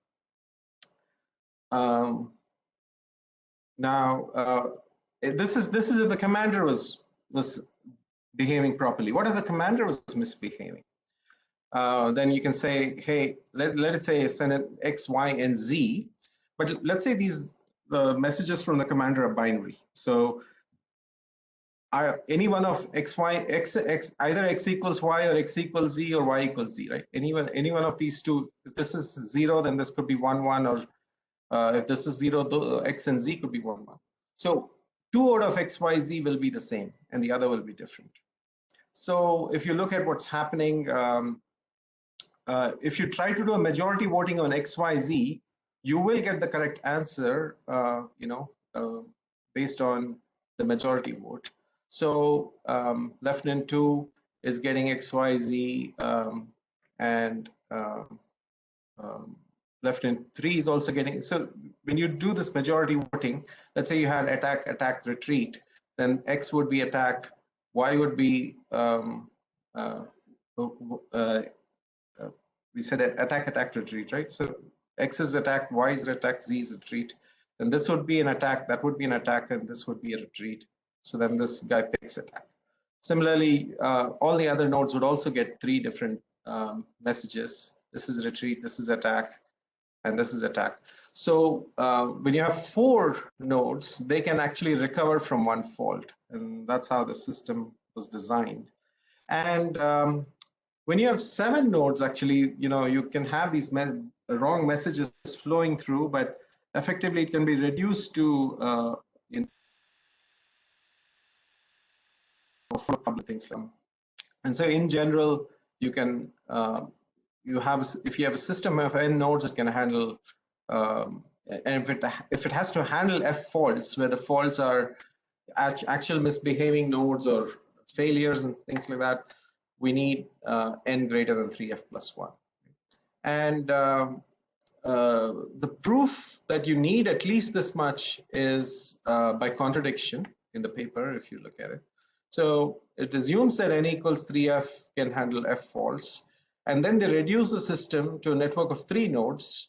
This is if the commander was behaving properly. What if the commander was misbehaving? Then you can say, hey, let it say send it X, Y, and Z, but let's say the messages from the commander are binary. So any one of X, Y, X, either X equals Y or X equals Z or Y equals Z, right? Any one of these two. If this is 0, then this could be 1, 1, or if this is 0, X and Z could be 1, 1. So 2 out of X, Y, Z will be the same, and the other will be different. So if you look at what's happening, if you try to do a majority voting on X, Y, Z, you will get the correct answer, based on the majority vote. So left-hand 2 is getting X, Y, Z, and left-hand 3 is also getting. So when you do this majority voting, let's say you had attack, attack, retreat, then X would be attack, Y would be we said attack, attack, retreat, right? So X is attack, Y is attack, Z is retreat. Then this would be an attack, that would be an attack, and this would be a retreat. So then this guy picks attack. Similarly, all the other nodes would also get 3 different messages. This is retreat, this is attack, and this is attack. So when you have 4 nodes, they can actually recover from 1 fault. And that's how the system was designed. And when you have 7 nodes, actually, you can have these wrong messages flowing through, but effectively it can be reduced to for a couple of things. And so in general, you can if you have a system of n nodes, it can handle and if it has to handle f faults, where the faults are actual misbehaving nodes or failures and things like that, we need n greater than 3f plus 1. And the proof that you need at least this much is by contradiction in the paper, if you look at it. So it assumes that n equals 3f can handle f faults, and then they reduce the system to a network of 3 nodes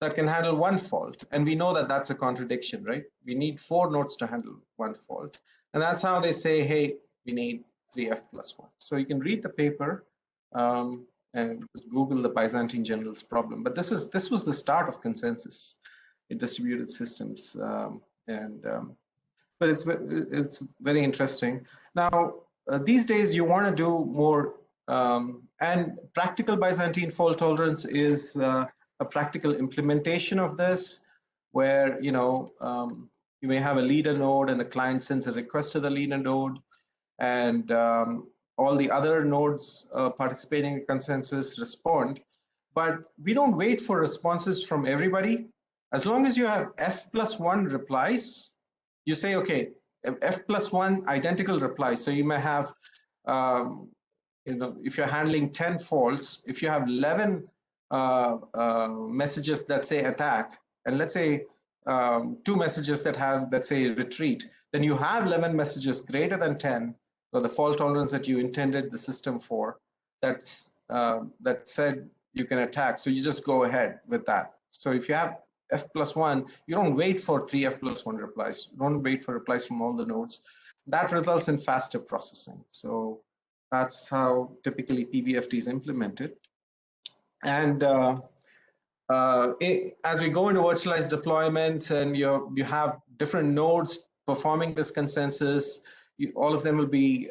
that can handle 1 fault. And we know that that's a contradiction, right? We need 4 nodes to handle 1 fault. And that's how they say, hey, we need 3f plus 1. So you can read the paper and just Google the Byzantine generals problem. But this was the start of consensus in distributed systems. But it's very interesting. Now, these days you want to do more, and practical Byzantine fault tolerance is a practical implementation of this, where you may have a leader node and the client sends a request to the leader node, and all the other nodes participating in consensus respond. But we don't wait for responses from everybody. As long as you have f plus 1 replies, you say, okay, f plus 1 identical replies. So you may have, if you're handling 10 faults, if you have 11 messages that say attack, and let's say 2 messages that have, let's say, retreat, then you have 11 messages greater than 10, or the fault tolerance that you intended the system for, that said you can attack. So you just go ahead with that. So if you have f plus 1, you don't wait for 3f plus 1 replies. You don't wait for replies from all the nodes. That results in faster processing. So that's how typically PBFT is implemented. And as we go into virtualized deployments and you have different nodes performing this consensus, all of them will be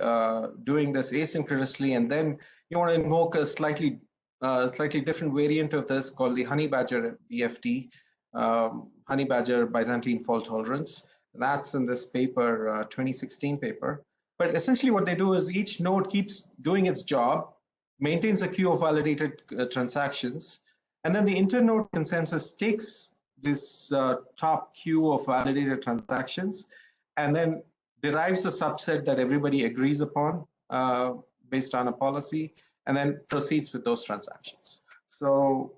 doing this asynchronously, and then you want to invoke a slightly different variant of this called the Honey Badger BFT, Honey Badger Byzantine fault tolerance. That's in this paper, 2016 paper. But essentially what they do is each node keeps doing its job, maintains a queue of validated transactions, and then the internode consensus takes this top queue of validated transactions and then derives a subset that everybody agrees upon based on a policy, and then proceeds with those transactions. So,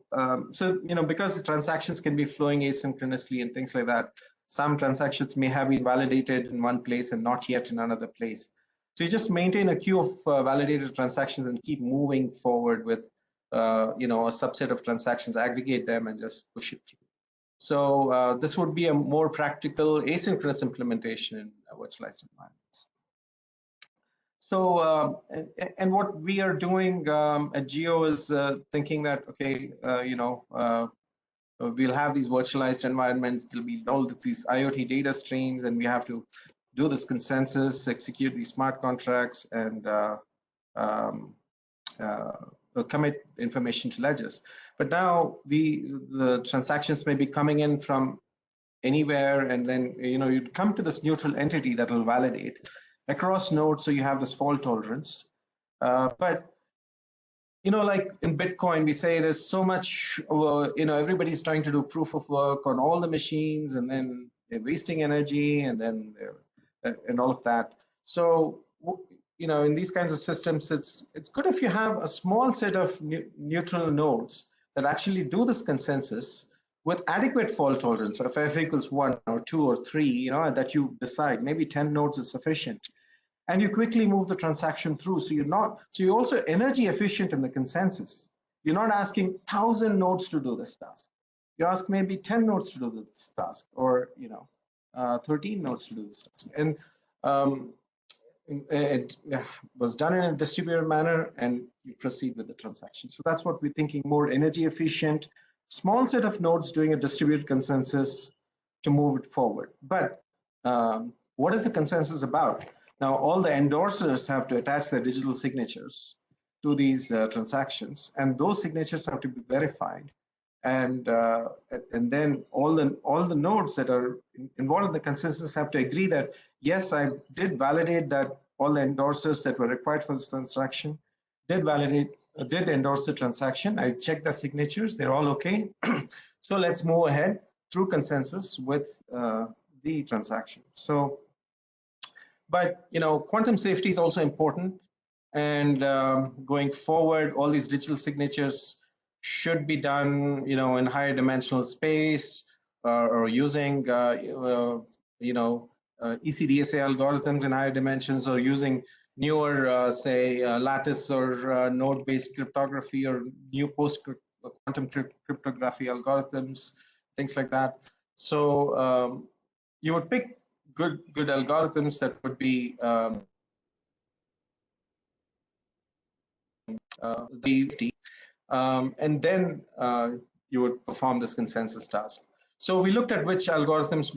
because transactions can be flowing asynchronously and things like that, some transactions may have been validated in one place and not yet in another place. So you just maintain a queue of validated transactions and keep moving forward with, a subset of transactions, aggregate them and just push it through. So this would be a more practical asynchronous implementation in virtualized environments. So, and what we are doing at Geo is thinking that, okay, we'll have these virtualized environments, there'll be all these IoT data streams, and we have to do this consensus, execute these smart contracts, and commit information to ledgers. But now the transactions may be coming in from anywhere, and then you'd come to this neutral entity that will validate across nodes, so you have this fault tolerance. But like in Bitcoin, we say there's so much, everybody's trying to do proof of work on all the machines, and then they're wasting energy, and then and all of that. So, in these kinds of systems, it's good if you have a small set of neutral nodes that actually do this consensus with adequate fault tolerance. So if f equals 1 or 2 or 3, that you decide, maybe 10 nodes is sufficient. And you quickly move the transaction through. So you're also energy efficient in the consensus. You're not asking 1,000 nodes to do this task. You ask maybe 10 nodes to do this task, or 13 nodes to do this task. And it was done in a distributed manner, and you proceed with the transaction. So that's what we're thinking: more energy efficient, small set of nodes doing a distributed consensus to move it forward. But what is the consensus about? Now, all the endorsers have to attach their digital signatures to these transactions, and those signatures have to be verified. And then all the nodes that are involved in the consensus have to agree that, yes, I did validate that all the endorsers that were required for this transaction did endorse the transaction. I checked the signatures; they're all okay. So let's move ahead through consensus with the transaction. So, but quantum safety is also important, and going forward, all these digital signatures should be done, in higher dimensional space, or using, ECDSA algorithms in higher dimensions, or using newer, say, lattice or node-based cryptography, or new post-quantum cryptography algorithms, things like that. So you would pick good algorithms that would be and then you would perform this consensus task. So we looked at which algorithms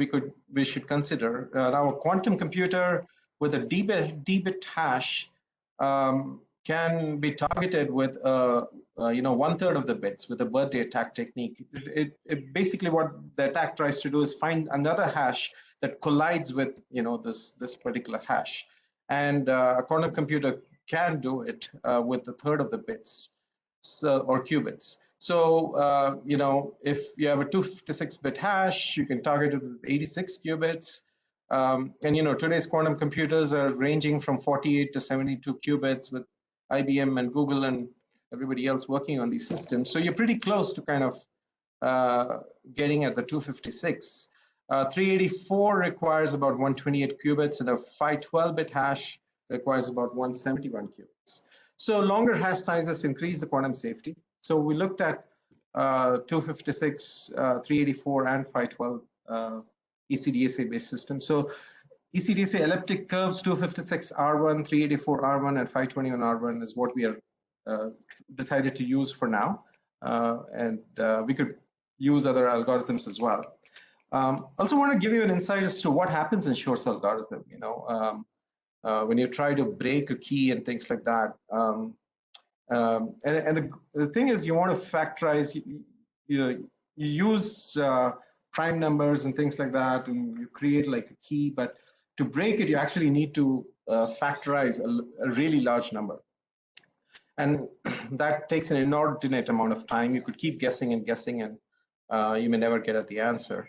we should consider. Now, a quantum computer with a d-bit hash can be targeted with 1/3 of the bits with a birthday attack technique. It basically, what the attack tries to do is find another hash that collides with this particular hash, and a quantum computer can do it with 1/3 of the bits, or qubits. So if you have a 256-bit hash, you can target it with 86 qubits. And today's quantum computers are ranging from 48 to 72 qubits, with IBM and Google and everybody else working on these systems. So you're pretty close to kind of getting at the 256. 384 requires about 128 qubits, and a 512-bit hash requires about 171 qubits. So longer hash sizes increase the quantum safety. So we looked at 256, 384, and 512 ECDSA-based systems. So ECDSA elliptic curves, 256 R1, 384 R1, and 521 R1 is what we are decided to use for now. And we could use other algorithms as well. Also want to give you an insight as to what happens in Shor's algorithm. When you try to break a key and things like that. And the thing is, you want to factorize, you use prime numbers and things like that, and you create like a key, but to break it, you actually need to factorize a really large number. And that takes an inordinate amount of time. You could keep guessing and guessing, and you may never get at the answer.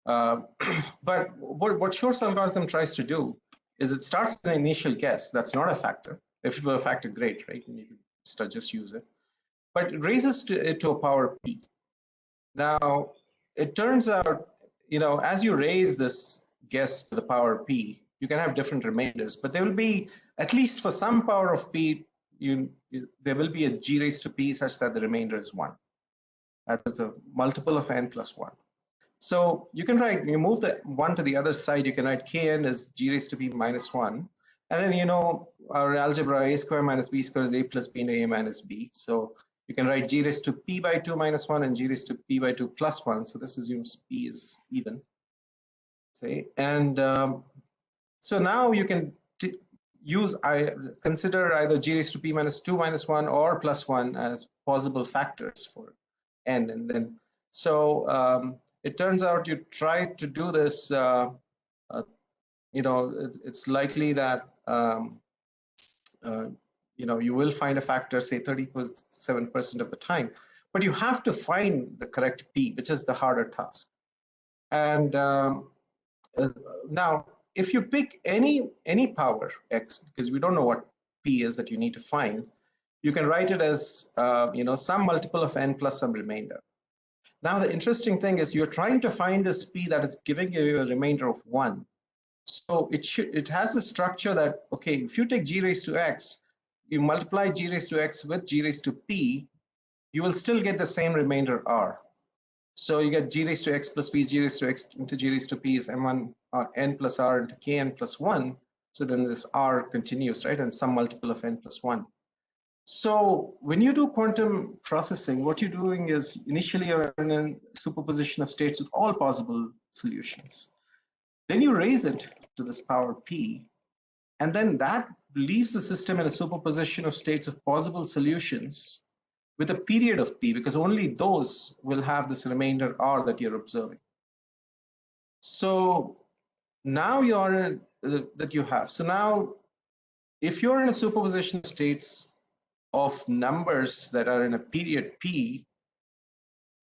But what Shor's algorithm tries to do is it starts with an initial guess. That's not a factor. If it were a factor, great, right? And you could just use it. But it raises it to a power p. Now, it turns out, as you raise this guess to the power p, you can have different remainders, but there will be, at least for some power of p, there will be a g raised to p such that the remainder is 1. That is a multiple of n plus 1. So you can write, you move the 1 to the other side, you can write kn as g raised to p minus 1. And then, our algebra, a square minus b square is a plus b into a minus b. So you can write g raised to p by 2 minus 1 and g raised to p by 2 plus 1. So this assumes p is even. Say, and so now you can consider either g raised to p minus 2 minus 1 or plus 1 as possible factors for n. And then, so it turns out you try to do this, it's likely that, you will find a factor, say 37% of the time, but you have to find the correct p, which is the harder task. And now, if you pick any power x, because we don't know what p is that you need to find, you can write it as some multiple of n plus some remainder. Now, the interesting thing is you're trying to find this p that is giving you a remainder of 1. So it has a structure that, okay, if you take g raised to x, you multiply g raised to x with g raised to p, you will still get the same remainder r. So you get g raised to x plus p is g raised to x into g raised to p is m1 n plus r into kn plus 1. So then this r continues, right? And some multiple of n plus 1. So when you do quantum processing, what you're doing is initially you're in a superposition of states with all possible solutions. Then you raise it to this power p, and then that leaves the system in a superposition of states of possible solutions with a period of p, because only those will have this remainder r that you're observing. So now you're so now if you're in a superposition of states of numbers that are in a period p,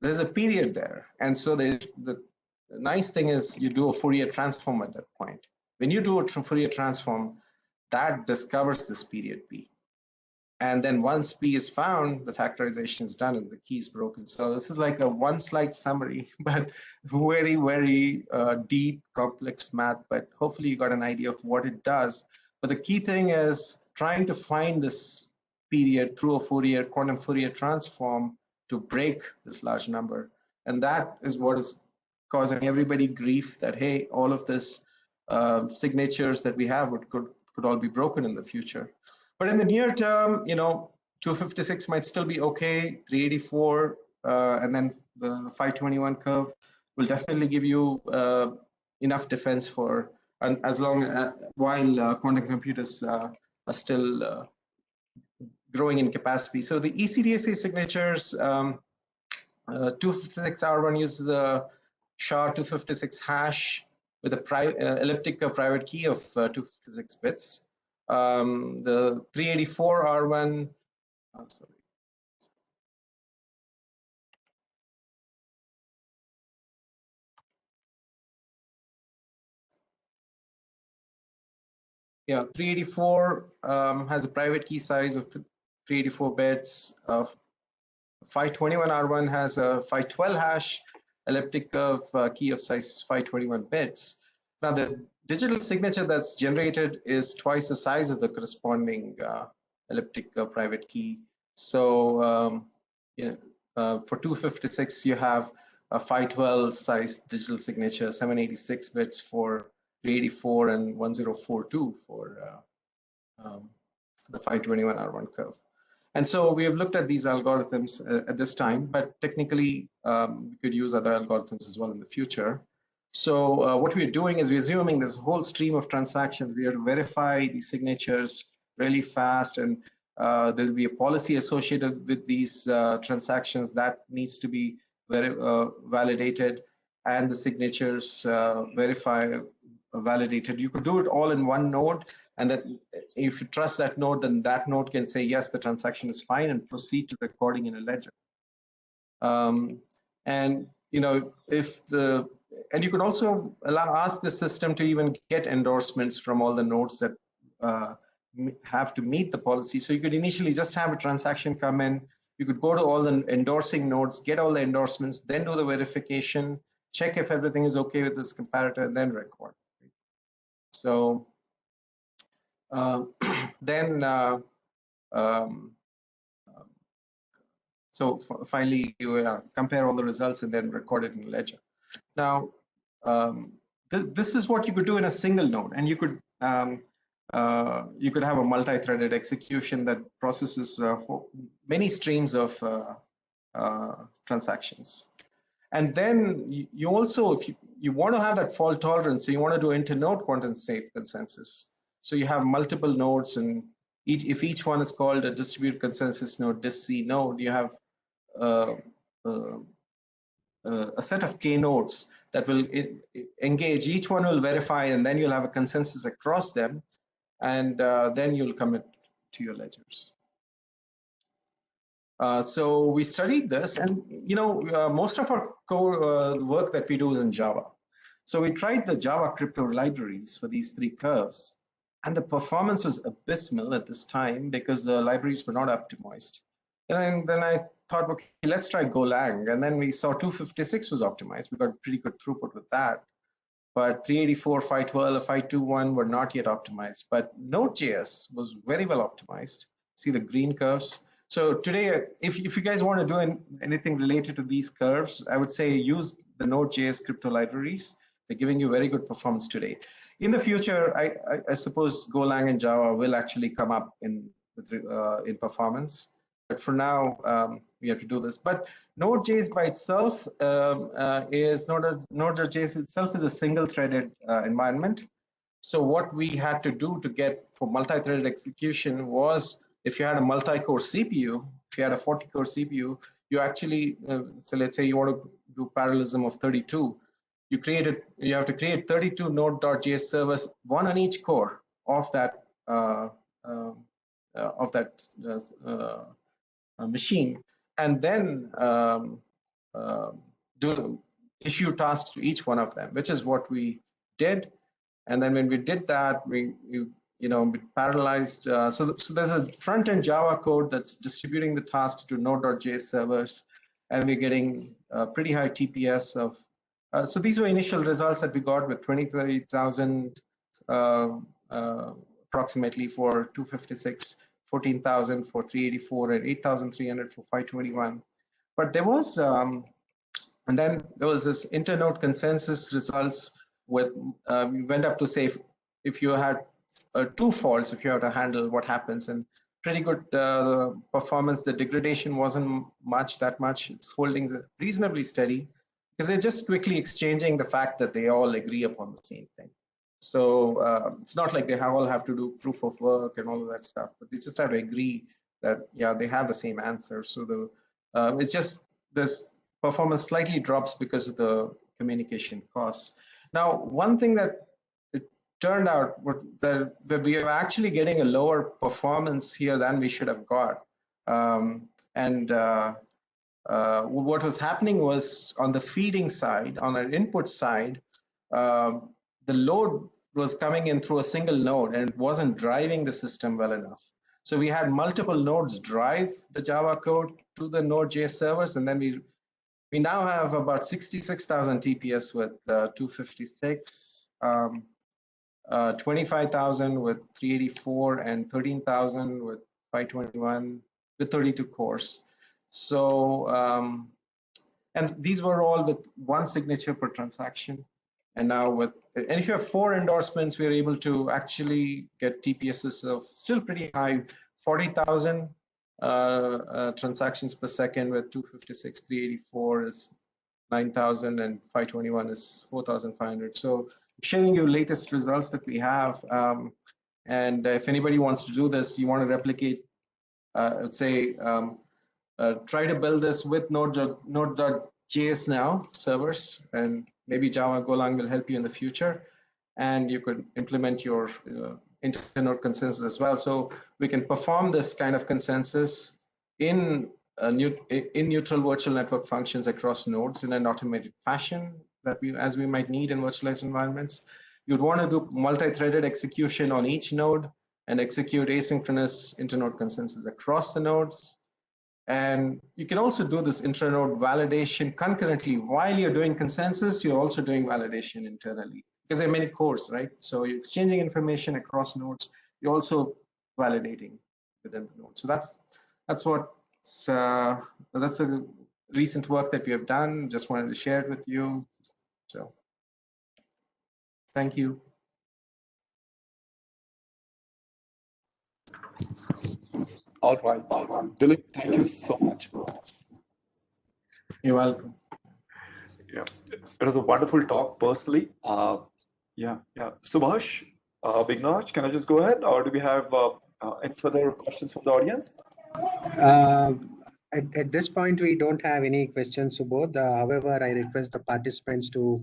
there's a period there. And so the nice thing is you do a Fourier transform at that point. When you do a Fourier transform, that discovers this period p. And then once p is found, the factorization is done and the key is broken. So this is like a one slide summary, but very, very deep, complex math, but hopefully you got an idea of what it does. But the key thing is trying to find this period through a quantum Fourier transform to break this large number. And that is what is causing everybody grief, that, hey, all of this signatures that we have could all be broken in the future. But in the near term, 256 might still be okay, 384, and then the 521 curve will definitely give you enough defense for, and as long while quantum computers are still growing in capacity. So the ECDSA signatures, 256R1 uses a SHA-256 hash with a elliptic private key of 256 bits. The 384R1, sorry. Yeah, 384 has a private key size of 384 bits. 521R1 has a 512 hash elliptic curve key of size 521 bits. Now the digital signature that's generated is twice the size of the corresponding elliptic private key. So for 256 you have a 512 size digital signature, 786 bits for 384 and 1042 for the 521R1 curve. And so we have looked at these algorithms at this time, but technically we could use other algorithms as well in the future. So what we're doing is we're assuming this whole stream of transactions. We have to verify these signatures really fast, and there'll be a policy associated with these transactions that needs to be validated, and the signatures validated. You could do it all in one node, and that if you trust that node, then that node can say, yes, the transaction is fine, and proceed to recording in a ledger. And if the and you could also ask the system to even get endorsements from all the nodes that have to meet the policy. So you could initially just have a transaction come in. You could go to all the endorsing nodes, get all the endorsements, then do the verification, check if everything is okay with this comparator, and then record. So then finally you compare all the results and then record it in a ledger. Now this is what you could do in a single node, and you could have a multi-threaded execution that processes many streams of transactions. And then you also, if you want to have that fault tolerance, so you want to do inter-node quantum safe consensus. So you have multiple nodes, and if each one is called a distributed consensus node, DISC node, you have a set of K nodes that will engage. Each one will verify, and then you'll have a consensus across them, and then you'll commit to your ledgers. So we studied this, and most of our core work that we do is in Java. So we tried the Java crypto libraries for these three curves, and the performance was abysmal at this time because the libraries were not optimized. And then I thought, okay, let's try Golang, and then we saw 256 was optimized. We got pretty good throughput with that, but 384, 512, 521 were not yet optimized. But Node.js was very well optimized. See the green curves. So today, if you guys want to do anything related to these curves, I would say use the Node.js crypto libraries. They're giving you very good performance today. In the future, I suppose Golang and Java will actually come up in performance. But for now, we have to do this. But Node.js by itself Node.js itself is a single-threaded environment. So what we had to do to get for multi-threaded execution was, if you had a multi-core CPU, if you had a 40-core CPU, you actually, so let's say you want to do parallelism of 32, you have to create 32 Node.js servers, one on each core of that machine, and then issue tasks to each one of them, which is what we did. And then when we did that, we parallelized. So there's a front-end Java code that's distributing the tasks to Node.js servers, and we're getting pretty high TPS of. So these were initial results that we got with 23,000 approximately for 256, 14,000 for 384, and 8,300 for 521. But there was, and then there was this internode consensus results with, we went up to say if you had 2 faults, if you have to handle what happens, and pretty good performance. The degradation wasn't that much. It's holding reasonably steady because they're just quickly exchanging the fact that they all agree upon the same thing. So it's not like they all have to do proof of work and all of that stuff, but they just have to agree that, yeah, they have the same answer. So it's just this performance slightly drops because of the communication costs. Now, one thing that it turned out that we are actually getting a lower performance here than we should have got. What was happening was on the feeding side, on our input side, the load was coming in through a single node and it wasn't driving the system well enough. So we had multiple nodes drive the Java code to the Node.js servers, and then we now have about 66,000 TPS with 256, 25,000 with 384, and 13,000 with 521 with 32 cores. So, and these were all with 1 signature per transaction. And now and if you have 4 endorsements, we are able to actually get TPSs of still pretty high, 40,000 transactions per second with 256, 384 is 9,000, and 521 is 4,500. So I'm sharing you latest results that we have. And if anybody wants to do this, you want to replicate, let's say, try to build this with Node.js now servers, and maybe Java Golang will help you in the future. And you could implement your inter-node consensus as well. So we can perform this kind of consensus in neutral virtual network functions across nodes in an automated fashion as we might need in virtualized environments. You'd want to do multi-threaded execution on each node and execute asynchronous internode consensus across the nodes. And you can also do this intranode validation concurrently. While you're doing consensus, you're also doing validation internally, because there are many cores, right? So you're exchanging information across nodes. You're also validating within the node. So that's a recent work that we have done. Just wanted to share it with you. So thank you. All right. Dilip, thank you so much. You're welcome. Yeah, it was a wonderful talk personally. Yeah. Subhash, Bignaj, can I just go ahead, or do we have any further questions from the audience? At this point, we don't have any questions, Subodh. However, I request the participants to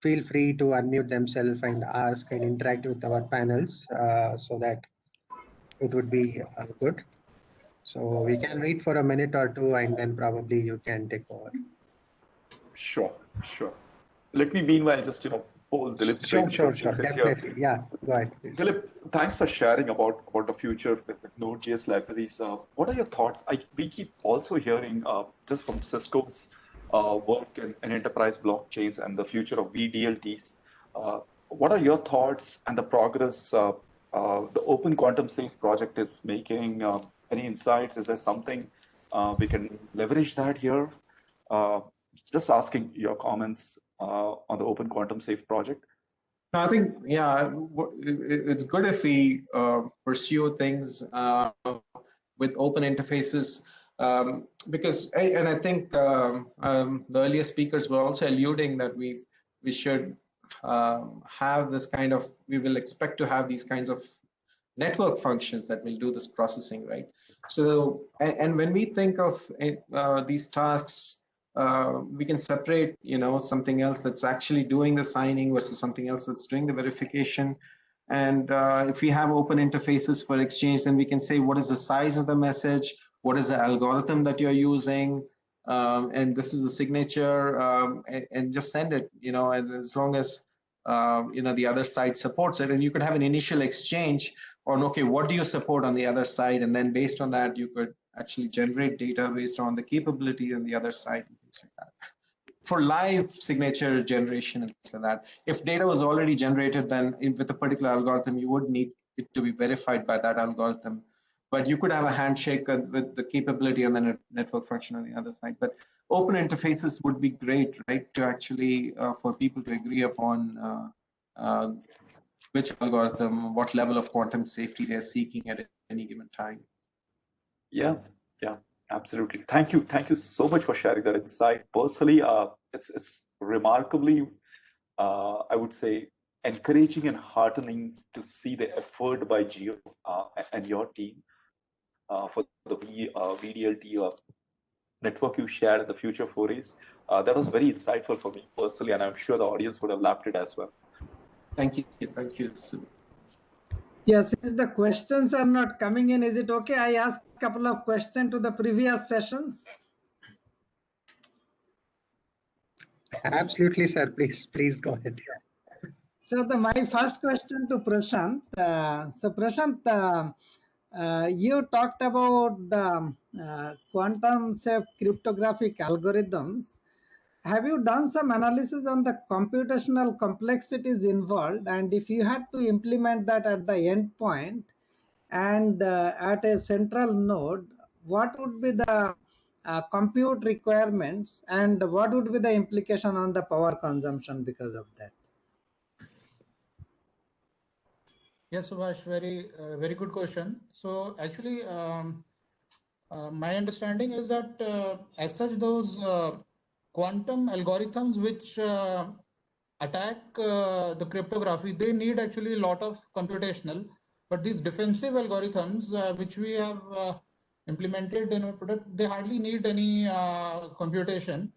feel free to unmute themselves and ask and interact with our panels so that it would be good. So we can wait for a minute or two and then probably you can take over. Sure. Let me meanwhile just poll Dilip's brain. Sure, definitely. Yeah, go ahead, please. Dilip, thanks for sharing about the future of Node.js libraries. What are your thoughts? We keep also hearing just from Cisco's work in enterprise blockchains and the future of VDLTs. What are your thoughts and the progress the Open Quantum Safe project is making? Any insights? Is there something we can leverage that here? Just asking your comments on the Open Quantum Safe project. I think, yeah, it's good if we pursue things with open interfaces, because, and I think the earlier speakers were also alluding that we should have this kind of, we will expect to have these kinds of network functions that will do this processing, right? So, and when we think of these tasks, we can separate, something else that's actually doing the signing versus something else that's doing the verification. And if we have open interfaces for exchange, then we can say, what is the size of the message? What is the algorithm that you're using? And this is the signature, and just send it, and as long as, the other side supports it. And you could have an initial exchange on, okay, what do you support on the other side? And then based on that, you could actually generate data based on the capability on the other side and things like that. For live signature generation and things like that, if data was already generated, then with a particular algorithm, you would need it to be verified by that algorithm. But you could have a handshake with the capability and then a network function on the other side. But open interfaces would be great, right? To actually, for people to agree upon which algorithm, what level of quantum safety they're seeking at any given time. Yeah, absolutely. Thank you so much for sharing that insight. Personally, it's remarkably, I would say, encouraging and heartening to see the effort by Geo and your team for the VDLT network you shared in the future forays. That was very insightful for me personally, and I'm sure the audience would have lapped it as well. Thank you. Yes, since the questions are not coming in, is it okay I ask a couple of questions to the previous sessions? Absolutely, sir. Please go ahead. So my first question to Prashant. Prashant, you talked about the quantum safe cryptographic algorithms. Have you done some analysis on the computational complexities involved? And if you had to implement that at the endpoint and at a central node, what would be the compute requirements and what would be the implication on the power consumption because of that? Yes, Subhash, very good question. So actually, my understanding is that as such, those quantum algorithms which attack the cryptography, they need actually a lot of computational. But these defensive algorithms, which we have implemented in our product, they hardly need any computation.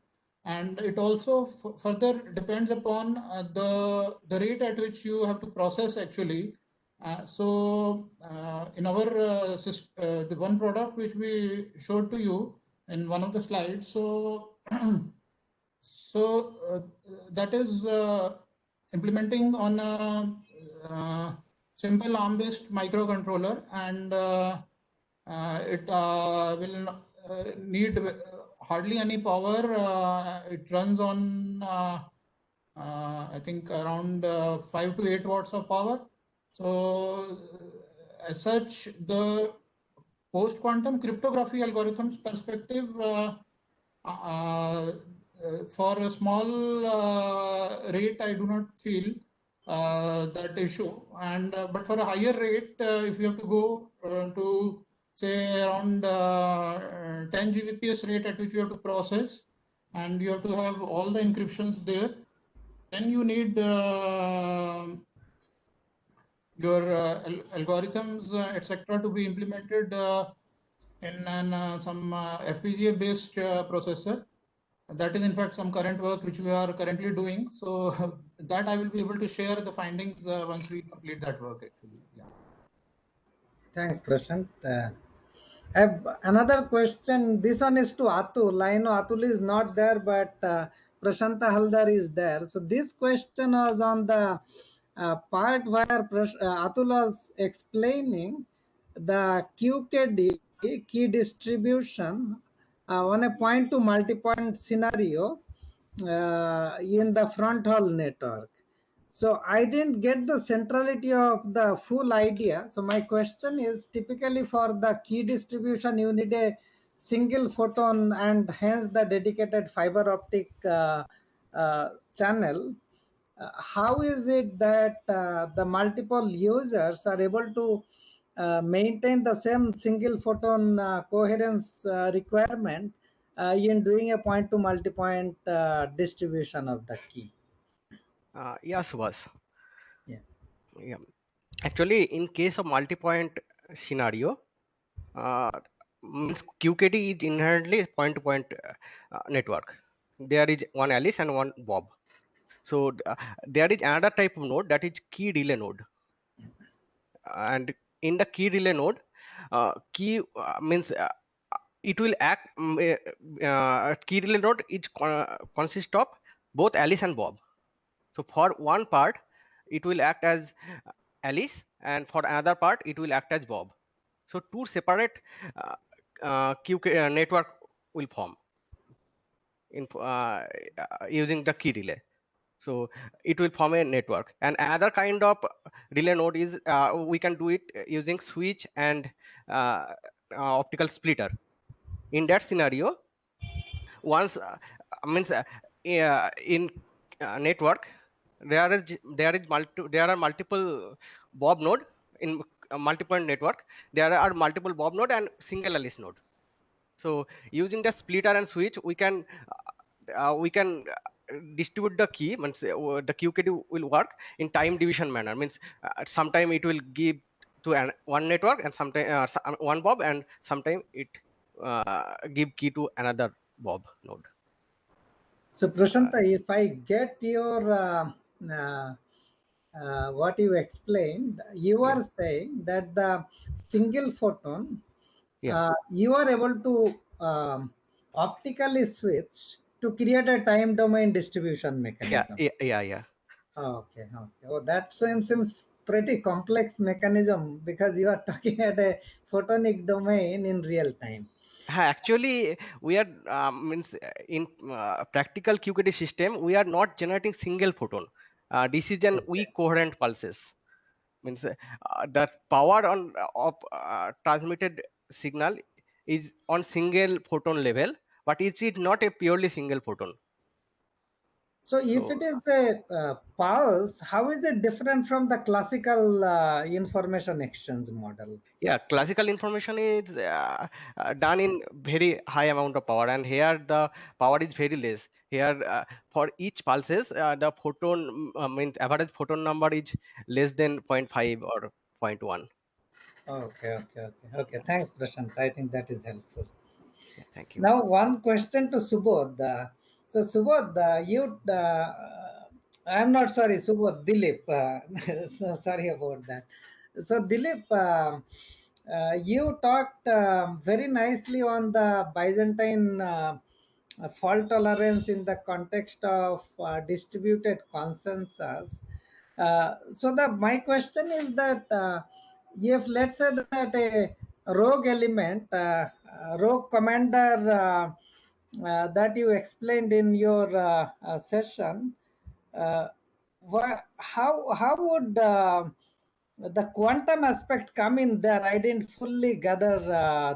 And it also further depends upon the rate at which you have to process actually. In our the one product which we showed to you in one of the slides, so So that is implementing on a simple ARM-based microcontroller, and it will need hardly any power. It runs on I think around 5 to 8 watts of power. So as such, the post-quantum cryptography algorithms perspective, for a small rate, I do not feel that issue. And but for a higher rate, if you have to go to say around 10 Gbps rate at which you have to process, and you have to have all the encryptions there, then you need your algorithms, etc., to be implemented in some FPGA based processor. That is in fact some current work which we are currently doing. So that I will be able to share the findings once we complete that work actually. Yeah. Thanks, Prashant. I have another question. This one is to Atul. I know Atul is not there, but Prashanta Haldar is there. So this question was on the part where Atul was explaining the Qkd key distribution on a point to multi-point scenario in the front hall network. So I didn't get the centrality of the full idea. So my question is, typically for the key distribution, you need a single photon and hence the dedicated fiber optic channel. How is it that the multiple users are able to maintain the same single photon coherence requirement in doing a point to multi-point distribution of the key? Yeah, Subhas. Yeah. Yeah. Actually, in case of multi-point scenario, means QKD is inherently point-to-point network. There is one Alice and one Bob. So there is another type of node, that is key relay node. And in the key relay node, key means it will act. Key relay node is consist of both Alice and Bob. So for one part, it will act as Alice, and for another part, it will act as Bob. So two separate network will form in using the key relay. So it will form a network. And another kind of relay node is we can do it using switch and optical splitter. In that scenario, once means in network there are multiple Bob node in multi-point network. There are multiple Bob node and single Alice node. So using the splitter and switch, we can distribute the key. Means the QKD will work in time division manner. Means sometime it will give to one network, and sometime one Bob, and sometime it give key to another Bob node. So Prashanta, if I get your what you explained, you are saying that the single photon, you are able to optically switch to create a time domain distribution mechanism. Yeah. Okay. Oh, that seems pretty complex mechanism, because you are talking at a photonic domain in real time. Actually, we are means in practical QKD system, we are not generating single photon. This is an weak coherent pulses. Means the power on of transmitted signal is on single photon level, but it is not a purely single photon. So if it is a pulse, how is it different from the classical information exchange model? Yeah, classical information is done in very high amount of power, and here the power is very less. Here for each pulses, the photon means average photon number is less than 0.5 or 0.1. Okay. Thanks, Prashant. I think that is helpful. Yeah, thank you. Now, one question to Subodh. So, Subodh, I'm not sorry, Subodh, Dilip. So sorry about that. So, Dilip, you talked very nicely on the Byzantine fault tolerance in the context of distributed consensus. So my question is that if let's say that a rogue element, rogue commander that you explained in your session, how would the quantum aspect come in there? I didn't fully gather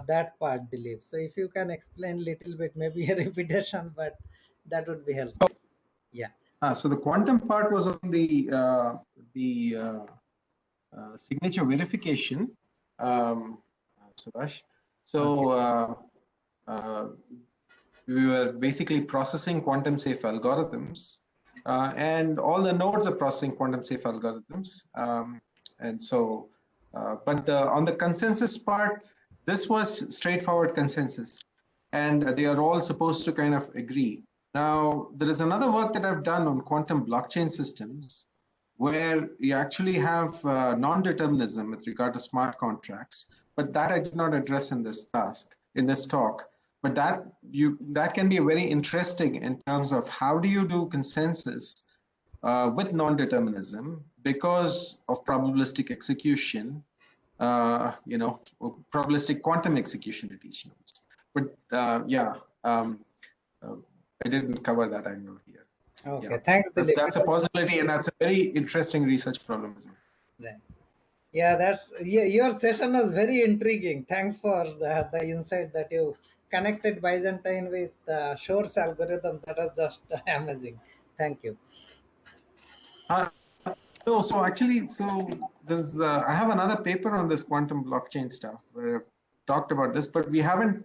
that part, Dilip. So if you can explain a little bit, maybe a repetition, but that would be helpful. Yeah. So the quantum part was on the signature verification, Subhash. So we were basically processing quantum safe algorithms, and all the nodes are processing quantum safe algorithms. And so, but on the consensus part, this was straightforward consensus, and they are all supposed to kind of agree. Now, there is another work that I've done on quantum blockchain systems, where you actually have non-determinism with regard to smart contracts, but that I did not address in this talk. But that can be very interesting in terms of how do you do consensus with non-determinism because of probabilistic execution, probabilistic quantum execution at each node. But I didn't cover that angle here. Okay, yeah. Thanks, Dilip. That's a possibility, and that's a very interesting research problem as well. Right. Yeah, your session was very intriguing. Thanks for the insight that you connected Byzantine with Shor's algorithm. That was just amazing. Thank you. So there's I have another paper on this quantum blockchain stuff where I've talked about this, but we haven't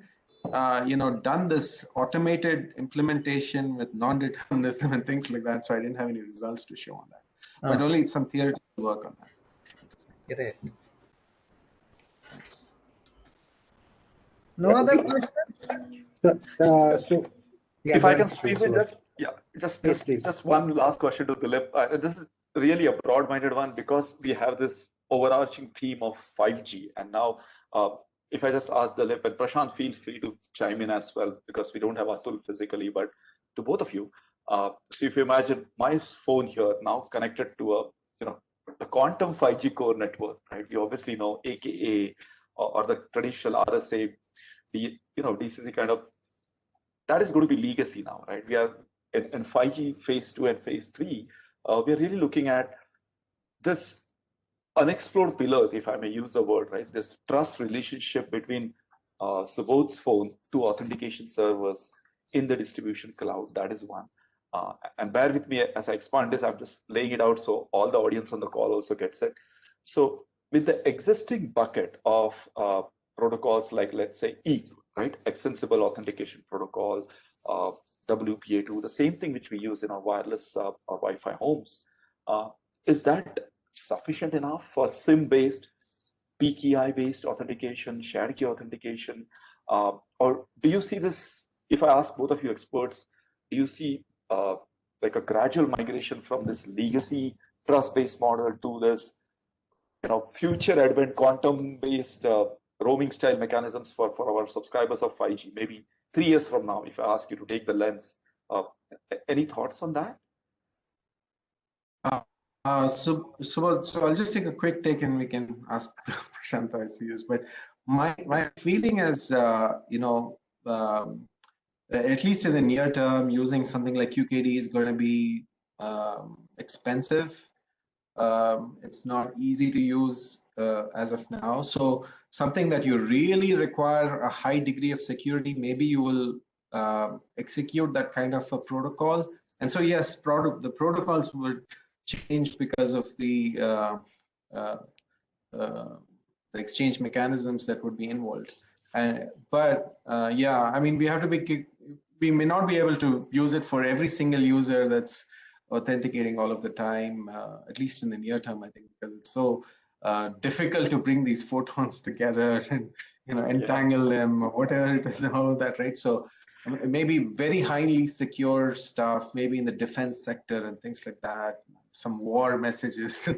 done this automated implementation with non-determinism and things like that. So I didn't have any results to show on that, but only some theoretical work on that. Great. Thanks. No other questions? If I can squeeze in just one last question to Dilip. This is really a broad-minded one because we have this overarching theme of 5G, and now if I just ask Dilip and Prashant, feel free to chime in as well because we don't have Atul physically, but to both of you. So if you imagine my phone here now connected to the quantum 5G core network, right? We obviously know AKA or the traditional RSA, DCC kind of, that is going to be legacy now, right? We are in 5G phase 2 and phase 3. We are really looking at this unexplored pillars, if I may use the word, right? This trust relationship between Subodh's phone to authentication servers in the distribution cloud. That is one. And bear with me as I expand this, I'm just laying it out so all the audience on the call also gets it. So with the existing bucket of protocols like, let's say, EAP, right? Extensible Authentication Protocol, WPA2, the same thing which we use in our wireless or Wi-Fi homes. Is that sufficient enough for SIM-based, PKI-based authentication, shared key authentication? Or do you see this, if I ask both of you experts, do you see like a gradual migration from this legacy trust-based model to this, future advent quantum-based roaming style mechanisms for our subscribers of 5G, maybe 3 years from now, if I ask you to take the lens? Any thoughts on that? So I'll just take a quick take and we can ask Prashanta's views. But my feeling is, at least in the near term, using something like Qkd is going to be expensive. It's not easy to use as of now. So something that you really require a high degree of security, maybe you will execute that kind of a protocol. And so yes, the protocols would change because of the exchange mechanisms that would be involved. But I mean, we may not be able to use it for every single user that's authenticating all of the time, at least in the near term, I think, because it's so difficult to bring these photons together and entangle them or whatever it is and all of that, right? So maybe very highly secure stuff, maybe in the defense sector and things like that, some war messages,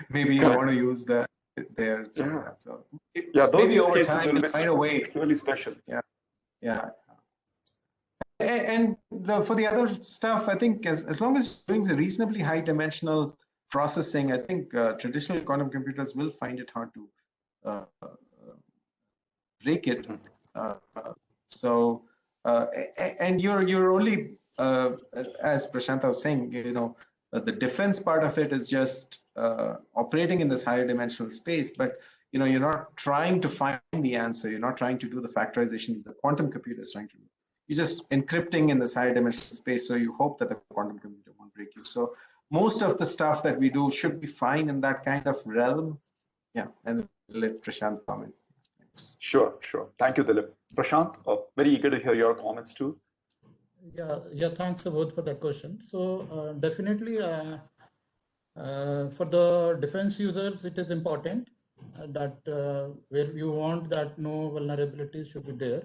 maybe you want to use that there. So those maybe use over cases time will be find a way. really special. Yeah. And for the other stuff, I think as long as you're doing the reasonably high dimensional processing, I think traditional quantum computers will find it hard to break it. And you're only, as Prashant was saying, the defense part of it is just operating in this higher dimensional space, but you're not trying to find the answer. You're not trying to do the factorization the quantum computer is trying to do. You're just encrypting in this higher dimensional space, so you hope that the quantum computer won't break you. So most of the stuff that we do should be fine in that kind of realm. Yeah, and let Prashant comment. Thanks. Sure. Thank you, Dilip. Prashant, very eager to hear your comments too. Yeah, thanks both for that question. So definitely for the defense users, it is important that where you want that no vulnerabilities should be there.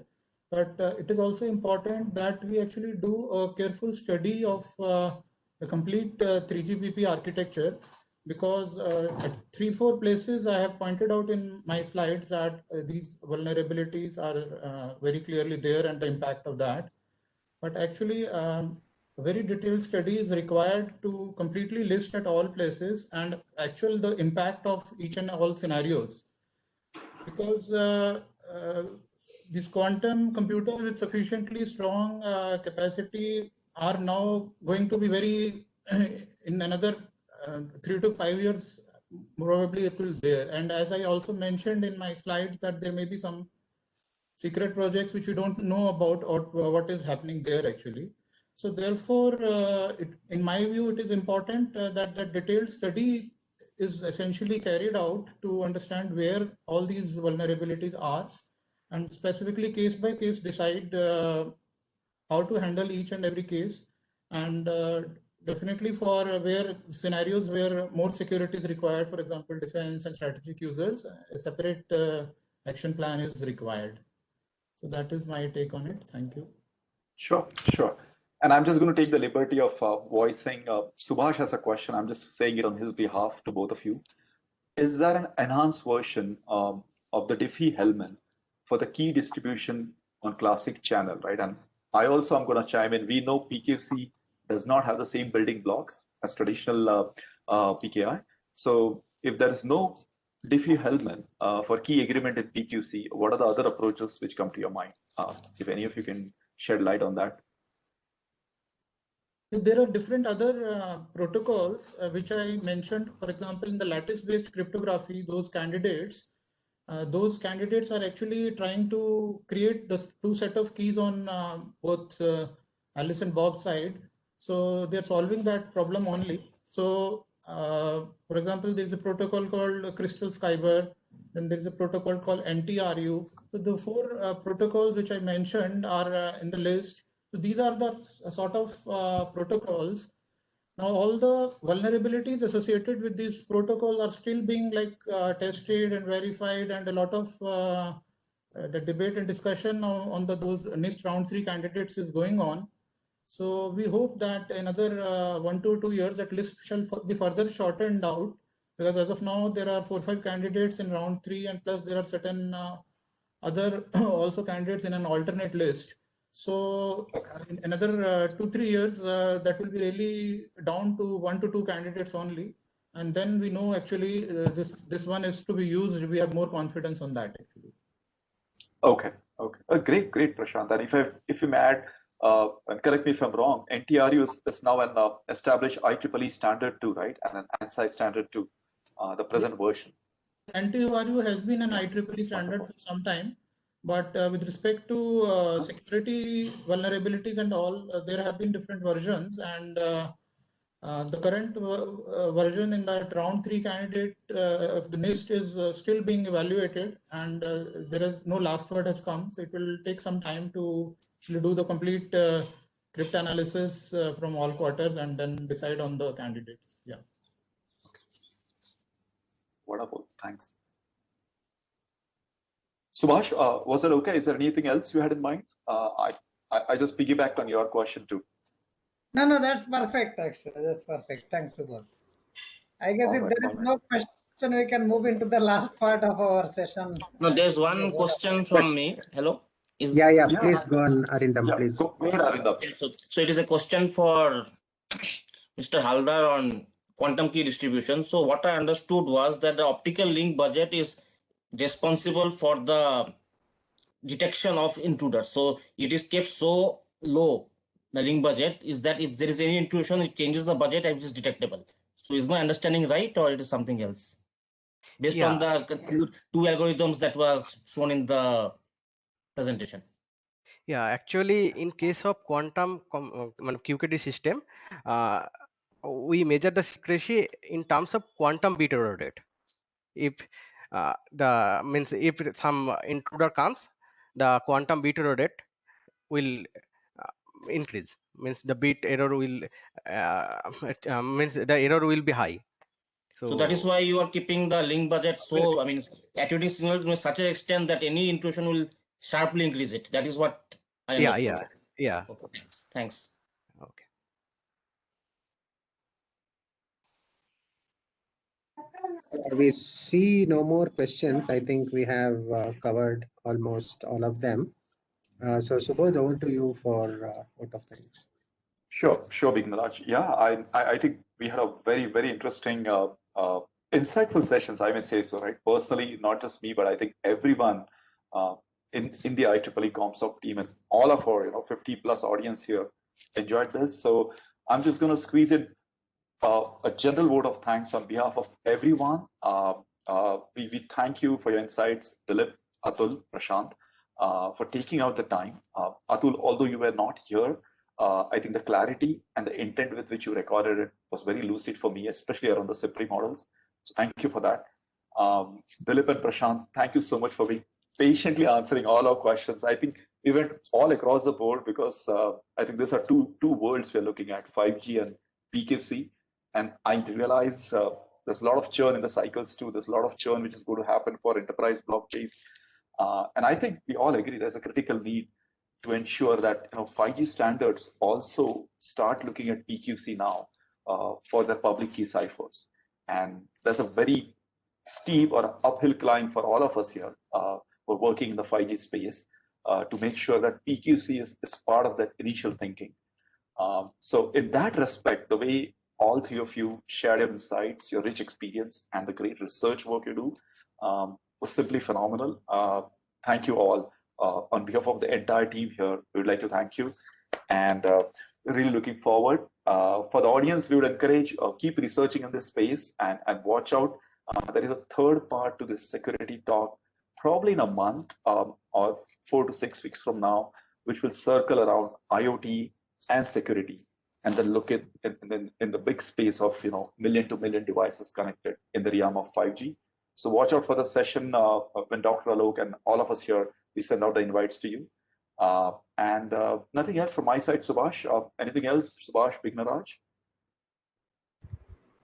But it is also important that we actually do a careful study of the complete 3GPP architecture, because at 3-4 places I have pointed out in my slides that these vulnerabilities are very clearly there and the impact of that. But actually, a very detailed study is required to completely list at all places and the impact of each and all scenarios. Because these quantum computers with sufficiently strong capacity are now going to be very, in another 3 to 5 years, probably it will be there. And as I also mentioned in my slides, that there may be some secret projects which we don't know about or what is happening there actually. So therefore, in my view, it is important that the detailed study is essentially carried out to understand where all these vulnerabilities are, and specifically case by case decide how to handle each and every case. And definitely for where scenarios where more security is required, for example, defense and strategic users, a separate action plan is required. So that is my take on it. Thank you. Sure. And I'm just going to take the liberty of voicing Subhash has a question. I'm just saying it on his behalf to both of you. Is there an enhanced version of the Diffie-Hellman for the key distribution on classic channel, right? And I also am going to chime in. We know PQC does not have the same building blocks as traditional PKI. So if there is no Diffie-Hellman for key agreement in PQC, what are the other approaches which come to your mind? If any of you can shed light on that. There are different other protocols which I mentioned. For example, in the lattice-based cryptography, those candidates are actually trying to create the two set of keys on both Alice and Bob's side. So they're solving that problem only. So for example, there's a protocol called Crystal Skyber. Then there's a protocol called NTRU. So the 4 protocols which I mentioned are in the list. So these are the sort of protocols. Now all the vulnerabilities associated with these protocols are still being tested and verified, and a lot of the debate and discussion on those NIST round 3 candidates is going on. So we hope that another 1 to 2 years at least shall be further shortened out, because as of now there are 4 or 5 candidates in round 3, and plus there are certain other also candidates in an alternate list. So in another 2-3 years, that will be really down to 1 to 2 candidates only. And then we know actually this one is to be used. We have more confidence on that actually. Okay. Great, Prashant. And if you may add, and correct me if I'm wrong, NTRU is now an established IEEE standard 2, right? And an ANSI standard 2, the present version. NTRU has been an IEEE standard for some time. But with respect to security vulnerabilities and all, there have been different versions, and the current version in that round 3 candidate of the NIST is still being evaluated, and there is no last word has come. So it will take some time to do the complete cryptanalysis from all quarters and then decide on the candidates. Yeah. Okay. Wonderful. Thanks. Subhash, was that okay? Is there anything else you had in mind? I just piggybacked on your question too. No, that's perfect actually. That's perfect. Thanks, Subhash. I guess if there is no question, we can move into the last part of our session. No, there's one question from me. Hello? Yeah, please go on, Arindam, Yeah, please. go ahead, Arindam. Okay, so it is a question for Mr. Haldar on quantum key distribution. So what I understood was that the optical link budget is responsible for the detection of intruders. So it is kept so low, the link budget, is that if there is any intrusion, it changes the budget and it is detectable. So is my understanding right, or it is something else? Based on the two algorithms that was shown in the presentation. Yeah, actually, in case of quantum QKD system, we measure the secrecy in terms of quantum bit error rate. If if some intruder comes, the quantum bit error rate will increase. Means the bit error will means the error will be high. So that is why you are keeping the link budget so, I mean, attributing signals to such an extent that any intrusion will sharply increase it. That is what I understood. Yeah. Okay, thanks. Okay. We see no more questions. I think we have covered almost all of them. So Subodh, over to you for vote of thanks. Sure, Bigmaraj. Yeah, I think we had a very interesting, insightful sessions, I may say so, right? Personally, not just me, but I think everyone in the IEEE COMSOC team and all of our 50 plus audience here enjoyed this. So I'm just going to squeeze in a general vote of thanks on behalf of everyone. We thank you for your insights, Dilip, Atul, Prashant, for taking out the time. Atul, although you were not here, I think the clarity and the intent with which you recorded it was very lucid for me, especially around the SIPRI models. So thank you for that. Dilip and Prashant, thank you so much for being patiently answering all our questions. I think we went all across the board because I think these are two worlds we're looking at, 5G and PQC. And I realize there's a lot of churn in the cycles too. There's a lot of churn which is going to happen for enterprise blockchains. And I think we all agree there's a critical need to ensure that 5G standards also start looking at PQC now for the public key ciphers. And there's a very steep or uphill climb for all of us here who are working in the 5G space to make sure that PQC is part of that initial thinking. So in that respect, the way all three of you shared your insights, your rich experience, and the great research work you do was simply phenomenal. Thank you all. On behalf of the entire team here, we would like to thank you. And we're really looking forward. For the audience, we would encourage keep researching in this space and watch out. There is a third part to this security talk, probably in a month or 4 to 6 weeks from now, which will circle around IoT and security, and then look at in the big space of million to million devices connected in the realm of 5G. So watch out for the session when Dr. Alok and all of us here, we send out the invites to you. And nothing else from my side, Subhash. Anything else, Subhash, Bigmaraj?